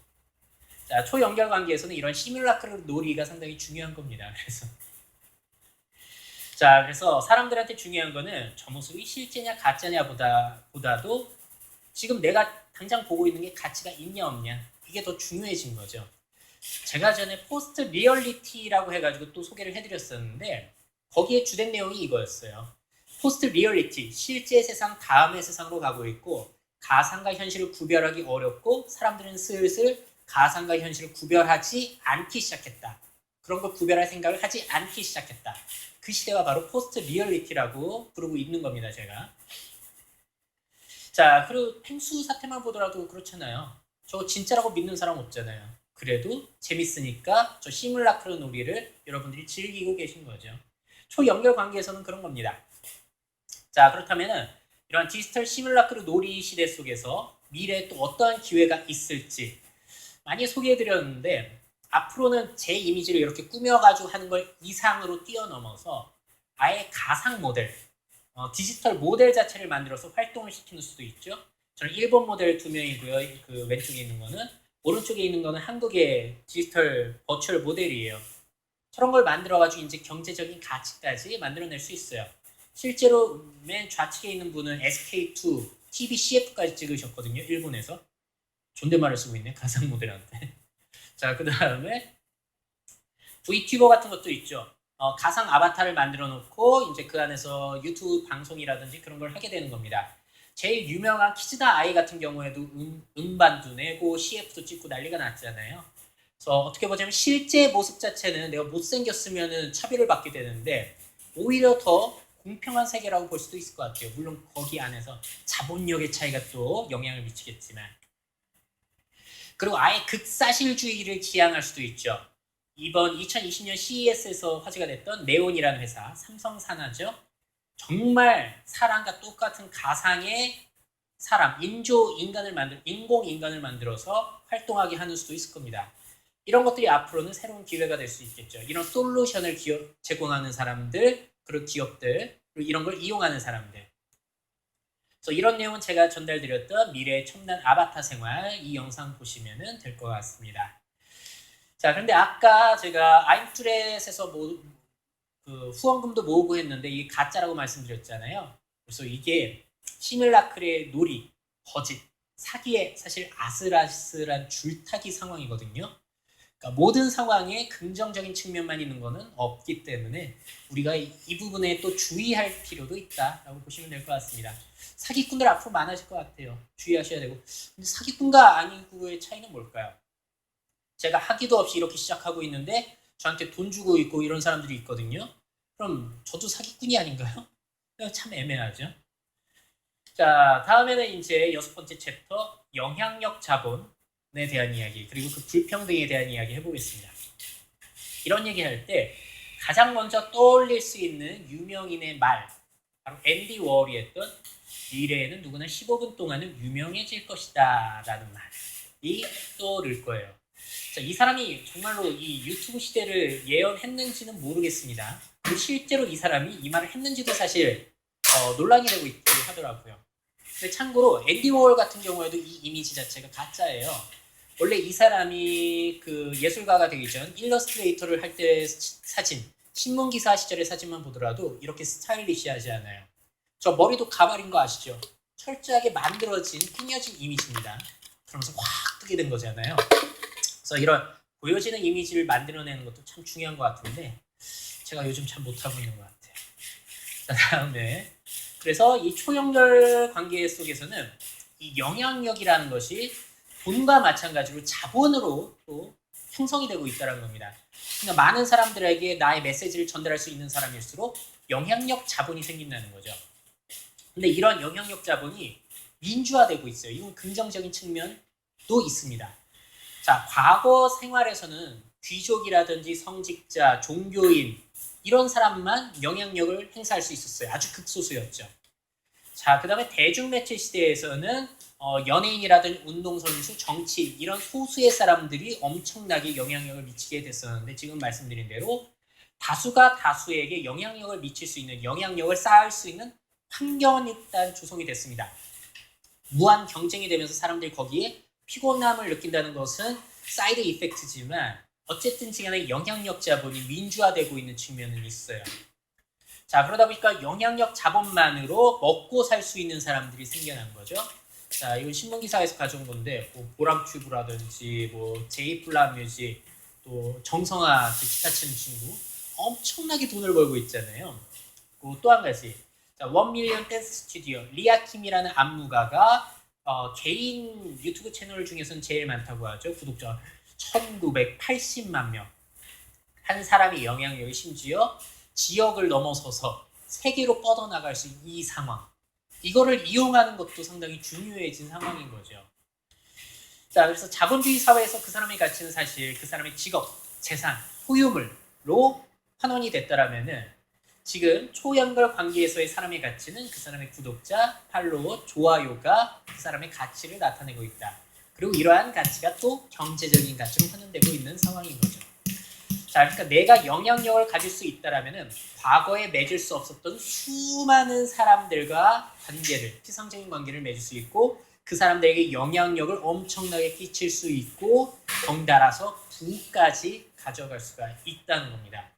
S1: 자, 초연결 관계에서는 이런 시뮬라크르 놀이가 상당히 중요한 겁니다. 그래서 자, 그래서 사람들한테 중요한 거는 저 모습이 실제냐 가짜냐 보다도 지금 내가 당장 보고 있는 게 가치가 있냐 없냐, 이게 더 중요해진 거죠. 제가 전에 포스트 리얼리티라고 해가지고 또 소개를 해드렸었는데 거기에 주된 내용이 이거였어요. 포스트 리얼리티, 실제 세상 다음의 세상으로 가고 있고 가상과 현실을 구별하기 어렵고 사람들은 슬슬 가상과 현실을 구별하지 않기 시작했다. 그런 걸 구별할 생각을 하지 않기 시작했다. 그 시대가 바로 포스트 리얼리티라고 부르고 있는 겁니다, 제가. 자, 그리고 펭수 사태만 보더라도 그렇잖아요. 저 진짜라고 믿는 사람 없잖아요. 그래도 재밌으니까 저 시뮬라크르 놀이를 여러분들이 즐기고 계신 거죠. 초연결 관계에서는 그런 겁니다. 자, 그렇다면은 이런 디지털 시뮬라크르 놀이 시대 속에서 미래에 또 어떠한 기회가 있을지 많이 소개해드렸는데 앞으로는 제 이미지를 이렇게 꾸며가지고 하는 걸 이상으로 뛰어넘어서 아예 가상 모델, 디지털 모델 자체를 만들어서 활동을 시키는 수도 있죠. 저는 일본 모델 2명이고요. 그 왼쪽에 있는 거는, 오른쪽에 있는 거는 한국의 디지털 버추얼 모델이에요. 저런 걸 만들어가지고 이제 경제적인 가치까지 만들어낼 수 있어요. 실제로 맨 좌측에 있는 분은 SK2, TBCF까지 찍으셨거든요. 일본에서. 존댓말을 쓰고 있네, 가상 모델한테. 자, 그 다음에 VTuber 같은 것도 있죠. 가상 아바타를 만들어 놓고 이제 그 안에서 유튜브 방송이라든지 그런 걸 하게 되는 겁니다. 제일 유명한 키즈다 아이 같은 경우에도 음반도 내고 CF도 찍고 난리가 났잖아요. 그래서 어떻게 보자면 실제 모습 자체는 내가 못생겼으면 차별을 받게 되는데 오히려 더 공평한 세계라고 볼 수도 있을 것 같아요. 물론 거기 안에서 자본력의 차이가 또 영향을 미치겠지만. 그리고 아예 극사실주의를 지향할 수도 있죠. 이번 2020년 CES에서 화제가 됐던 네온이라는 회사, 삼성산하죠. 정말 사람과 똑같은 가상의 사람, 인공인간을 만들어서 활동하게 하는 수도 있을 겁니다. 이런 것들이 앞으로는 새로운 기회가 될 수 있겠죠. 이런 솔루션을 제공하는 사람들, 그리고 기업들, 그리고 이런 걸 이용하는 사람들. 그래서 이런 내용은 제가 전달드렸던 미래의 첨단 아바타 생활, 이 영상 보시면 될 것 같습니다. 자, 그런데 아까 제가 아임투렛에서 후원금도 모으고 했는데 이게 가짜라고 말씀드렸잖아요. 그래서 이게 시뮬라크의 놀이, 거짓, 사기의 사실 아슬아슬한 줄타기 상황이거든요. 그러니까 모든 상황에 긍정적인 측면만 있는 것은 없기 때문에 우리가 이 부분에 또 주의할 필요도 있다라고 보시면 될 것 같습니다. 사기꾼들 앞으로 많아질 것 같아요. 주의하셔야 되고. 근데 사기꾼과 아니고의 차이는 뭘까요? 제가 학위도 없이 이렇게 시작하고 있는데 저한테 돈 주고 있고 이런 사람들이 있거든요. 그럼 저도 사기꾼이 아닌가요? 참 애매하죠. 자, 다음에는 이제 6번째 챕터 영향력 자본에 대한 이야기, 그리고 그 불평등에 대한 이야기 해보겠습니다. 이런 얘기 할 때 가장 먼저 떠올릴 수 있는 유명인의 말, 바로 앤디 워홀이 했던 미래에는 누구나 15분 동안은 유명해질 것이다 라는 말이 떠오를 거예요. 자, 이 사람이 정말로 이 유튜브 시대를 예언했는지는 모르겠습니다. 그리고 실제로 이 사람이 이 말을 했는지도 사실 논란이 되고 있기도 하더라고요. 근데 참고로 앤디 워홀 같은 경우에도 이 이미지 자체가 가짜예요. 원래 이 사람이 그 예술가가 되기 전 일러스트레이터를 할 때 사진, 신문기사 시절의 사진만 보더라도 이렇게 스타일리시하지 않아요. 저 머리도 가발인 거 아시죠? 철저하게 만들어진, 꾸며진 이미지입니다. 그러면서 확 뜨게 된 거잖아요. 그래서 이런 보여지는 이미지를 만들어내는 것도 참 중요한 것 같은데 제가 요즘 참 못하고 있는 것 같아요. 자, 다음에 그래서 이 초연결 관계 속에서는 이 영향력이라는 것이 돈과 마찬가지로 자본으로 또 형성이 되고 있다는 겁니다. 그러니까 많은 사람들에게 나의 메시지를 전달할 수 있는 사람일수록 영향력 자본이 생긴다는 거죠. 근데 이런 영향력 자본이 민주화되고 있어요. 이건 긍정적인 측면도 있습니다. 자, 과거 생활에서는 귀족이라든지 성직자, 종교인 이런 사람만 영향력을 행사할 수 있었어요. 아주 극소수였죠. 자, 그 다음에 대중매체 시대에서는 연예인이라든지 운동선수, 정치인 이런 소수의 사람들이 엄청나게 영향력을 미치게 됐었는데 지금 말씀드린 대로 다수가 다수에게 영향력을 미칠 수 있는, 영향력을 쌓을 수 있는 환경은 일단 조성이 됐습니다. 무한 경쟁이 되면서 사람들이 거기에 피곤함을 느낀다는 것은 사이드 이펙트지만 어쨌든 간에 영향력 자본이 민주화되고 있는 측면은 있어요. 자, 그러다 보니까 영향력 자본만으로 먹고 살 수 있는 사람들이 생겨난 거죠. 자, 이건 신문기사에서 가져온 건데, 뭐 보람튜브라든지, 뭐 제이플라뮤직, 또 정성아 기타 치는 친구, 엄청나게 돈을 벌고 있잖아요. 또 한 가지, 자, 1밀리언 댄스 스튜디오 리아킴이라는 안무가가 개인 유튜브 채널 중에서는 제일 많다고 하죠. 구독자 1980만 명. 한 사람의 영향력이 심지어 지역을 넘어서서 세계로 뻗어나갈 수 있는 이 상황. 이거를 이용하는 것도 상당히 중요해진 상황인 거죠. 자, 그래서 자본주의 사회에서 그 사람의 가치는 사실 그 사람의 직업, 재산, 소유물로 환원이 됐다라면은 지금 초연결 관계에서의 사람의 가치는 그 사람의 구독자, 팔로워, 좋아요가 그 사람의 가치를 나타내고 있다. 그리고 이러한 가치가 또 경제적인 가치로 환원되고 있는 상황인 거죠. 자, 그러니까 내가 영향력을 가질 수 있다라면은 과거에 맺을 수 없었던 수많은 사람들과 관계를, 피상적인 관계를 맺을 수 있고 그 사람들에게 영향력을 엄청나게 끼칠 수 있고 덩달아서 부까지 가져갈 수가 있다는 겁니다.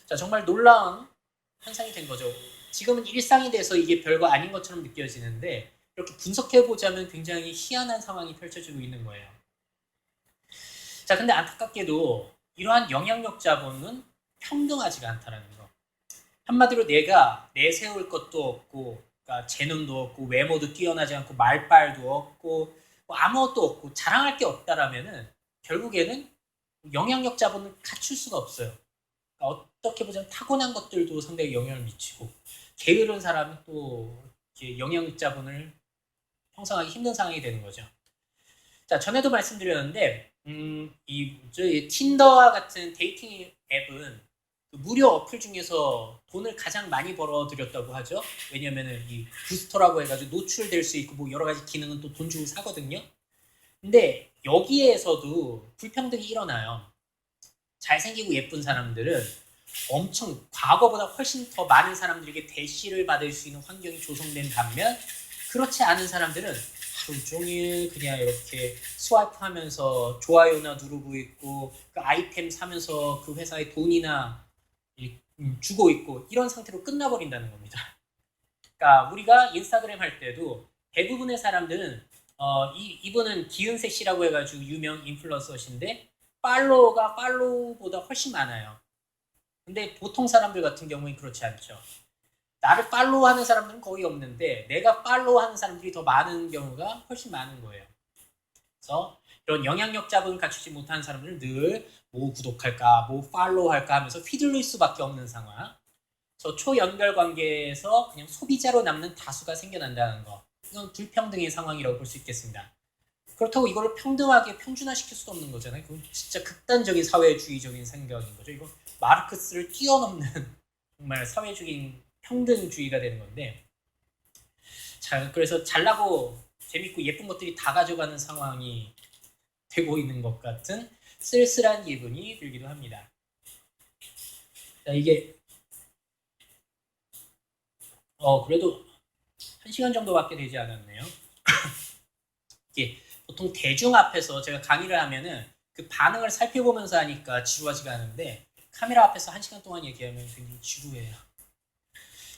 S1: 자, 정말 놀라운 현상이 된 거죠. 지금은 일상이 돼서 이게 별거 아닌 것처럼 느껴지는데 이렇게 분석해보자면 굉장히 희한한 상황이 펼쳐지고 있는 거예요. 자, 근데 안타깝게도 이러한 영향력 자본은 평등하지가 않다라는 거. 한마디로 내가 내세울 것도 없고, 그러니까 재능도 없고, 외모도 뛰어나지 않고, 말빨도 없고, 뭐 아무것도 없고, 자랑할 게 없다라면은 결국에는 영향력 자본을 갖출 수가 없어요. 그러니까 어떻게 보자면 타고난 것들도 상당히 영향을 미치고, 게으른 사람은 또 영향력 자본을 형성하기 힘든 상황이 되는 거죠. 자, 전에도 말씀드렸는데, 이 틴더와 같은 데이팅 앱은 무료 어플 중에서 돈을 가장 많이 벌어들였다고 하죠. 왜냐면은 이 부스터라고 해가지고 노출될 수 있고 뭐 여러 가지 기능은 또 돈 주고 사거든요. 근데 여기에서도 불평등이 일어나요. 잘생기고 예쁜 사람들은 엄청 과거보다 훨씬 더 많은 사람들에게 대시를 받을 수 있는 환경이 조성된 반면 그렇지 않은 사람들은 하루 종일 그냥 이렇게 스와이프하면서 좋아요나 누르고 있고 그 아이템 사면서 그 회사에 돈이나 주고 있고 이런 상태로 끝나버린다는 겁니다. 그러니까 우리가 인스타그램 할 때도 대부분의 사람들은 이분은 기은세 씨라고 해가지고 유명 인플루언서신데 팔로워가 팔로우보다 훨씬 많아요. 근데 보통 사람들 같은 경우는 그렇지 않죠. 나를 팔로우하는 사람들은 거의 없는데 내가 팔로우하는 사람들이 더 많은 경우가 훨씬 많은 거예요. 그래서 이런 영향력 자본을 갖추지 못하는 사람들은 늘 뭐 구독할까, 뭐 팔로우할까 하면서 휘둘릴 수밖에 없는 상황. 그래서 초연결 관계에서 그냥 소비자로 남는 다수가 생겨난다는 거. 이건 불평등의 상황이라고 볼 수 있겠습니다. 그렇다고 이걸 평등하게 평준화시킬 수도 없는 거잖아요. 그건 진짜 극단적인 사회주의적인 생각인 거죠. 이거 마르크스를 뛰어넘는 정말 사회적인 평등주의가 되는 건데, 자, 그래서 잘나고 재밌고 예쁜 것들이 다 가져가는 상황이 되고 있는 것 같은 쓸쓸한 기분이 들기도 합니다. 자, 이게 그래도 1시간 정도밖에 되지 않았네요. 이게 보통 대중 앞에서 제가 강의를 하면은 그 반응을 살펴보면서 하니까 지루하지가 않은데 카메라 앞에서 1시간 동안 얘기하면 굉장히 지루해요.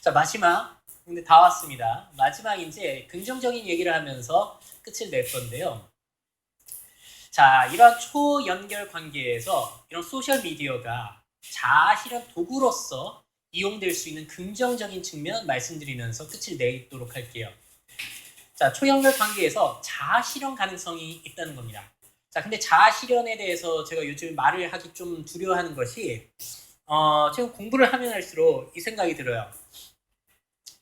S1: 자, 마지막. 근데 다 왔습니다. 마지막 이제 긍정적인 얘기를 하면서 끝을 낼 건데요. 자, 이런 초연결 관계에서 이런 소셜 미디어가 자아 실현 도구로서 이용될 수 있는 긍정적인 측면 말씀드리면서 끝을 내도록 할게요. 자, 초연결 관계에서 자아 실현 가능성이 있다는 겁니다. 자, 근데 자아 실현에 대해서 제가 요즘 말을 하기 좀 두려워하는 것이 제가 공부를 하면 할수록 이 생각이 들어요.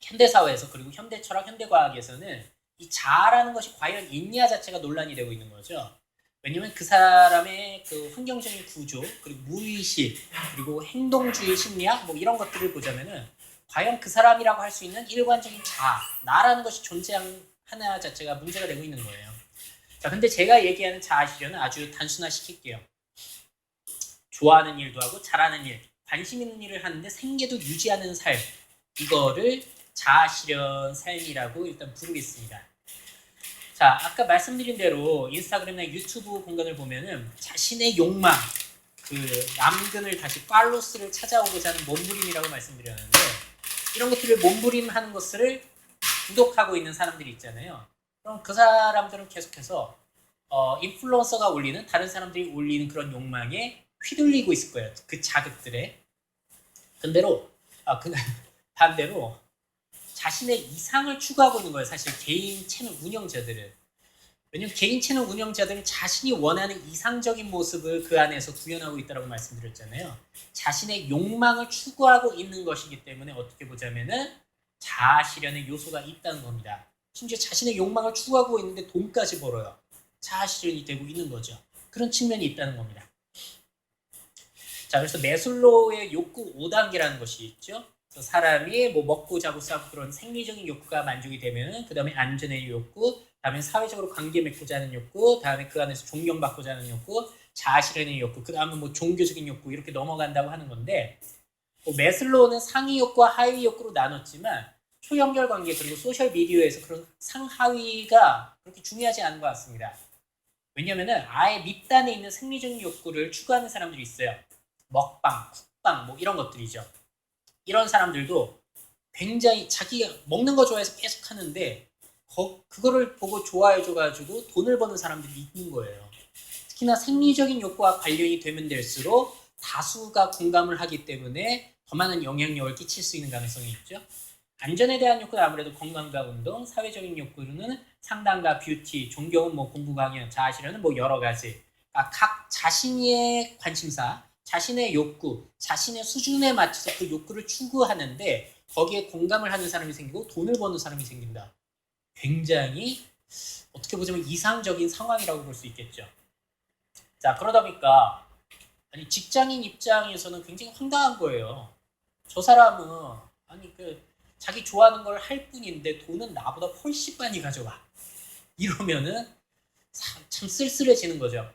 S1: 현대사회에서 그리고 현대철학, 현대과학에서는 이 자아라는 것이 과연 있냐 자체가 논란이 되고 있는 거죠. 왜냐면 그 사람의 그 환경적인 구조, 그리고 무의식, 그리고 행동주의 심리학 뭐 이런 것들을 보자면은 과연 그 사람이라고 할 수 있는 일관적인 자아, 나라는 것이 존재하나 자체가 문제가 되고 있는 거예요. 자, 근데 제가 얘기하는 자아 실현은 아주 단순화시킬게요. 좋아하는 일도 하고 잘하는 일, 관심 있는 일을 하는데 생계도 유지하는 삶, 이거를 자아 실현 삶이라고 일단 부르겠습니다. 자, 아까 말씀드린 대로 인스타그램이나 유튜브 공간을 보면은 자신의 욕망, 그 남근을 다시 팔로스를 찾아오고자 하는 몸부림이라고 말씀드렸는데 이런 것들을 몸부림하는 것을 구독하고 있는 사람들이 있잖아요. 그럼 그 사람들은 계속해서 인플루언서가 올리는, 다른 사람들이 올리는 그런 욕망에 휘둘리고 있을 거예요. 그 자극들에. 반대로 자신의 이상을 추구하고 있는 거예요. 사실 개인 채널 운영자들은. 왜냐면 개인 채널 운영자들은 자신이 원하는 이상적인 모습을 그 안에서 구현하고 있다고 말씀드렸잖아요. 자신의 욕망을 추구하고 있는 것이기 때문에 어떻게 보자면은 자아 실현의 요소가 있다는 겁니다. 심지어 자신의 욕망을 추구하고 있는데 돈까지 벌어요. 자아 실현이 되고 있는 거죠. 그런 측면이 있다는 겁니다. 자, 그래서 매슬로우의 욕구 5단계라는 것이 있죠. 그래서 사람이 뭐 먹고 자고 싸고 그런 생리적인 욕구가 만족이 되면은 그 다음에 안전의 욕구, 다음에 사회적으로 관계 맺고자 하는 욕구, 다음에 그 안에서 존경받고자 하는 욕구, 자아 실현의 욕구, 그 다음에 뭐 종교적인 욕구 이렇게 넘어간다고 하는 건데, 매슬로우는 상위 욕구와 하위 욕구로 나눴지만 초연결 관계 그리고 소셜 미디어에서 그런 상하위가 그렇게 중요하지 않은 것 같습니다. 왜냐면은 아예 밑단에 있는 생리적인 욕구를 추구하는 사람들이 있어요. 먹방, 쿡방 뭐 이런 것들이죠. 이런 사람들도 굉장히 자기가 먹는 거 좋아해서 계속 하는데 그거를 보고 좋아해줘가지고 돈을 버는 사람들이 있는 거예요. 특히나 생리적인 욕구와 관련이 되면 될수록 다수가 공감을 하기 때문에 더 많은 영향력을 끼칠 수 있는 가능성이 있죠. 안전에 대한 욕구는 아무래도 건강과 운동, 사회적인 욕구는 상담과 뷰티, 종교는 뭐 공부 강연, 자아 실현은 뭐 여러 가지. 각 자신의 관심사, 자신의 욕구, 자신의 수준에 맞춰서 그 욕구를 추구하는데 거기에 공감을 하는 사람이 생기고 돈을 버는 사람이 생긴다. 굉장히 어떻게 보자면 이상적인 상황이라고 볼 수 있겠죠. 자, 그러다 보니까 아니 직장인 입장에서는 굉장히 황당한 거예요. 저 사람은 아니 자기 좋아하는 걸 할 뿐인데 돈은 나보다 훨씬 많이 가져와. 이러면은 참 쓸쓸해지는 거죠.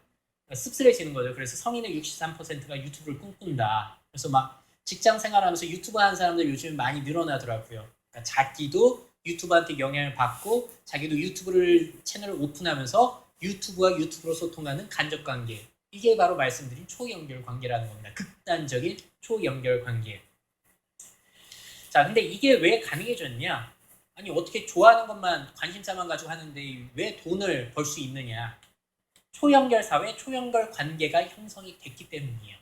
S1: 씁쓸해지는 거죠. 그래서 성인의 63%가 유튜브를 꿈꾼다. 그래서 막 직장 생활하면서 유튜브 하는 사람들 요즘 많이 늘어나더라고요. 그러니까 자기도 유튜브한테 영향을 받고 자기도 유튜브를 채널을 오픈하면서 유튜브와 유튜브로 소통하는 간접 관계. 이게 바로 말씀드린 초연결 관계라는 겁니다. 극단적인 초연결 관계. 자, 근데 이게 왜 가능해졌냐? 아니 어떻게 좋아하는 것만 관심사만 가지고 하는데 왜 돈을 벌 수 있느냐? 초연결 사회, 초연결 관계가 형성이 됐기 때문이에요.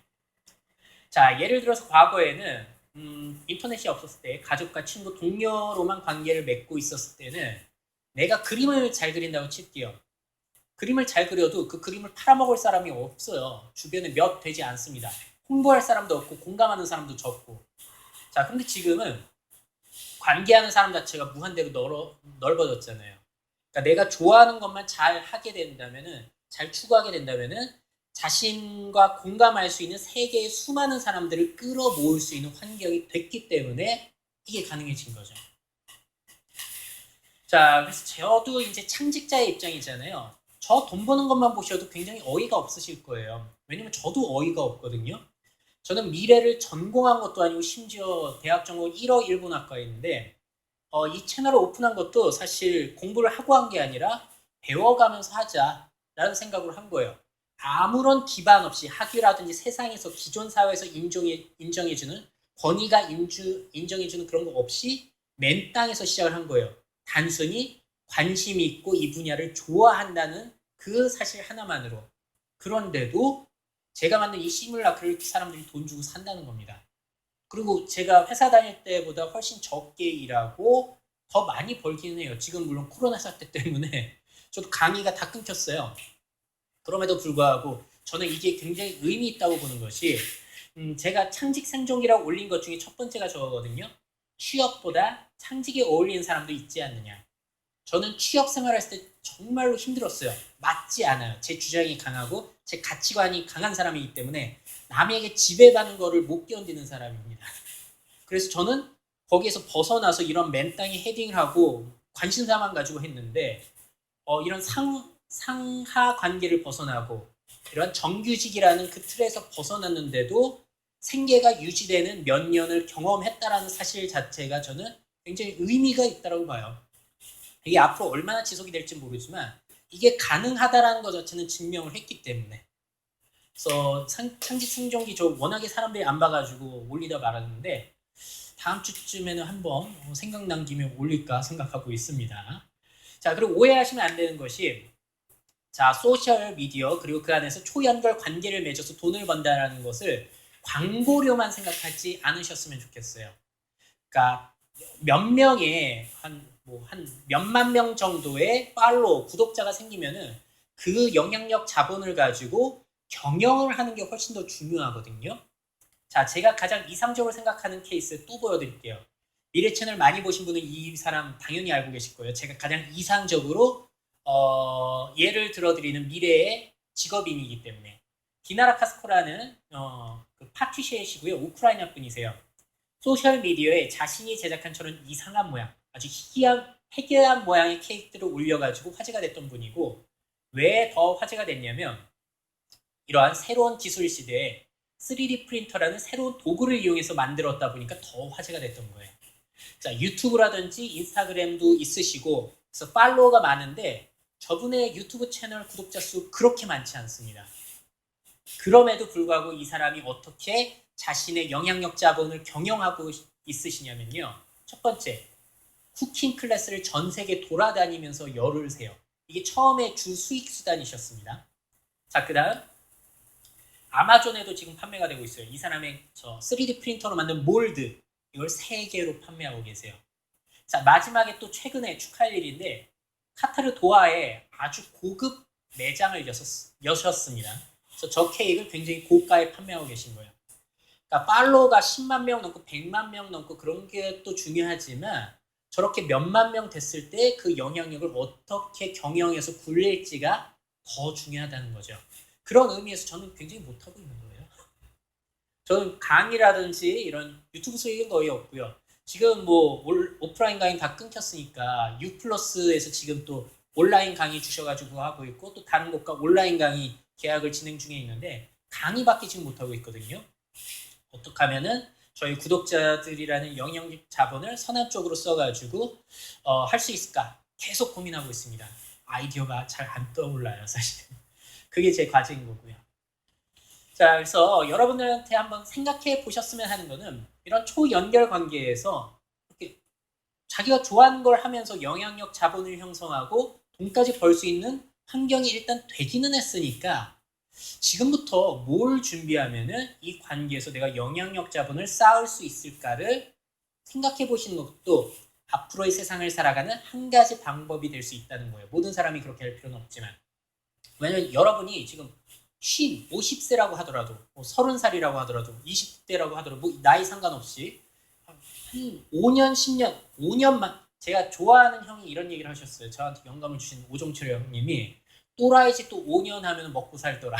S1: 자, 예를 들어서 과거에는 인터넷이 없었을 때 가족과 친구, 동료로만 관계를 맺고 있었을 때는 내가 그림을 잘 그린다고 칠게요. 그림을 잘 그려도 그 그림을 팔아먹을 사람이 없어요. 주변에 몇 되지 않습니다. 홍보할 사람도 없고 공감하는 사람도 적고. 자, 근데 지금은 관계하는 사람 자체가 무한대로 넓어졌잖아요. 그러니까 내가 좋아하는 것만 잘 하게 된다면은, 잘 추구하게 된다면은 자신과 공감할 수 있는 세계의 수많은 사람들을 끌어모을 수 있는 환경이 됐기 때문에 이게 가능해진 거죠. 자, 그래서 저도 이제 창직자의 입장이잖아요. 저 돈 버는 것만 보셔도 굉장히 어이가 없으실 거예요. 왜냐면 저도 어이가 없거든요. 저는 미래를 전공한 것도 아니고 심지어 대학 전공 1어 일본학과인데 이 채널을 오픈한 것도 사실 공부를 하고 한 게 아니라 배워가면서 하자라는 생각을 한 거예요. 아무런 기반 없이 학위라든지 세상에서 기존 사회에서 인정해주는 권위가 인정해주는 그런 거 없이 맨 땅에서 시작을 한 거예요. 단순히 관심이 있고 이 분야를 좋아한다는 그 사실 하나만으로. 그런데도 제가 만든 이 시뮬라크를 사람들이 돈 주고 산다는 겁니다. 그리고 제가 회사 다닐 때보다 훨씬 적게 일하고 더 많이 벌기는 해요. 지금 물론 코로나 사태 때문에 저도 강의가 다 끊겼어요. 그럼에도 불구하고 저는 이게 굉장히 의미 있다고 보는 것이 제가 창직 생존기라고 올린 것 중에 첫 번째가 저거거든요. 취업보다 창직에 어울리는 사람도 있지 않느냐. 저는 취업 생활했을 때 정말로 힘들었어요. 맞지 않아요. 제 주장이 강하고 제 가치관이 강한 사람이기 때문에 남에게 지배받는 거를 못 견디는 사람입니다. 그래서 저는 거기에서 벗어나서 이런 맨 땅에 헤딩을 하고 관심사만 가지고 했는데 이런 상하 관계를 벗어나고 이런 정규직이라는 그 틀에서 벗어났는데도 생계가 유지되는 몇 년을 경험했다라는 사실 자체가 저는 굉장히 의미가 있다고 봐요. 이게 앞으로 얼마나 지속이 될지 모르지만 이게 가능하다라는 것 자체는 증명을 했기 때문에. 그래서 창직 생존기 저 워낙에 사람들이 안 봐가지고 올리다 말았는데
S2: 다음 주쯤에는 한번 생각난 김에 올릴까 생각하고 있습니다. 자, 그리고 오해하시면 안 되는 것이 자, 소셜 미디어 그리고 그 안에서 초연결 관계를 맺어서 돈을 번다라는 것을 광고료만 생각하지 않으셨으면 좋겠어요. 그러니까 몇 명의 한 몇만 명 정도의 팔로우 구독자가 생기면은 그 영향력 자본을 가지고 경영을 하는 게 훨씬 더 중요하거든요. 자, 제가 가장 이상적으로 생각하는 케이스 또 보여드릴게요. 미래 채널 많이 보신 분은 이 사람 당연히 알고 계실 거예요. 제가 가장 이상적으로 예를 들어드리는 미래의 직업인이기 때문에 디나라 카스코라는 그 파티셰시고요. 우크라이나 분이세요. 소셜미디어에 자신이 제작한 저런 이상한 모양, 아주 희귀한 모양의 케이크들을 올려가지고 화제가 됐던 분이고 왜 더 화제가 됐냐면 이러한 새로운 기술 시대에 3D 프린터라는 새로운 도구를 이용해서 만들었다 보니까 더 화제가 됐던 거예요. 자, 유튜브라든지 인스타그램도 있으시고 그래서 팔로워가 많은데 저분의 유튜브 채널 구독자 수 그렇게 많지 않습니다. 그럼에도 불구하고 이 사람이 어떻게 자신의 영향력 자본을 경영하고 있으시냐면요. 첫 번째, 쿠킹 클래스를 전 세계 돌아다니면서 열을 세요. 이게 처음에 주 수익 수단이셨습니다. 자, 그 다음 아마존에도 지금 판매가 되고 있어요. 이 사람의 저 3D 프린터로 만든 몰드 이걸 세계로 판매하고 계세요. 자, 마지막에 또 최근에 축하할 일인데 카타르 도하에 아주 고급 매장을 여셨습니다. 그래서 저 케이크를 굉장히 고가에 판매하고 계신 거예요. 그러니까 팔로워가 10만 명 넘고 100만 명 넘고 그런 게 또 중요하지만 저렇게 몇만 명 됐을 때 그 영향력을 어떻게 경영해서 굴릴지가 더 중요하다는 거죠. 그런 의미에서 저는 굉장히 못하고 있는 거예요. 저는 강의라든지 이런 유튜브 수익은 거의 없고요. 지금 뭐 오프라인 강의 다 끊겼으니까 U+에서 지금 또 온라인 강의 주셔가지고 하고 있고 또 다른 곳과 온라인 강의 계약을 진행 중에 있는데 강의밖에 지금 못하고 있거든요. 어떻게 하면은 저희 구독자들이라는 영향력 자본을 선한 쪽으로 써가지고 할 수 있을까 계속 고민하고 있습니다. 아이디어가 잘 안 떠올라요, 사실. 그게 제 과제인 거고요. 자, 그래서 여러분들한테 한번 생각해 보셨으면 하는 거는 이런 초연결 관계에서 이렇게 자기가 좋아하는 걸 하면서 영향력 자본을 형성하고 돈까지 벌 수 있는 환경이 일단 되기는 했으니까 지금부터 뭘 준비하면은 이 관계에서 내가 영향력 자본을 쌓을 수 있을까를 생각해 보시는 것도 앞으로의 세상을 살아가는 한 가지 방법이 될 수 있다는 거예요. 모든 사람이 그렇게 할 필요는 없지만. 왜냐면 여러분이 지금 50세라고 하더라도, 뭐 30살이라고 하더라도, 20대라고 하더라도, 뭐 나이 상관없이 한 5년, 10년, 5년만 제가 좋아하는 형이 이런 얘기를 하셨어요. 저한테 영감을 주신 오종철 형님이 또라이짓 또 5년 하면 먹고 살더라.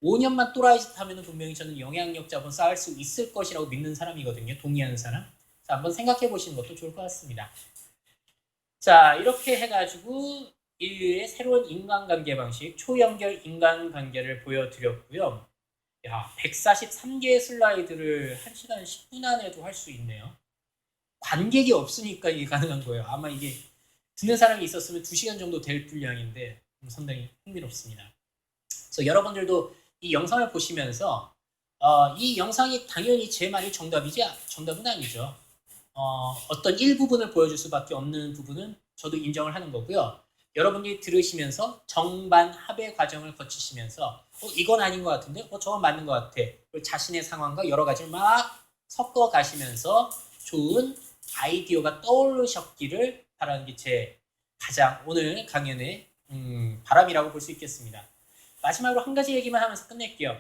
S2: 5년만 또라이짓 하면 분명히 저는 영향력 자본 쌓을 수 있을 것이라고 믿는 사람이거든요. 동의하는 사람. 자, 한번 생각해 보시는 것도 좋을 것 같습니다. 자, 이렇게 해가지고 인류의 새로운 인간관계 방식, 초연결 인간관계를 보여드렸고요. 야, 143개의 슬라이드를 1시간 10분 안에도 할 수 있네요. 관객이 없으니까 이게 가능한 거예요. 아마 이게 듣는 사람이 있었으면 2시간 정도 될 분량인데 상당히 흥미롭습니다. 그래서 여러분들도 이 영상을 보시면서 이 영상이 당연히 제 말이 정답은 아니죠. 어떤 일부분을 보여줄 수밖에 없는 부분은 저도 인정을 하는 거고요. 여러분들이 들으시면서 정반 합의 과정을 거치시면서 이건 아닌 것 같은데 저건 맞는 것 같아. 그리고 자신의 상황과 여러 가지를 막 섞어 가시면서 좋은 아이디어가 떠오르셨기를 바라는 게 제 가장 오늘 강연의 바람이라고 볼 수 있겠습니다. 마지막으로 한 가지 얘기만 하면서 끝낼게요.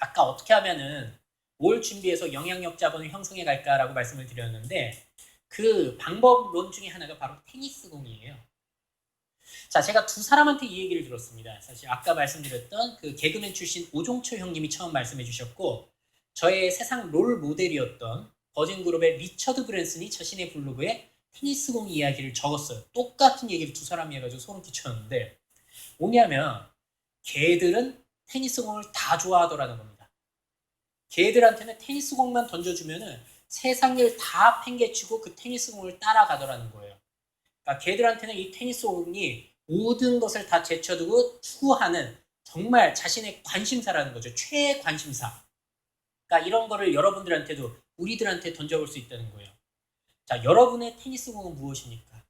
S2: 아까 어떻게 하면은 뭘 준비해서 영향력 자본을 형성해 갈까라고 말씀을 드렸는데 그 방법론 중에 하나가 바로 테니스 공이에요. 자, 제가 두 사람한테 이 얘기를 들었습니다. 사실 아까 말씀드렸던 그 개그맨 출신 오종철 형님이 처음 말씀해 주셨고 저의 세상 롤 모델이었던 버진그룹의 리처드 브랜슨이 자신의 블로그에 테니스 공 이야기를 적었어요. 똑같은 얘기를 두 사람이 해가지고 소름 끼쳤는데 뭐냐면 개들은 테니스 공을 다 좋아하더라는 겁니다. 개들한테는 테니스 공만 던져주면은 세상 일 다 팽개치고 그 테니스 공을 따라가더라는 거예요. 그러니까 개들한테는 이 테니스 공이 모든 것을 다 제쳐두고 추구하는 정말 자신의 관심사라는 거죠. 최애 관심사. 그러니까 이런 거를 여러분들한테도 우리들한테 던져볼 수 있다는 거예요. 자, 여러분의 테니스 공은 무엇입니까?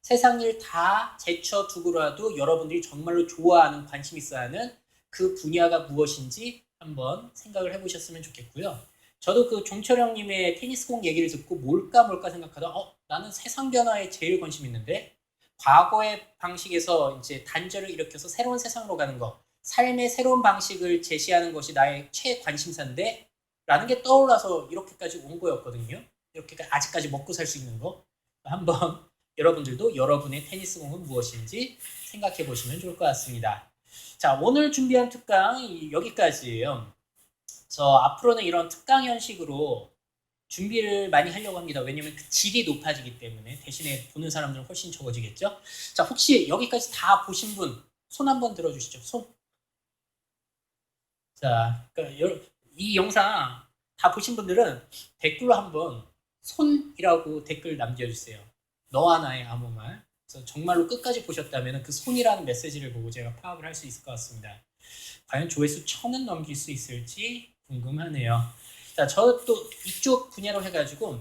S2: 세상 일 다 제쳐두고라도 여러분들이 정말로 좋아하는, 관심 있어 하는 그 분야가 무엇인지 한번 생각을 해보셨으면 좋겠고요. 저도 그 종철형님의 테니스공 얘기를 듣고 뭘까 생각하다 나는 세상 변화에 제일 관심 있는데 과거의 방식에서 이제 단절을 일으켜서 새로운 세상으로 가는 거, 삶의 새로운 방식을 제시하는 것이 나의 최관심사인데 라는 게 떠올라서 이렇게까지 온 거였거든요. 이렇게 아직까지 먹고 살 수 있는 거 한번 여러분들도 여러분의 테니스공은 무엇인지 생각해 보시면 좋을 것 같습니다. 자, 오늘 준비한 특강 여기까지예요. 저 앞으로는 이런 특강 형식으로 준비를 많이 하려고 합니다. 왜냐면 그 질이 높아지기 때문에 대신에 보는 사람들은 훨씬 적어지겠죠. 자, 혹시 여기까지 다 보신 분 손 한번 들어주시죠. 손. 자, 그러니까 이 영상 다 보신 분들은 댓글로 한번 손이라고 댓글 남겨주세요. 너와 나의 아무 말. 그래서 정말로 끝까지 보셨다면 그 손이라는 메시지를 보고 제가 파악을 할 수 있을 것 같습니다. 과연 조회수 1000은 넘길 수 있을지 궁금하네요. 자, 저 또 이쪽 분야로 해가지고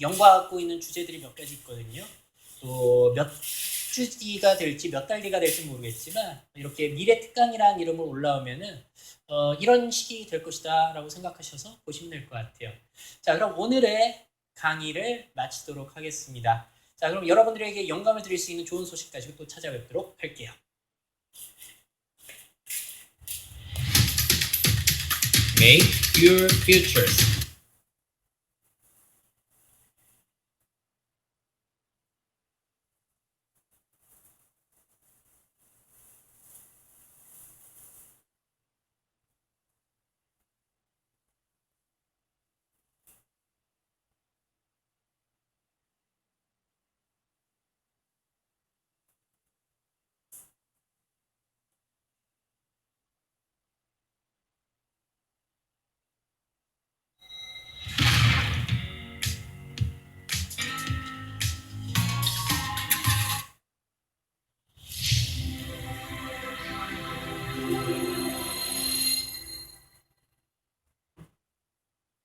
S2: 연구하고 있는 주제들이 몇 가지 있거든요. 또 몇 주 뒤가 될지 몇 달 뒤가 될지 모르겠지만 이렇게 미래 특강이라는 이름으로 올라오면은 이런 식이 될 것이다 라고 생각하셔서 보시면 될 것 같아요. 자, 그럼 오늘의 강의를 마치도록 하겠습니다. 자, 그럼 여러분들에게 영감을 드릴 수 있는 좋은 소식 가지고 또 찾아뵙도록 할게요. Make your futures.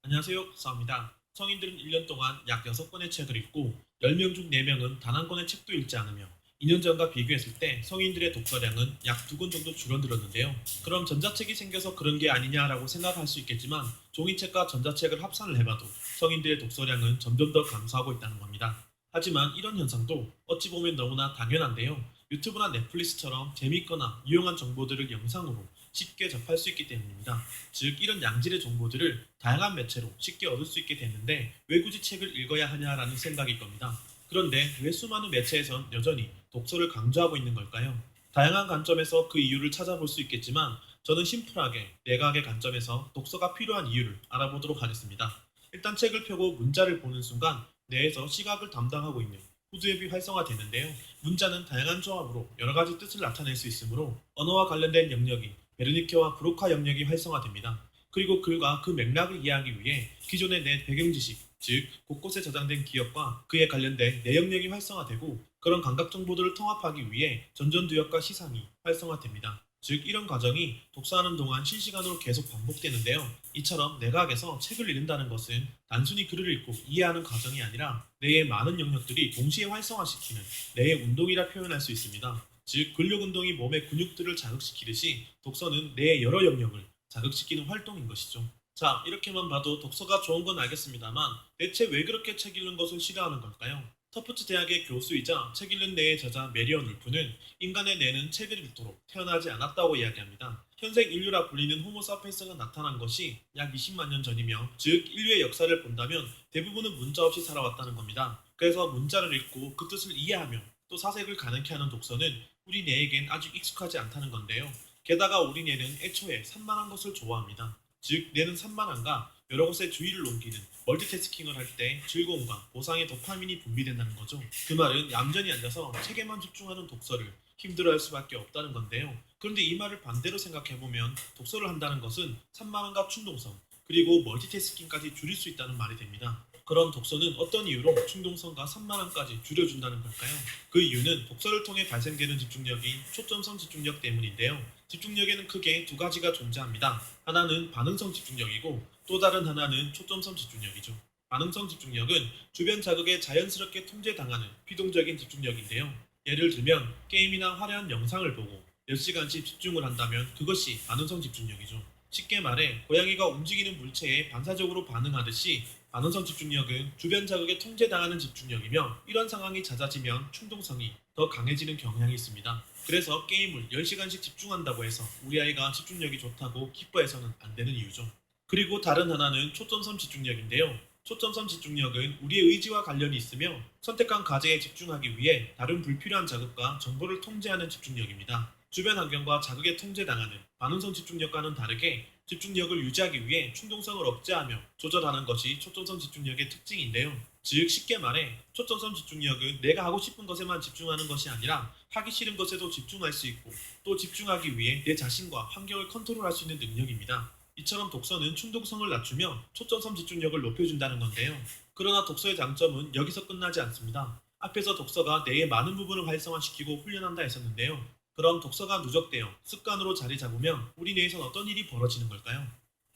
S3: 안녕하세요. 수아입니다. 성인들은 1년 동안 약 6권의 책을 읽고 10명 중 4명은 단 한 권의 책도 읽지 않으며 2년 전과 비교했을 때 성인들의 독서량은 약 2권 정도 줄어들었는데요. 그럼 전자책이 생겨서 그런 게 아니냐라고 생각할 수 있겠지만 종이책과 전자책을 합산을 해봐도 성인들의 독서량은 점점 더 감소하고 있다는 겁니다. 하지만 이런 현상도 어찌 보면 너무나 당연한데요. 유튜브나 넷플릭스처럼 재밌거나 유용한 정보들을 영상으로 쉽게 접할 수 있기 때문입니다. 즉 이런 양질의 정보들을 다양한 매체로 쉽게 얻을 수 있게 됐는데 왜 굳이 책을 읽어야 하냐라는 생각일 겁니다. 그런데 왜 수많은 매체에선 여전히 독서를 강조하고 있는 걸까요? 다양한 관점에서 그 이유를 찾아볼 수 있겠지만 저는 심플하게 내각의 관점에서 독서가 필요한 이유를 알아보도록 하겠습니다. 일단 책을 펴고 문자를 보는 순간 뇌에서 시각을 담당하고 있는 후두엽이 활성화되는데요. 문자는 다양한 조합으로 여러 가지 뜻을 나타낼 수 있으므로 언어와 관련된 영역이 베르니케와 브로카 영역이 활성화됩니다. 그리고 글과 그 맥락을 이해하기 위해 기존의 내 배경 지식, 즉 곳곳에 저장된 기억과 그에 관련된 내 영역이 활성화되고 그런 감각 정보들을 통합하기 위해 전전두엽과 시상이 활성화됩니다. 즉 이런 과정이 독서하는 동안 실시간으로 계속 반복되는데요. 이처럼 내각에서 책을 읽는다는 것은 단순히 글을 읽고 이해하는 과정이 아니라 뇌의 많은 영역들이 동시에 활성화시키는 뇌의 운동이라 표현할 수 있습니다. 즉 근력 운동이 몸의 근육들을 자극시키듯이 독서는 뇌의 여러 영역을 자극시키는 활동인 것이죠. 자, 이렇게만 봐도 독서가 좋은 건 알겠습니다만 대체 왜 그렇게 책 읽는 것을 싫어하는 걸까요? 터프트 대학의 교수이자 책 읽는 뇌의 저자 메리언 울프는 인간의 뇌는 책을 읽도록 태어나지 않았다고 이야기합니다. 현생 인류라 불리는 호모 사피엔스가 나타난 것이 약 20만 년 전이며 즉 인류의 역사를 본다면 대부분은 문자 없이 살아왔다는 겁니다. 그래서 문자를 읽고 그 뜻을 이해하며 또 사색을 가능케 하는 독서는 우리 뇌에겐 아직 익숙하지 않다는 건데요. 게다가 우리 뇌는 애초에 산만한 것을 좋아합니다. 즉 뇌는 산만함과 여러 곳에 주의를 옮기는 멀티태스킹을 할 때 즐거움과 보상의 도파민이 분비된다는 거죠. 그 말은 얌전히 앉아서 책에만 집중하는 독서를 힘들어할 수밖에 없다는 건데요. 그런데 이 말을 반대로 생각해보면 독서를 한다는 것은 산만함과 충동성 그리고 멀티태스킹까지 줄일 수 있다는 말이 됩니다. 그럼 독서는 어떤 이유로 충동성과 산만함까지 줄여준다는 걸까요? 그 이유는 독서를 통해 발생되는 집중력인 초점성 집중력 때문인데요. 집중력에는 크게 두 가지가 존재합니다. 하나는 반응성 집중력이고 또 또 다른 하나는 초점성 집중력이죠. 반응성 집중력은 주변 자극에 자연스럽게 통제당하는 피동적인 집중력인데요. 예를 들면 게임이나 화려한 영상을 보고 몇 시간씩 집중을 한다면 그것이 반응성 집중력이죠. 쉽게 말해 고양이가 움직이는 물체에 반사적으로 반응하듯이 반응성 집중력은 주변 자극에 통제당하는 집중력이며, 이런 상황이 잦아지면 충동성이 더 강해지는 경향이 있습니다. 그래서 게임을 10시간씩 집중한다고 해서 우리 아이가 집중력이 좋다고 기뻐해서는 안 되는 이유죠. 그리고 다른 하나는 초점성 집중력인데요. 초점성 집중력은 우리의 의지와 관련이 있으며 선택한 과제에 집중하기 위해 다른 불필요한 자극과 정보를 통제하는 집중력입니다. 주변 환경과 자극에 통제당하는 반응성 집중력과는 다르게 집중력을 유지하기 위해 충동성을 억제하며 조절하는 것이 초점성 집중력의 특징인데요. 즉 쉽게 말해 초점성 집중력은 내가 하고 싶은 것에만 집중하는 것이 아니라 하기 싫은 것에도 집중할 수 있고, 또 집중하기 위해 내 자신과 환경을 컨트롤할 수 있는 능력입니다. 이처럼 독서는 충동성을 낮추며 초점성 집중력을 높여준다는 건데요. 그러나 독서의 장점은 여기서 끝나지 않습니다. 앞에서 독서가 뇌의 많은 부분을 활성화시키고 훈련한다 했었는데요. 그럼 독서가 누적되어 습관으로 자리 잡으면 우리 뇌에선 어떤 일이 벌어지는 걸까요?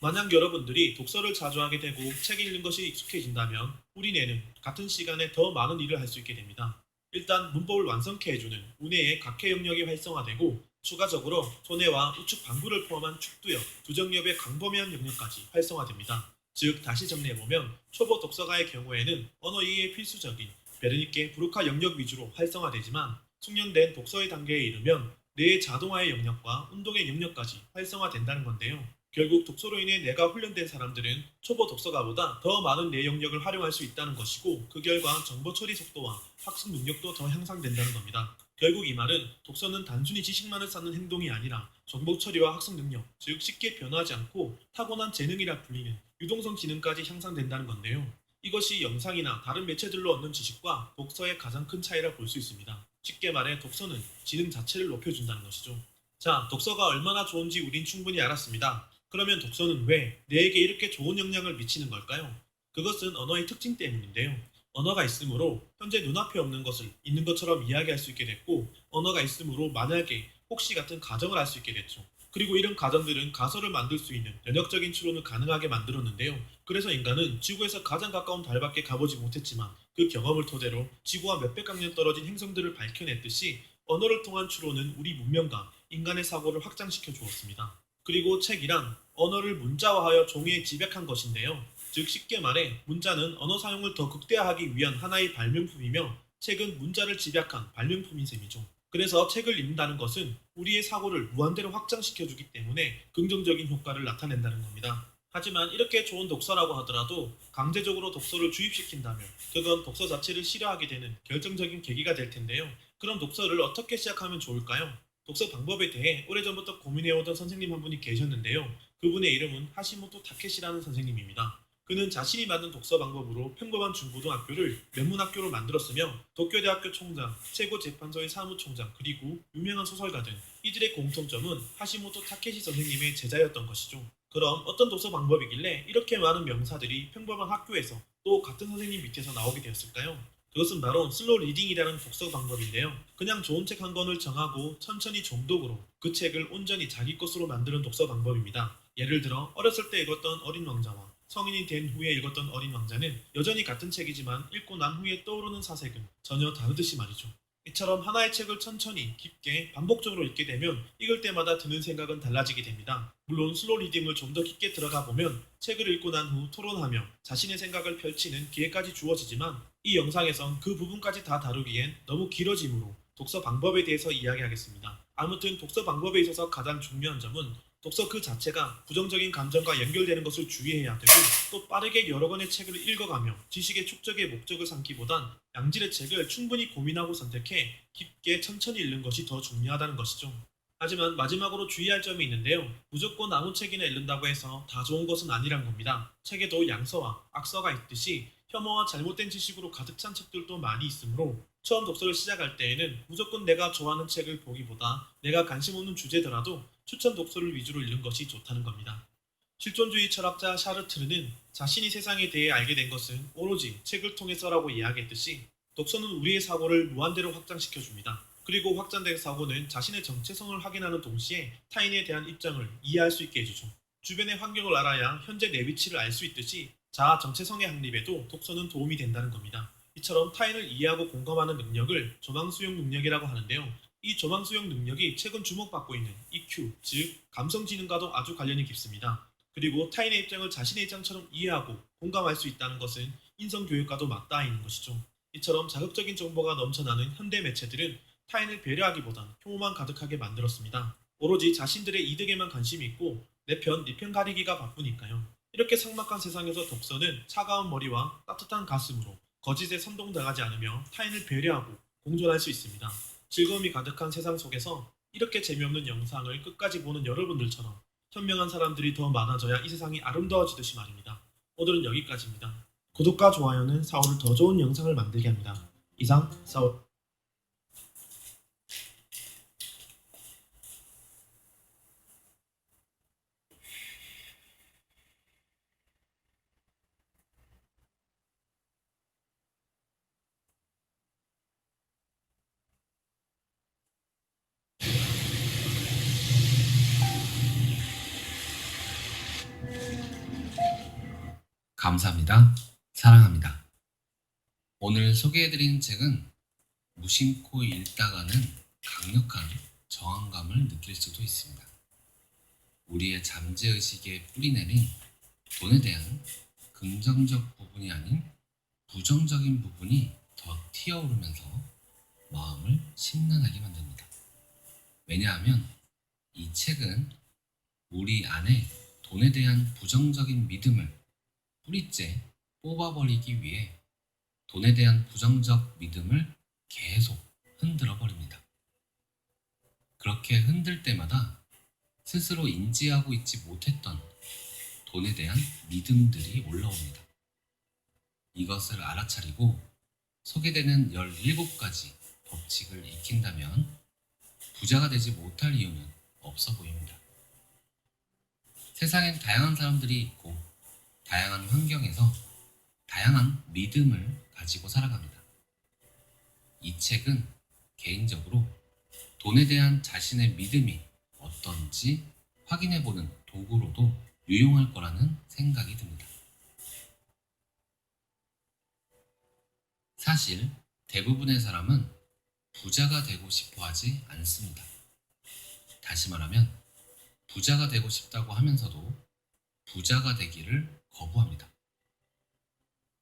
S3: 만약 여러분들이 독서를 자주 하게 되고 책 읽는 것이 익숙해진다면 우리 뇌는 같은 시간에 더 많은 일을 할 수 있게 됩니다. 일단 문법을 완성케 해주는 우뇌의 각해 영역이 활성화되고, 추가적으로 소뇌와 우측 방구를 포함한 축두역, 두정엽의 광범위한 영역까지 활성화됩니다. 즉 다시 정리해보면 초보 독서가의 경우에는 언어 이해에 필수적인 베르니케 브루카 영역 위주로 활성화되지만, 숙련된 독서의 단계에 이르면 뇌의 자동화의 영역과 운동의 영역까지 활성화된다는 건데요. 결국 독서로 인해 뇌가 훈련된 사람들은 초보 독서가보다 더 많은 뇌 영역을 활용할 수 있다는 것이고, 그 결과 정보 처리 속도와 학습 능력도 더 향상된다는 겁니다. 결국 이 말은 독서는 단순히 지식만을 쌓는 행동이 아니라 정보 처리와 학습 능력, 즉 쉽게 변하지 않고 타고난 재능이라 불리는 유동성 지능까지 향상된다는 건데요. 이것이 영상이나 다른 매체들로 얻는 지식과 독서의 가장 큰 차이라 볼 수 있습니다. 쉽게 말해 독서는 지능 자체를 높여준다는 것이죠. 자, 독서가 얼마나 좋은지 우린 충분히 알았습니다. 그러면 독서는 왜 뇌에게 이렇게 좋은 영향을 미치는 걸까요? 그것은 언어의 특징 때문인데요. 언어가 있으므로 현재 눈앞에 없는 것을 있는 것처럼 이야기할 수 있게 됐고, 언어가 있으므로 만약에 혹시 같은 가정을 할 수 있게 됐죠. 그리고 이런 가정들은 가설을 만들 수 있는 연역적인 추론을 가능하게 만들었는데요. 그래서 인간은 지구에서 가장 가까운 달밖에 가보지 못했지만 그 경험을 토대로 지구와 몇백 광년 떨어진 행성들을 밝혀냈듯이 언어를 통한 추론은 우리 문명과 인간의 사고를 확장시켜 주었습니다. 그리고 책이란 언어를 문자화하여 종이에 집약한 것인데요. 즉 쉽게 말해 문자는 언어 사용을 더 극대화하기 위한 하나의 발명품이며, 책은 문자를 집약한 발명품인 셈이죠. 그래서 책을 읽는다는 것은 우리의 사고를 무한대로 확장시켜주기 때문에 긍정적인 효과를 나타낸다는 겁니다. 하지만 이렇게 좋은 독서라고 하더라도 강제적으로 독서를 주입시킨다면 그건 독서 자체를 싫어하게 되는 결정적인 계기가 될 텐데요. 그럼 독서를 어떻게 시작하면 좋을까요? 독서 방법에 대해 오래전부터 고민해오던 선생님 한 분이 계셨는데요. 그분의 이름은 하시모토 타케시라는 선생님입니다. 그는 자신이 만든 독서 방법으로 평범한 중고등학교를 명문학교로 만들었으며 도쿄대학교 총장, 최고재판소의 사무총장, 그리고 유명한 소설가 등 이들의 공통점은 하시모토 타케시 선생님의 제자였던 것이죠. 그럼 어떤 독서 방법이길래 이렇게 많은 명사들이 평범한 학교에서 또 같은 선생님 밑에서 나오게 되었을까요? 그것은 바로 슬로우 리딩이라는 독서 방법인데요. 그냥 좋은 책 한 권을 정하고 천천히 정독으로 그 책을 온전히 자기 것으로 만드는 독서 방법입니다. 예를 들어 어렸을 때 읽었던 어린 왕자와 성인이 된 후에 읽었던 어린 왕자는 여전히 같은 책이지만 읽고 난 후에 떠오르는 사색은 전혀 다르듯이 말이죠. 이처럼 하나의 책을 천천히 깊게 반복적으로 읽게 되면 읽을 때마다 드는 생각은 달라지게 됩니다. 물론 슬로우 리딩을 좀 더 깊게 들어가 보면 책을 읽고 난 후 토론하며 자신의 생각을 펼치는 기회까지 주어지지만, 이 영상에선 그 부분까지 다 다루기엔 너무 길어지므로 독서 방법에 대해서 이야기하겠습니다. 아무튼 독서 방법에 있어서 가장 중요한 점은 독서 그 자체가 부정적인 감정과 연결되는 것을 주의해야 되고, 또 빠르게 여러 권의 책을 읽어가며 지식의 축적의 목적을 삼기보단 양질의 책을 충분히 고민하고 선택해 깊게 천천히 읽는 것이 더 중요하다는 것이죠. 하지만 마지막으로 주의할 점이 있는데요. 무조건 아무 책이나 읽는다고 해서 다 좋은 것은 아니란 겁니다. 책에도 양서와 악서가 있듯이 혐오와 잘못된 지식으로 가득 찬 책들도 많이 있으므로 처음 독서를 시작할 때에는 무조건 내가 좋아하는 책을 보기보다 내가 관심 없는 주제더라도 추천 독서를 위주로 읽는 것이 좋다는 겁니다. 실존주의 철학자 샤르트르는 자신이 세상에 대해 알게 된 것은 오로지 책을 통해서라고 이야기했듯이, 독서는 우리의 사고를 무한대로 확장시켜줍니다. 그리고 확장된 사고는 자신의 정체성을 확인하는 동시에 타인에 대한 입장을 이해할 수 있게 해주죠. 주변의 환경을 알아야 현재 내 위치를 알 수 있듯이 자아 정체성의 확립에도 독서는 도움이 된다는 겁니다. 이처럼 타인을 이해하고 공감하는 능력을 조망수용 능력이라고 하는데요. 이 조망수용 능력이 최근 주목받고 있는 EQ, 즉 감성지능과도 아주 관련이 깊습니다. 그리고 타인의 입장을 자신의 입장처럼 이해하고 공감할 수 있다는 것은 인성교육과도 맞닿아 있는 것이죠. 이처럼 자극적인 정보가 넘쳐나는 현대 매체들은 타인을 배려하기보단 혐오만 가득하게 만들었습니다. 오로지 자신들의 이득에만 관심이 있고 내 편, 네 편 가리기가 바쁘니까요. 이렇게 삭막한 세상에서 독서는 차가운 머리와 따뜻한 가슴으로 거짓에 선동당하지 않으며 타인을 배려하고 공존할 수 있습니다. 즐거움이 가득한 세상 속에서 이렇게 재미없는 영상을 끝까지 보는 여러분들처럼 현명한 사람들이 더 많아져야 이 세상이 아름다워지듯이 말입니다. 오늘은 여기까지입니다. 구독과 좋아요는 사오를 더 좋은 영상을 만들게 합니다. 이상 사오
S4: 감사합니다. 사랑합니다. 오늘 소개해드린 책은 무심코 읽다가는 강력한 저항감을 느낄 수도 있습니다. 우리의 잠재의식에 뿌리내린 돈에 대한 긍정적 부분이 아닌 부정적인 부분이 더 튀어오르면서 마음을 심란하게 만듭니다. 왜냐하면 이 책은 우리 안에 돈에 대한 부정적인 믿음을 뿌리째 뽑아버리기 위해 돈에 대한 부정적 믿음을 계속 흔들어 버립니다. 그렇게 흔들 때마다 스스로 인지하고 있지 못했던 돈에 대한 믿음들이 올라옵니다. 이것을 알아차리고 소개되는 17가지 법칙을 익힌다면 부자가 되지 못할 이유는 없어 보입니다. 세상엔 다양한 사람들이 있고 다양한 환경에서 다양한 믿음을 가지고 살아갑니다. 이 책은 개인적으로 돈에 대한 자신의 믿음이 어떤지 확인해보는 도구로도 유용할 거라는 생각이 듭니다. 사실 대부분의 사람은 부자가 되고 싶어 하지 않습니다. 다시 말하면 부자가 되고 싶다고 하면서도 부자가 되기를 거부합니다.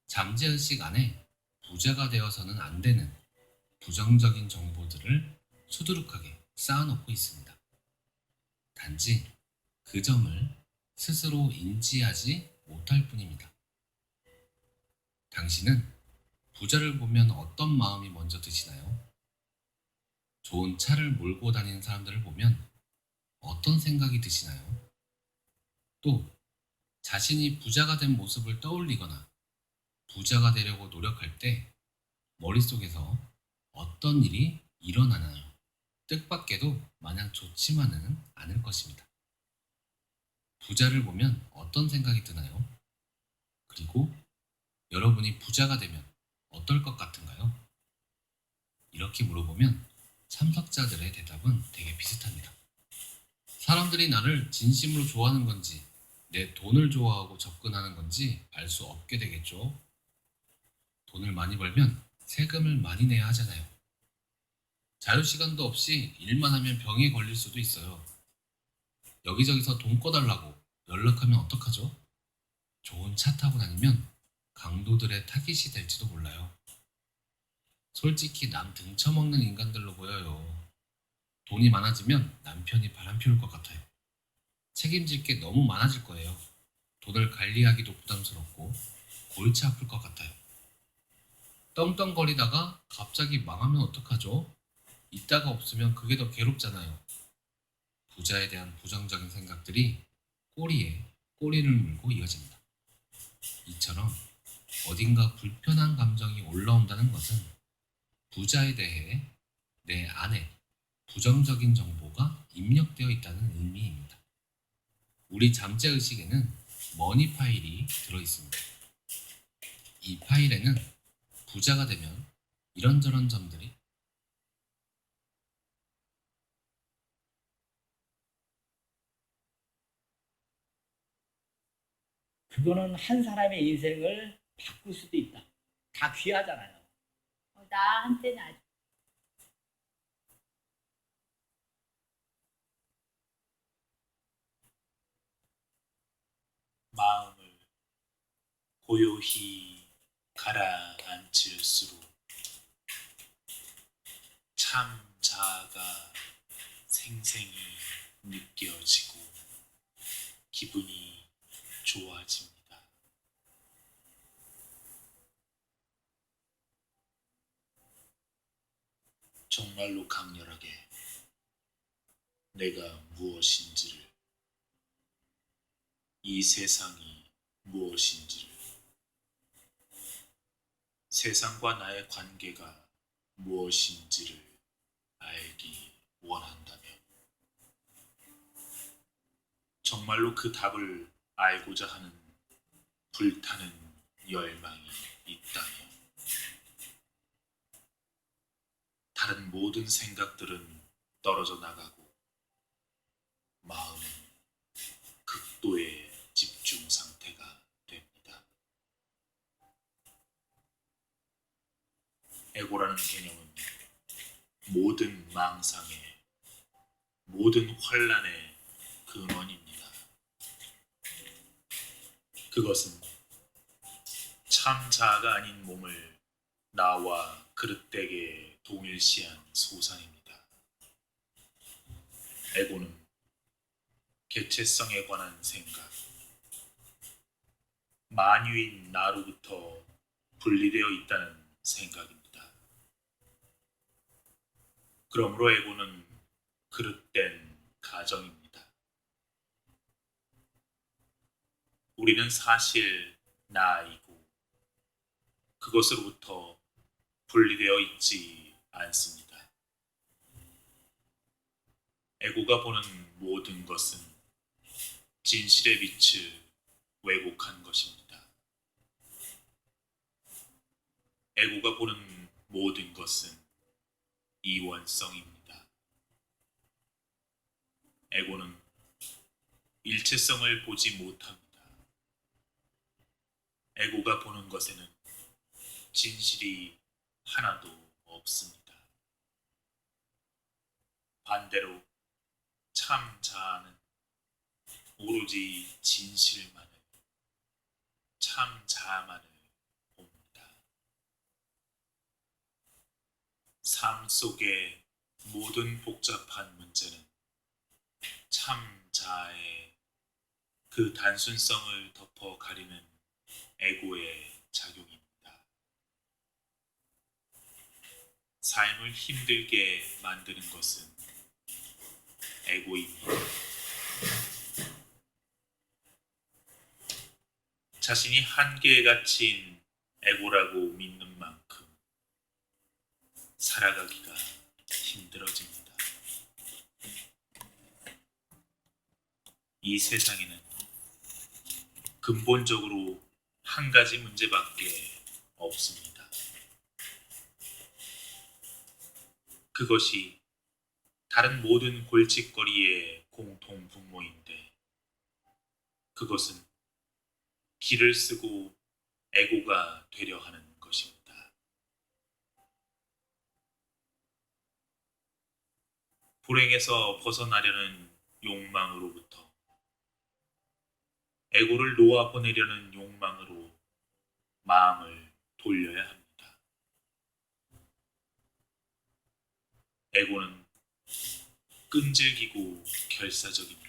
S4: 잠재의식 안에 부자가 되어서는 안 되는 부정적인 정보들을 수두룩하게 쌓아놓고 있습니다. 단지 그 점을 스스로 인지하지 못할 뿐입니다. 당신은 부자를 보면 어떤 마음이 먼저 드시나요? 좋은 차를 몰고 다니는 사람들을 보면 어떤 생각이 드시나요? 또 자신이 부자가 된 모습을 떠올리거나 부자가 되려고 노력할 때 머릿속에서 어떤 일이 일어나나요? 뜻밖에도 마냥 좋지만은 않을 것입니다. 부자를 보면 어떤 생각이 드나요? 그리고 여러분이 부자가 되면 어떨 것 같은가요? 이렇게 물어보면 참석자들의 대답은 되게 비슷합니다. 사람들이 나를 진심으로 좋아하는 건지 내 돈을 좋아하고 접근하는 건지 알 수 없게 되겠죠. 돈을 많이 벌면 세금을 많이 내야 하잖아요. 자유시간도 없이 일만 하면 병에 걸릴 수도 있어요. 여기저기서 돈 꺼달라고 연락하면 어떡하죠? 좋은 차 타고 다니면 강도들의 타깃이 될지도 몰라요. 솔직히 남 등쳐먹는 인간들로 보여요. 돈이 많아지면 남편이 바람 피울 것 같아요. 책임질 게 너무 많아질 거예요. 돈을 관리하기도 부담스럽고 골치 아플 것 같아요. 떵떵거리다가 갑자기 망하면 어떡하죠? 이따가 없으면 그게 더 괴롭잖아요. 부자에 대한 부정적인 생각들이 꼬리에 꼬리를 물고 이어집니다. 이처럼 어딘가 불편한 감정이 올라온다는 것은 부자에 대해 내 안에 부정적인 정보가 입력되어 있다는 의미입니다. 우리 잠재의식에는 머니 파일이 들어있습니다. 이 파일에는 부자가 되면 이런저런 점들이
S2: 그거는 한 사람의 인생을 바꿀 수도 있다. 다 귀하잖아요.
S5: 나한테는 아주
S6: 마음을 고요히 가라앉힐수록 참 자아가 생생히 느껴지고 기분이 좋아집니다. 정말로 강렬하게 내가 무엇인지를, 이 세상이 무엇인지를, 세상과 나의 관계가 무엇인지를 알기 원한다면 정말로 그 답을 알고자 하는 불타는 열망이 있다면 다른 모든 생각들은 떨어져 나가고 마음은 극도의 집중 상태가 됩니다. 에고라는 개념은 모든 망상의, 모든 환란의 근원입니다. 그것은 참 자아가 아닌 몸을 나와 그릇되게 동일시한 소산입니다. 에고는 개체성에 관한 생각, 만유인 나로부터 분리되어 있다는 생각입니다. 그러므로 에고는 그릇된 가정입니다. 우리는 사실 나이고 그것으로부터 분리되어 있지 않습니다. 에고가 보는 모든 것은 진실의 빛을 왜곡한 것입니다. 에고가 보는 모든 것은 이원성입니다. 에고는 일체성을 보지 못합니다. 에고가 보는 것에는 진실이 하나도 없습니다. 반대로 참 자아는 오로지 진실만을, 참 자아만을 봅니다. 삶 속의 모든 복잡한 문제는 참 자아의 그 단순성을 덮어 가리는 에고의 작용입니다. 삶을 힘들게 만드는 것은 에고입니다. 자신이 한계에 갇힌 에고라고 믿는 만큼 살아가기가 힘들어집니다. 이 세상에는 근본적으로 한 가지 문제밖에 없습니다. 그것이 다른 모든 골칫거리의 공통 분모인데, 그것은 길을 쓰고 에고가 되려 하는 것입니다. 불행에서 벗어나려는 욕망으로부터 에고를 놓아보내려는 욕망으로 마음을 돌려야 합니다. 에고는 끈질기고 결사적입니다.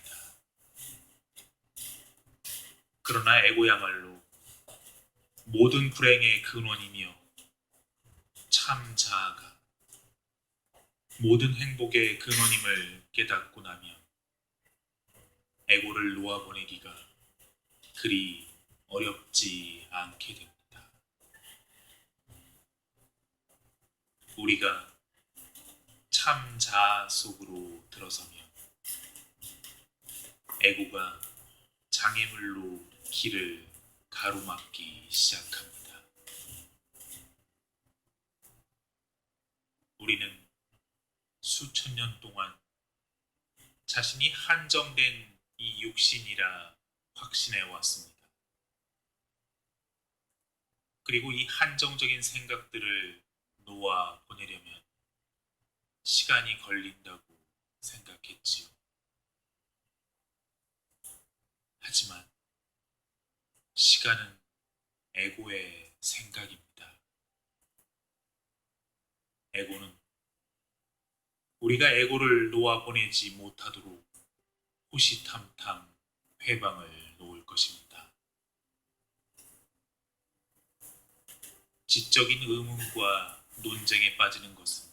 S6: 그러나 에고야말로 모든 불행의 근원이며 참 자아가 모든 행복의 근원임을 깨닫고 나면 에고를 놓아보내기가 그리 어렵지 않게 됩니다. 우리가 참 자아 속으로 들어서면 에고가 장애물로 길을 가로막기 시작합니다. 우리는 수천 년 동안 자신이 한정된 이 육신이라 확신해 왔습니다. 그리고 이 한정적인 생각들을 놓아 보내려면 시간이 걸린다고 생각했지요. 하지만 시간은 에고의 생각입니다. 에고는 우리가 에고를 놓아 보내지 못하도록 호시탐탐 회방을 놓을 것입니다. 지적인 의문과 논쟁에 빠지는 것은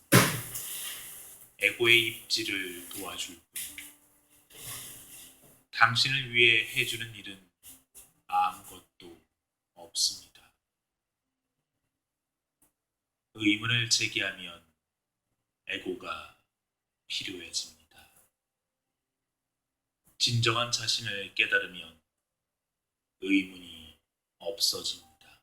S6: 에고의 입지를 도와줄 뿐, 당신을 위해 해주는 일은 아무것도 없습니다. 의문을 제기하면 에고가 필요해집니다. 진정한 자신을 깨달으면 의문이 없어집니다.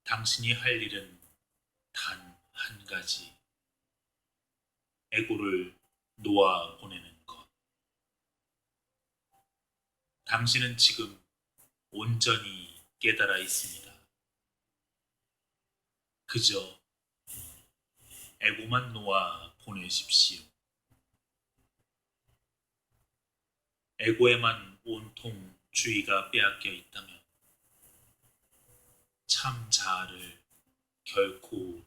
S6: 당신이 할 일은 단 한 가지, 에고를 놓아 보내는 것. 당신은 지금 온전히 깨달아 있습니다. 그저 에고만 놓아 보내십시오. 에고에만 온통 주의가 빼앗겨 있다면 참 자아를 결코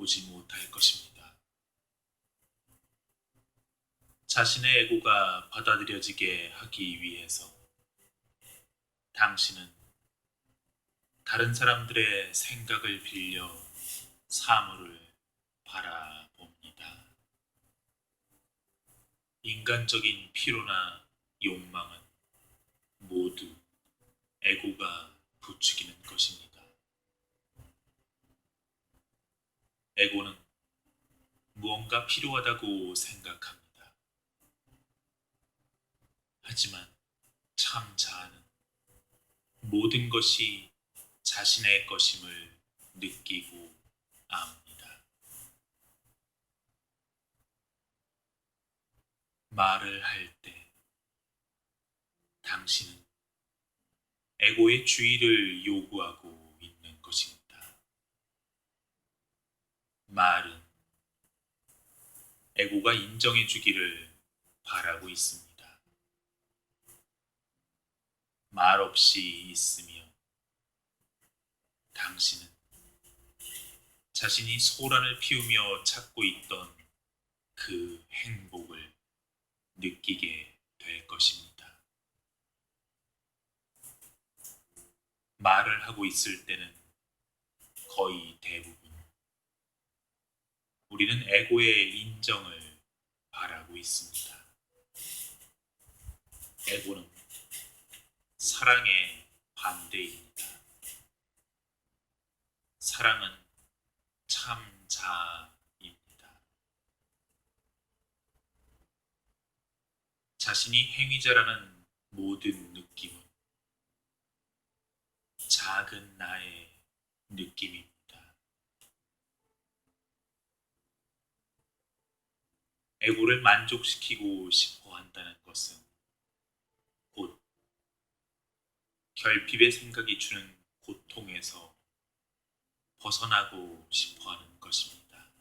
S6: 보지 못할 것입니다. 자신의 에고가 받아들여지게 하기 위해서 당신은 다른 사람들의 생각을 빌려 사물을 바라봅니다. 인간적인 피로나 욕망은 모두 에고가 부추기는 것입니다. 에고는 무언가 필요하다고 생각합니다. 하지만 참 자아는 모든 것이 자신의 것임을 느끼고 압니다. 말을 할 때 당신은 에고의 주의를 요구하고 있는 것입니다. 말은 에고가 인정해 주기를 바라고 있습니다. 말 없이 있으며 당신은 자신이 소란을 피우며 찾고 있던 그 행복을 느끼게 될 것입니다. 말을 하고 있을 때는 거의 대부분 우리는 에고의 인정을 바라고 있습니다. 에고는 사랑의 반대입니다. 사랑은 참 자아입니다. 자신이 행위자라는 모든 느낌은 작은 나의 느낌입니다. 에고를 만족시키고 싶어 한다는 것은 곧 결핍의 생각이 주는 고통에서 벗어나고 싶어 하는 것입니다.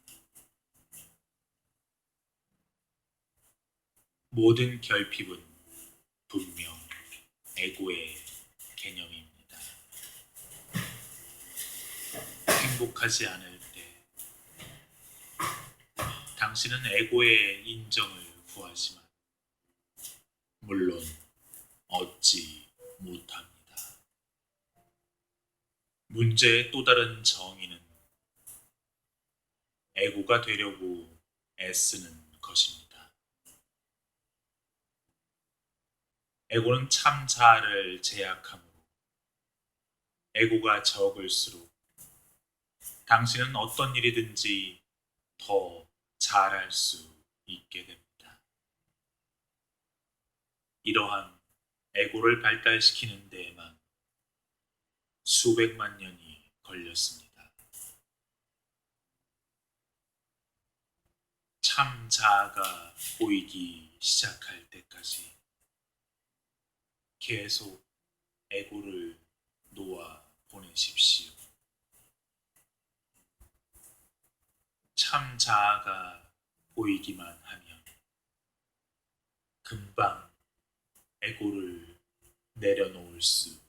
S6: 모든 결핍은 분명 에고의 개념입니다. 행복하지 않을 때 당신은 에고의 인정을 구하지만 물론 얻지 못합니다. 문제의 또 다른 정의는 에고가 되려고 애쓰는 것입니다. 에고는 참 자아를 제약하므로 에고가 적을수록 당신은 어떤 일이든지 더 잘할 수 있게 됩니다. 이러한 에고를 발달시키는 데에만 수백만 년이 걸렸습니다. 참 자아가 보이기 시작할 때까지 계속 에고를 놓아 보내십시오. 참 자아가 보이기만 하면 금방 에고를 내려놓을 수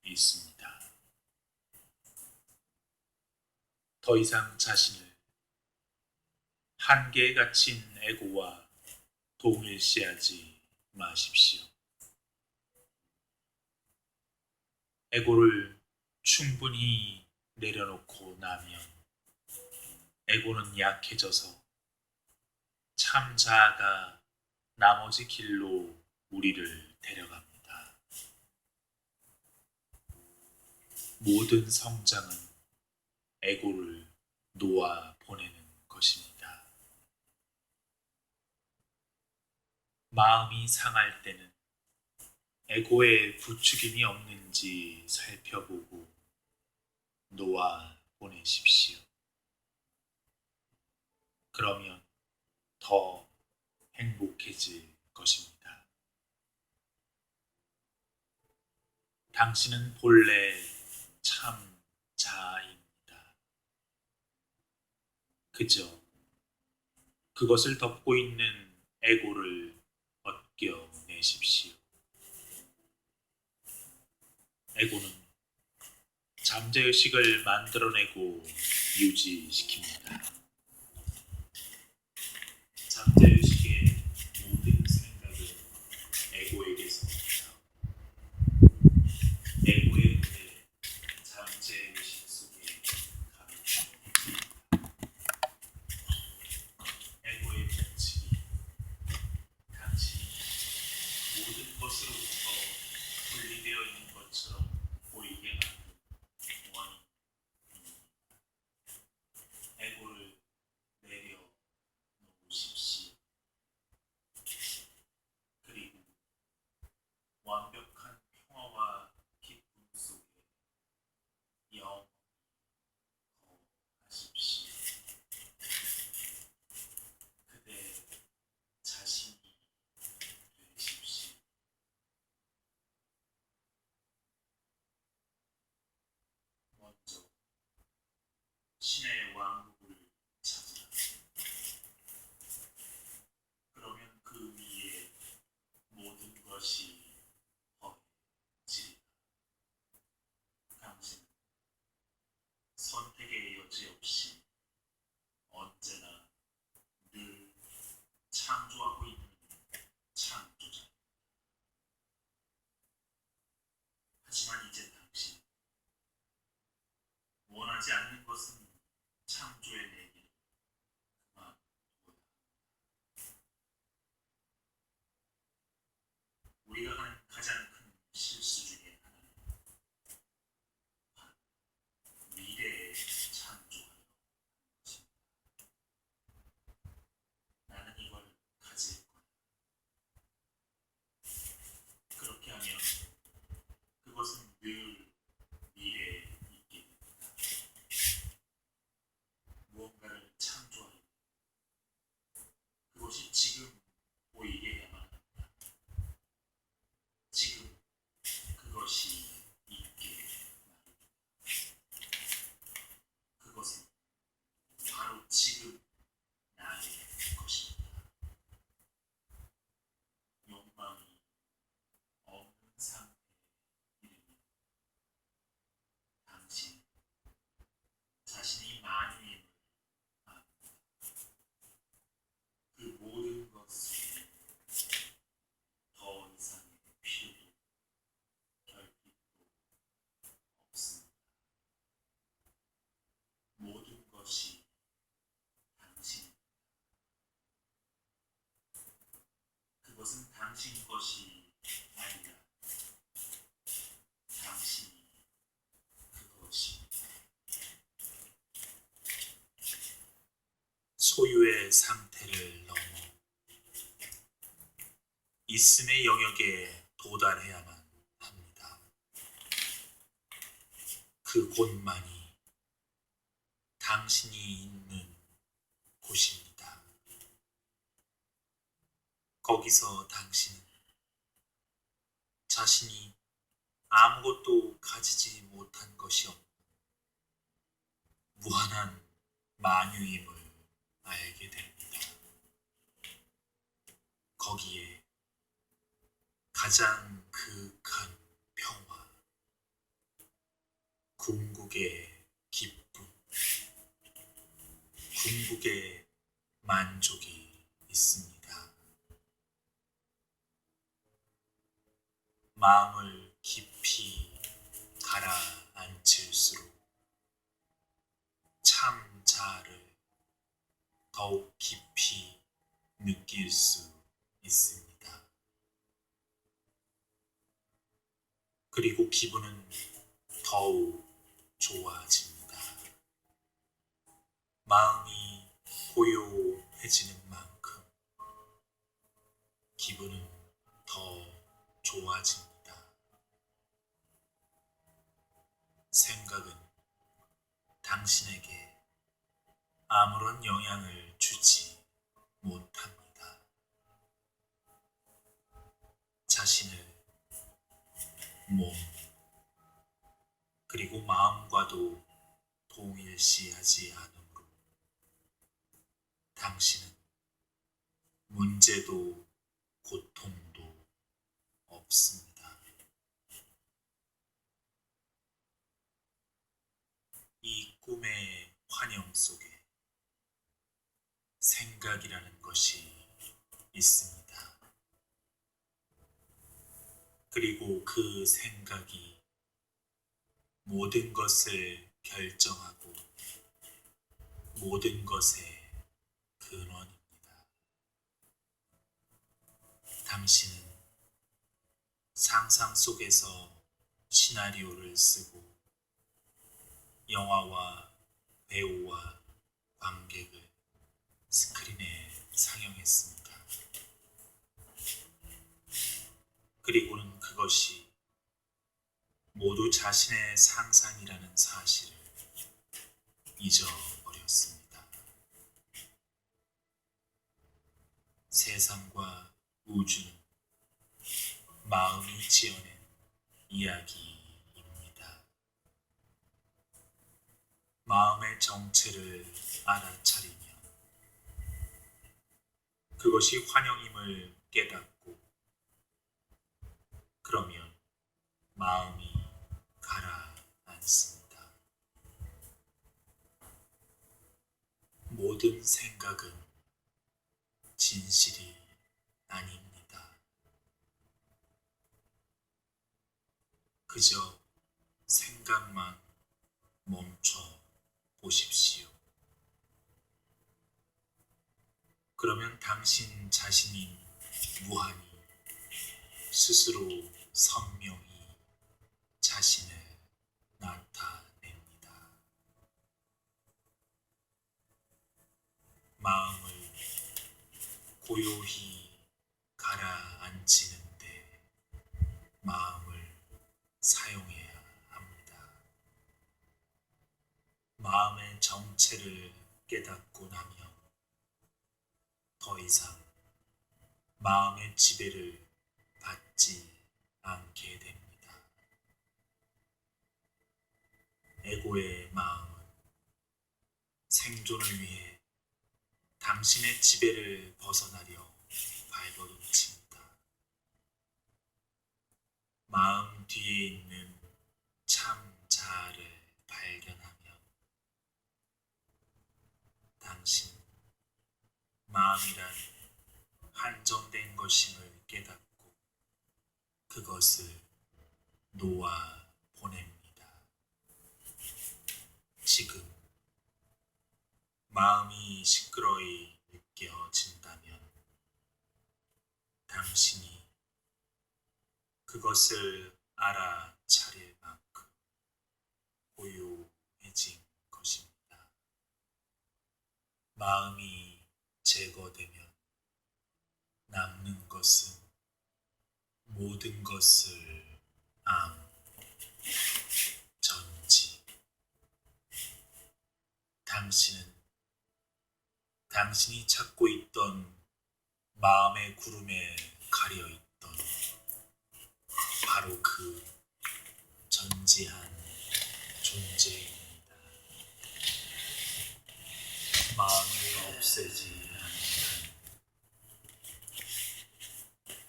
S6: 있습니다. 더 이상 자신을 한계에 갇힌 에고와 동일시하지 마십시오. 에고를 충분히 내려놓고 나면 에고는 약해져서 참 자아가 나머지 길로 우리를 데려갑니다. 모든 성장은 에고를 놓아 보내는 것입니다. 마음이 상할 때는 에고의 부추김이 없는지 살펴보고 놓아 보내십시오. 그러면 더 행복해질 것입니다. 당신은 본래 참 자아입니다. 그저 그것을 덮고 있는 에고를 벗겨내십시오. 에고는 잠재의식을 만들어내고 유지시킵니다. 잠재의식의 모든 생각은 에고에게서 나옵니다. 에고의 눈에 잠재의식 속에 감춰집니다. 에고의 법칙이 당신이 모든 것으로부터 분리되어 있는 것처럼 보이게 만든 원인입니다. 에고를 내려놓으십시오. 그리고 완벽한 평화와 기쁨 속에 영원히 거하십시오. 그대 자신이 되십시오. 먼저 신의 왕국을 찾으라. 그러면 그 위에 모든 것이 더해지리라. 당신은 선택의 여지 없이 언제나 늘 창조하고 있는 창조자입니다. 하지만 이제 당신 원하지 않는 것은 창조의 내기를 그만둬야 합니다. 우리가 하는 가장 큰 실수 중에 하나는 바로 미래에 창조하려 하는 것입니다. 나는 이걸 가질 거야. 그렇게 하면 그것은 늘 미래에 있게 됩니다. 무언가를 창조하려 그것이 지금 보이게 해야만 합니다. 지금 그것이 있게 마련입니다. 그것은 바로 지금 나의 것입니다. 욕망이 없는 상태의 이름은 당신 자신이 만유임을 압니다. 그 모든 것은 더 이상의 필요도 결핍도 없습니다. 모든 것이 당신입니다. 그것은 당신 것이 아니라 당신이 그것입니다. 소유의 상태를 넘어 있음의 영역에 도달해야만 합니다. 그곳만이 당신이 있는 곳입니다. 거기서 당신은 자신이 아무것도 아무것도 가지지 못한 것이 없는 무한한 만유임을 알게 됩니다. 거기에 가장 그윽한 평화, 궁극의 기쁨, 궁극의 만족이 있습니다. 마음을 깊이 가라앉힐수록 참 자아를 더욱 깊이 느낄 수 있습니다. 그리고 기분은 더욱 좋아집니다. 마음이 고요해지는 만큼 기분은 더 좋아집니다. 생각은 당신에게 아무런 영향을 주지 못합니다. 자신을 몸 그리고 마음과도 동일시하지 않으므로 당신은 문제도 고통도 없습니다. 이 꿈의 환영 속에 생각이라는 것이 있습니다. 그리고 그 생각이 모든 것을 결정하고 모든 것의 근원입니다. 당신은 상상 속에서 시나리오를 쓰고 영화와 배우와 관객을 스크린에 상영했습니다. 그리고는 그것이 모두 자신의 상상이라는 사실을 잊어버렸습니다. 세상과 우주는 마음이 지어낸 이야기입니다. 마음의 정체를 알아차리면 그것이 환영임을 깨닫고 그러면 마음이 가라앉습니다. 모든 생각은 진실이 아닙니다. 그저 생각만 멈춰 보십시오. 그러면 당신 자신이 무한히 스스로 선명히 자신을 나타냅니다. 마음을 고요히 가라앉히는데 마음을 사용해야 합니다. 마음의 정체를 깨닫고 나면 더 이상 마음의 지배를 받지 않게 됩니다. 에고의 마음은 생존을 위해 당신의 지배를 벗어나려 발버둥칩니다. 마음 뒤에 있는 참 자아를 발견하면 당신 마음이란 한정된 것임을 깨닫고 그것을 놓아 보냅니다. 지금 마음이 시끄러이 느껴진다면 당신이 그것을 알아차릴 만큼 고요해진 것입니다. 마음이 제거되면 남는 것은 모든 것을 전지. 당신은 당신이 찾고 있던 마음의 구름에 가려있던 바로 그 존재한 존재입니다. 마음을 없애지 않는 한,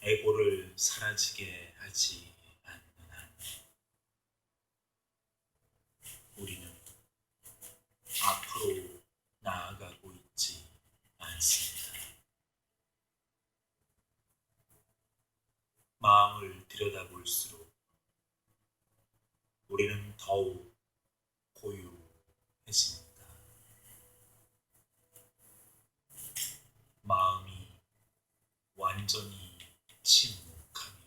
S6: 에고를 사라지게 하지 않는 한, 우리는 앞으로 나아가고 있지 않습니다. 마음을 들여다볼수록 우리는 더욱 고요해집니다. 마음이 완전히 침묵하면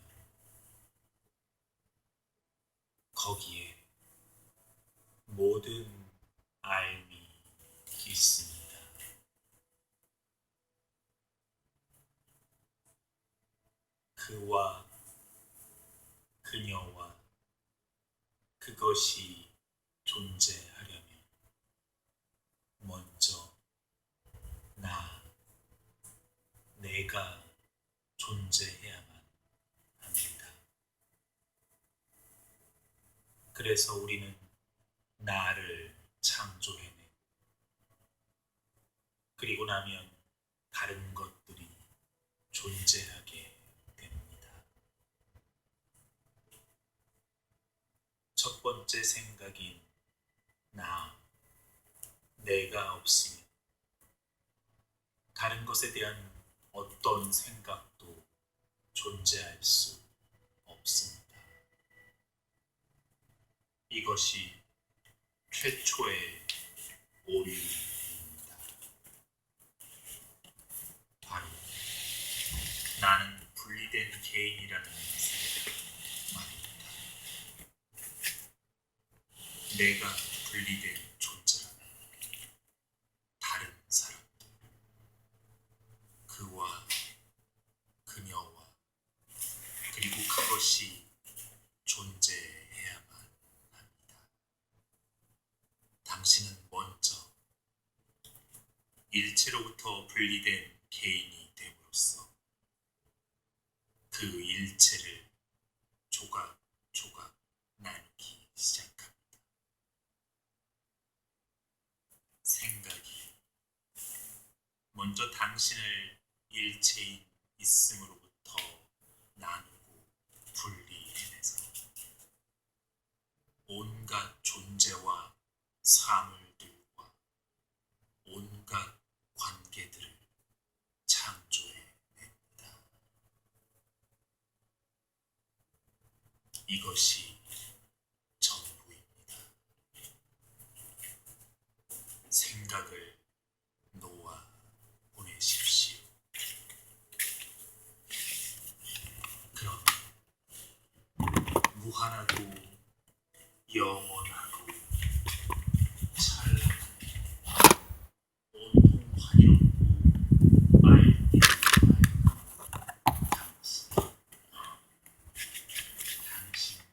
S6: 거기에 모든 알미 있습니다. 그와 그녀와 그것이 존재하려면 먼저 내가 존재해야만 합니다. 그래서 우리는 나를 창조해내고 그리고 나면 다른 것들이 존재하게 됩니다. 첫 번째 생각인 내가 없으면 다른 것에 대한 어떤 생각도 존재할 수 없습니다. 이것이 최초의 오류입니다. 바로 나는 분리된 개인이라는 생각 말입니다. 내가 분리된 존재라면 다른 사람들, 그와 그녀와 그리고 그것이 존재해야만 합니다. 당신은 먼저 일체로부터 분리된 개인이 됨으로써 그 일체를 조각조각 나누기 시작합니다. 생각이 먼저 당신을 일체인 있음으로부터 나누고 분리해내서 온갖 존재와 사물들과 온갖 관계들을 창조해냅니다. 이것이 전부입니다. 생각을 놓아 보내십시오. 그럼 무한하고 영원하고 찬란한 온통 환희롭고 알뜰한 당신만이 남습니다.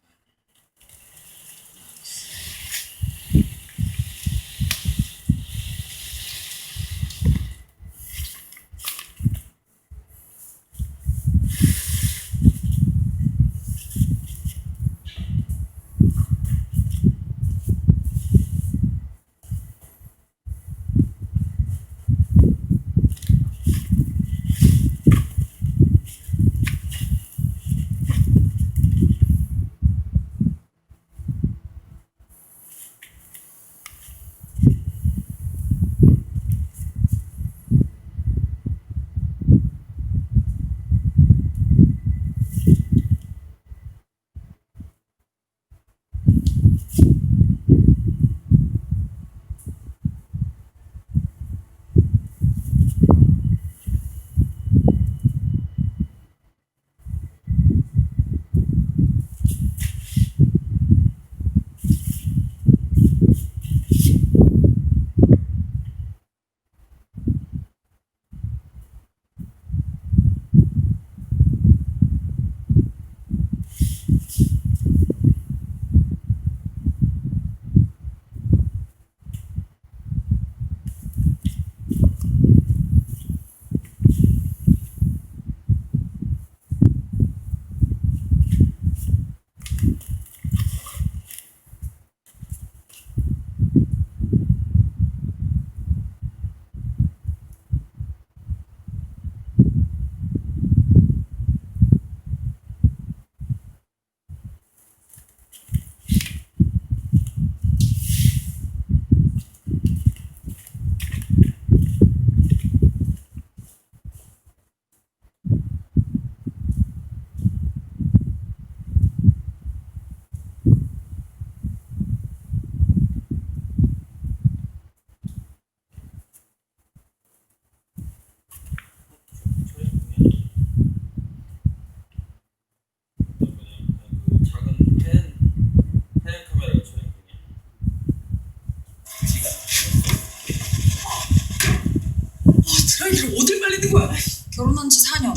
S7: 결혼한 지 4년.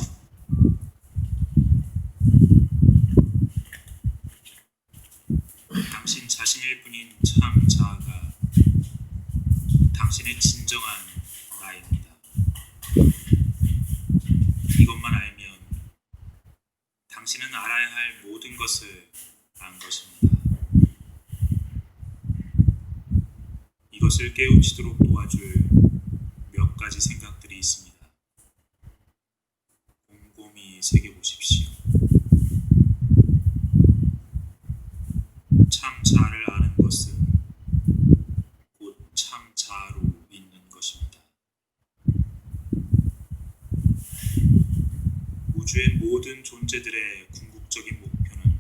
S6: 당신 자신일 뿐인 참 자아가 당신의 진정한 나입니다. 이것만 알면 당신은 알아야 할 모든 것을 안 것입니다. 이것을 깨우치도록 도와줄 몇 가지 생각들이 있습니다. 곰곰이 새겨보십시오. 참 자아를 아는 것은 곧 참 자아로 있는 것입니다. 우주의 모든 존재들의 궁극적인 목표는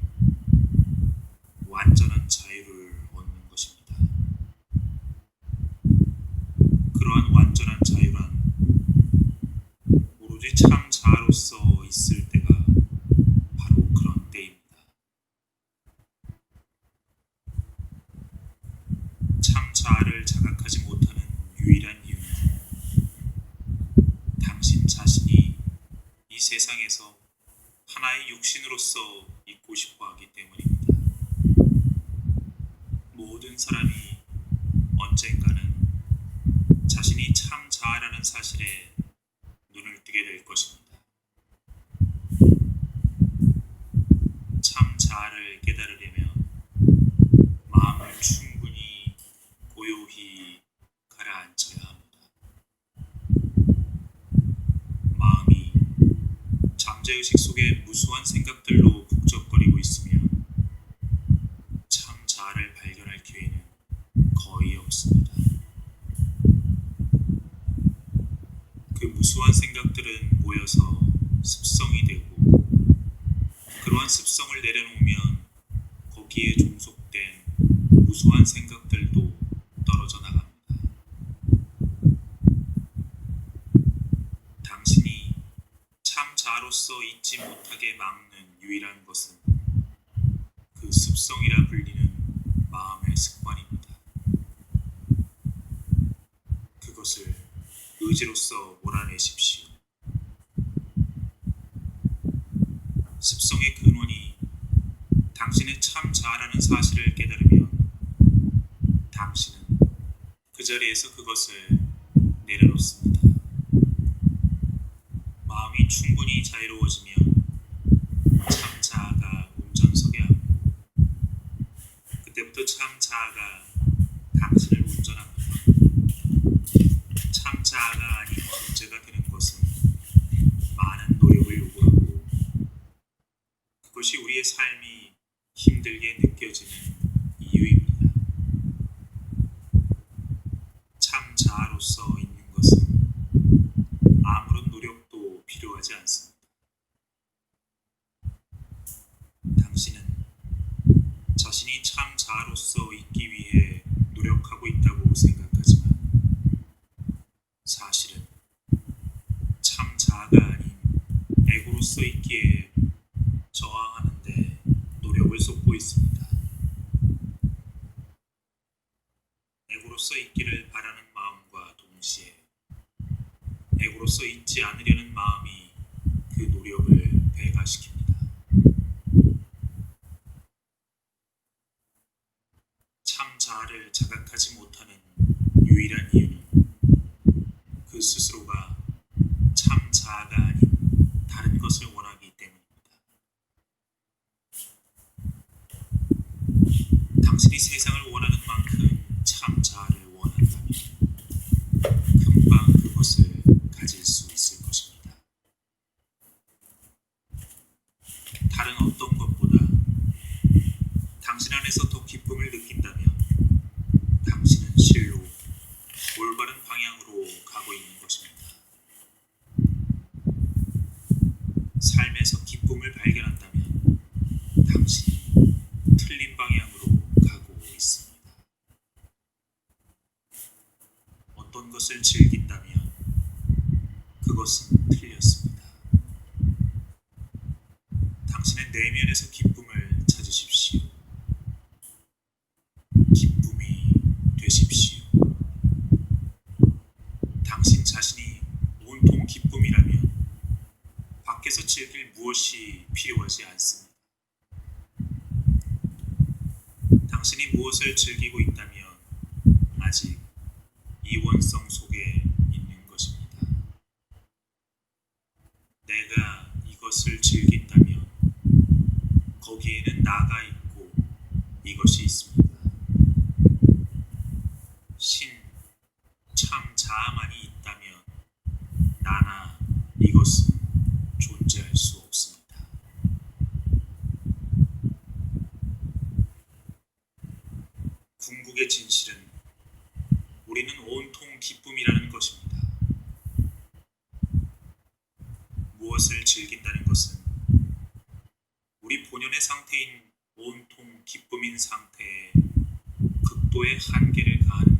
S6: 완전한 자유를 얻는 것입니다. 그러한 완전한 자유란 오로지 참 자아로서 있을 때가 바로 그런 때입니다. 참 자아를 자각하지 못하는 유일한 이유는 당신 자신이 이 세상에서 하나의 육신으로서 있고 싶어 하기 때문입니다. 모든 사람이 언젠가는 자신이 참 자아라는 사실에 눈을 뜨게 될 것입니다. 참 자아를 깨달으려면 마음을 충분히 고요히 가라앉혀야 합니다. 마음이 잠재의식 속에 무수한 생각들로 북적거리고 있으면 참 자아를 발견할 기회는 거의 없습니다. 그 무수한 생각들은 모여서 습성이 되고 그러한 습성을 내려놓으면 거기에 종속된 무수한 생각들도 떨어져 나갑니다. 당신이 참 자아로서 잊지 못하게 막는 유일한 것은 그 습성이라 불리는 마음의 습관입니다. 그것을 의지로서 몰아내십시오. 습성의 근원이 당신의 참 자아라는 사실을 깨달으면 당신은 그 자리에서 그것을 내려놓습니다. 마음이 충분히 자유로워지면 참 자아가 운전석에 앉고 그때부터 참 자아가 당신을 운전합니다. 참 자아가 아닌 존재가 되는 것은 많은 노력을 요구하고 그것이 우리의 삶이 힘들게 느껴지는 이유입니다. 참 자아로서 있는 것은 아무런 노력도 필요하지 않습니다. 당신은 자신이 참 자아로서 있기 위해 노력하고 있다고 생각하지만 사실은 참 자아가 아닌 에고로서 있기에 저항하는 데 노력을 쏟고 있습니다. 에고로서 있기를 바라는 마음과 동시에 에고로서 있지 않으려는 마음이 그 노력을 배가시킵니다. 참 자아를 자각하지 못하는 유일한 이유는 그 스스로가 참 자아가 아닌 다른 것을 원하기 때문입니다. 당신이 세상을 원하는 만큼 참 자아를 원한다면 금방 그것을 가질 수 있을 것입니다. 다른 어떤 것보다 당신 안에서 더 기쁨을 느낀다면 당신은 실로 올바른 방향으로 가고 있는 것입니다. 삶에서 기쁨을 발견한다면 당신이 틀린 방향으로 가고 있습니다. 어떤 것을 즐긴다면 그것은 틀렸습니다. 당신의 내면에서 기쁨을 찾으십시오. 기쁨이 되십시오. 당신 자신이 온통 기쁨이라면 것이 않습니다. 당신이 무엇을 즐기고 있다면 아직 이원성 속에 있는 것입니다. 내가 이것을 즐긴다면 거기에는 나가 있고 이것이 있습니다. 참 자아만이 있다면 나나 이것은 존재할 수 없습니다. 궁극의 진실은 우리는 온통 기쁨이라는 것입니다. 무엇을 즐긴다는 것은 우리 본연의 상태인 온통 기쁨인 상태에 극도의 한계를 가하는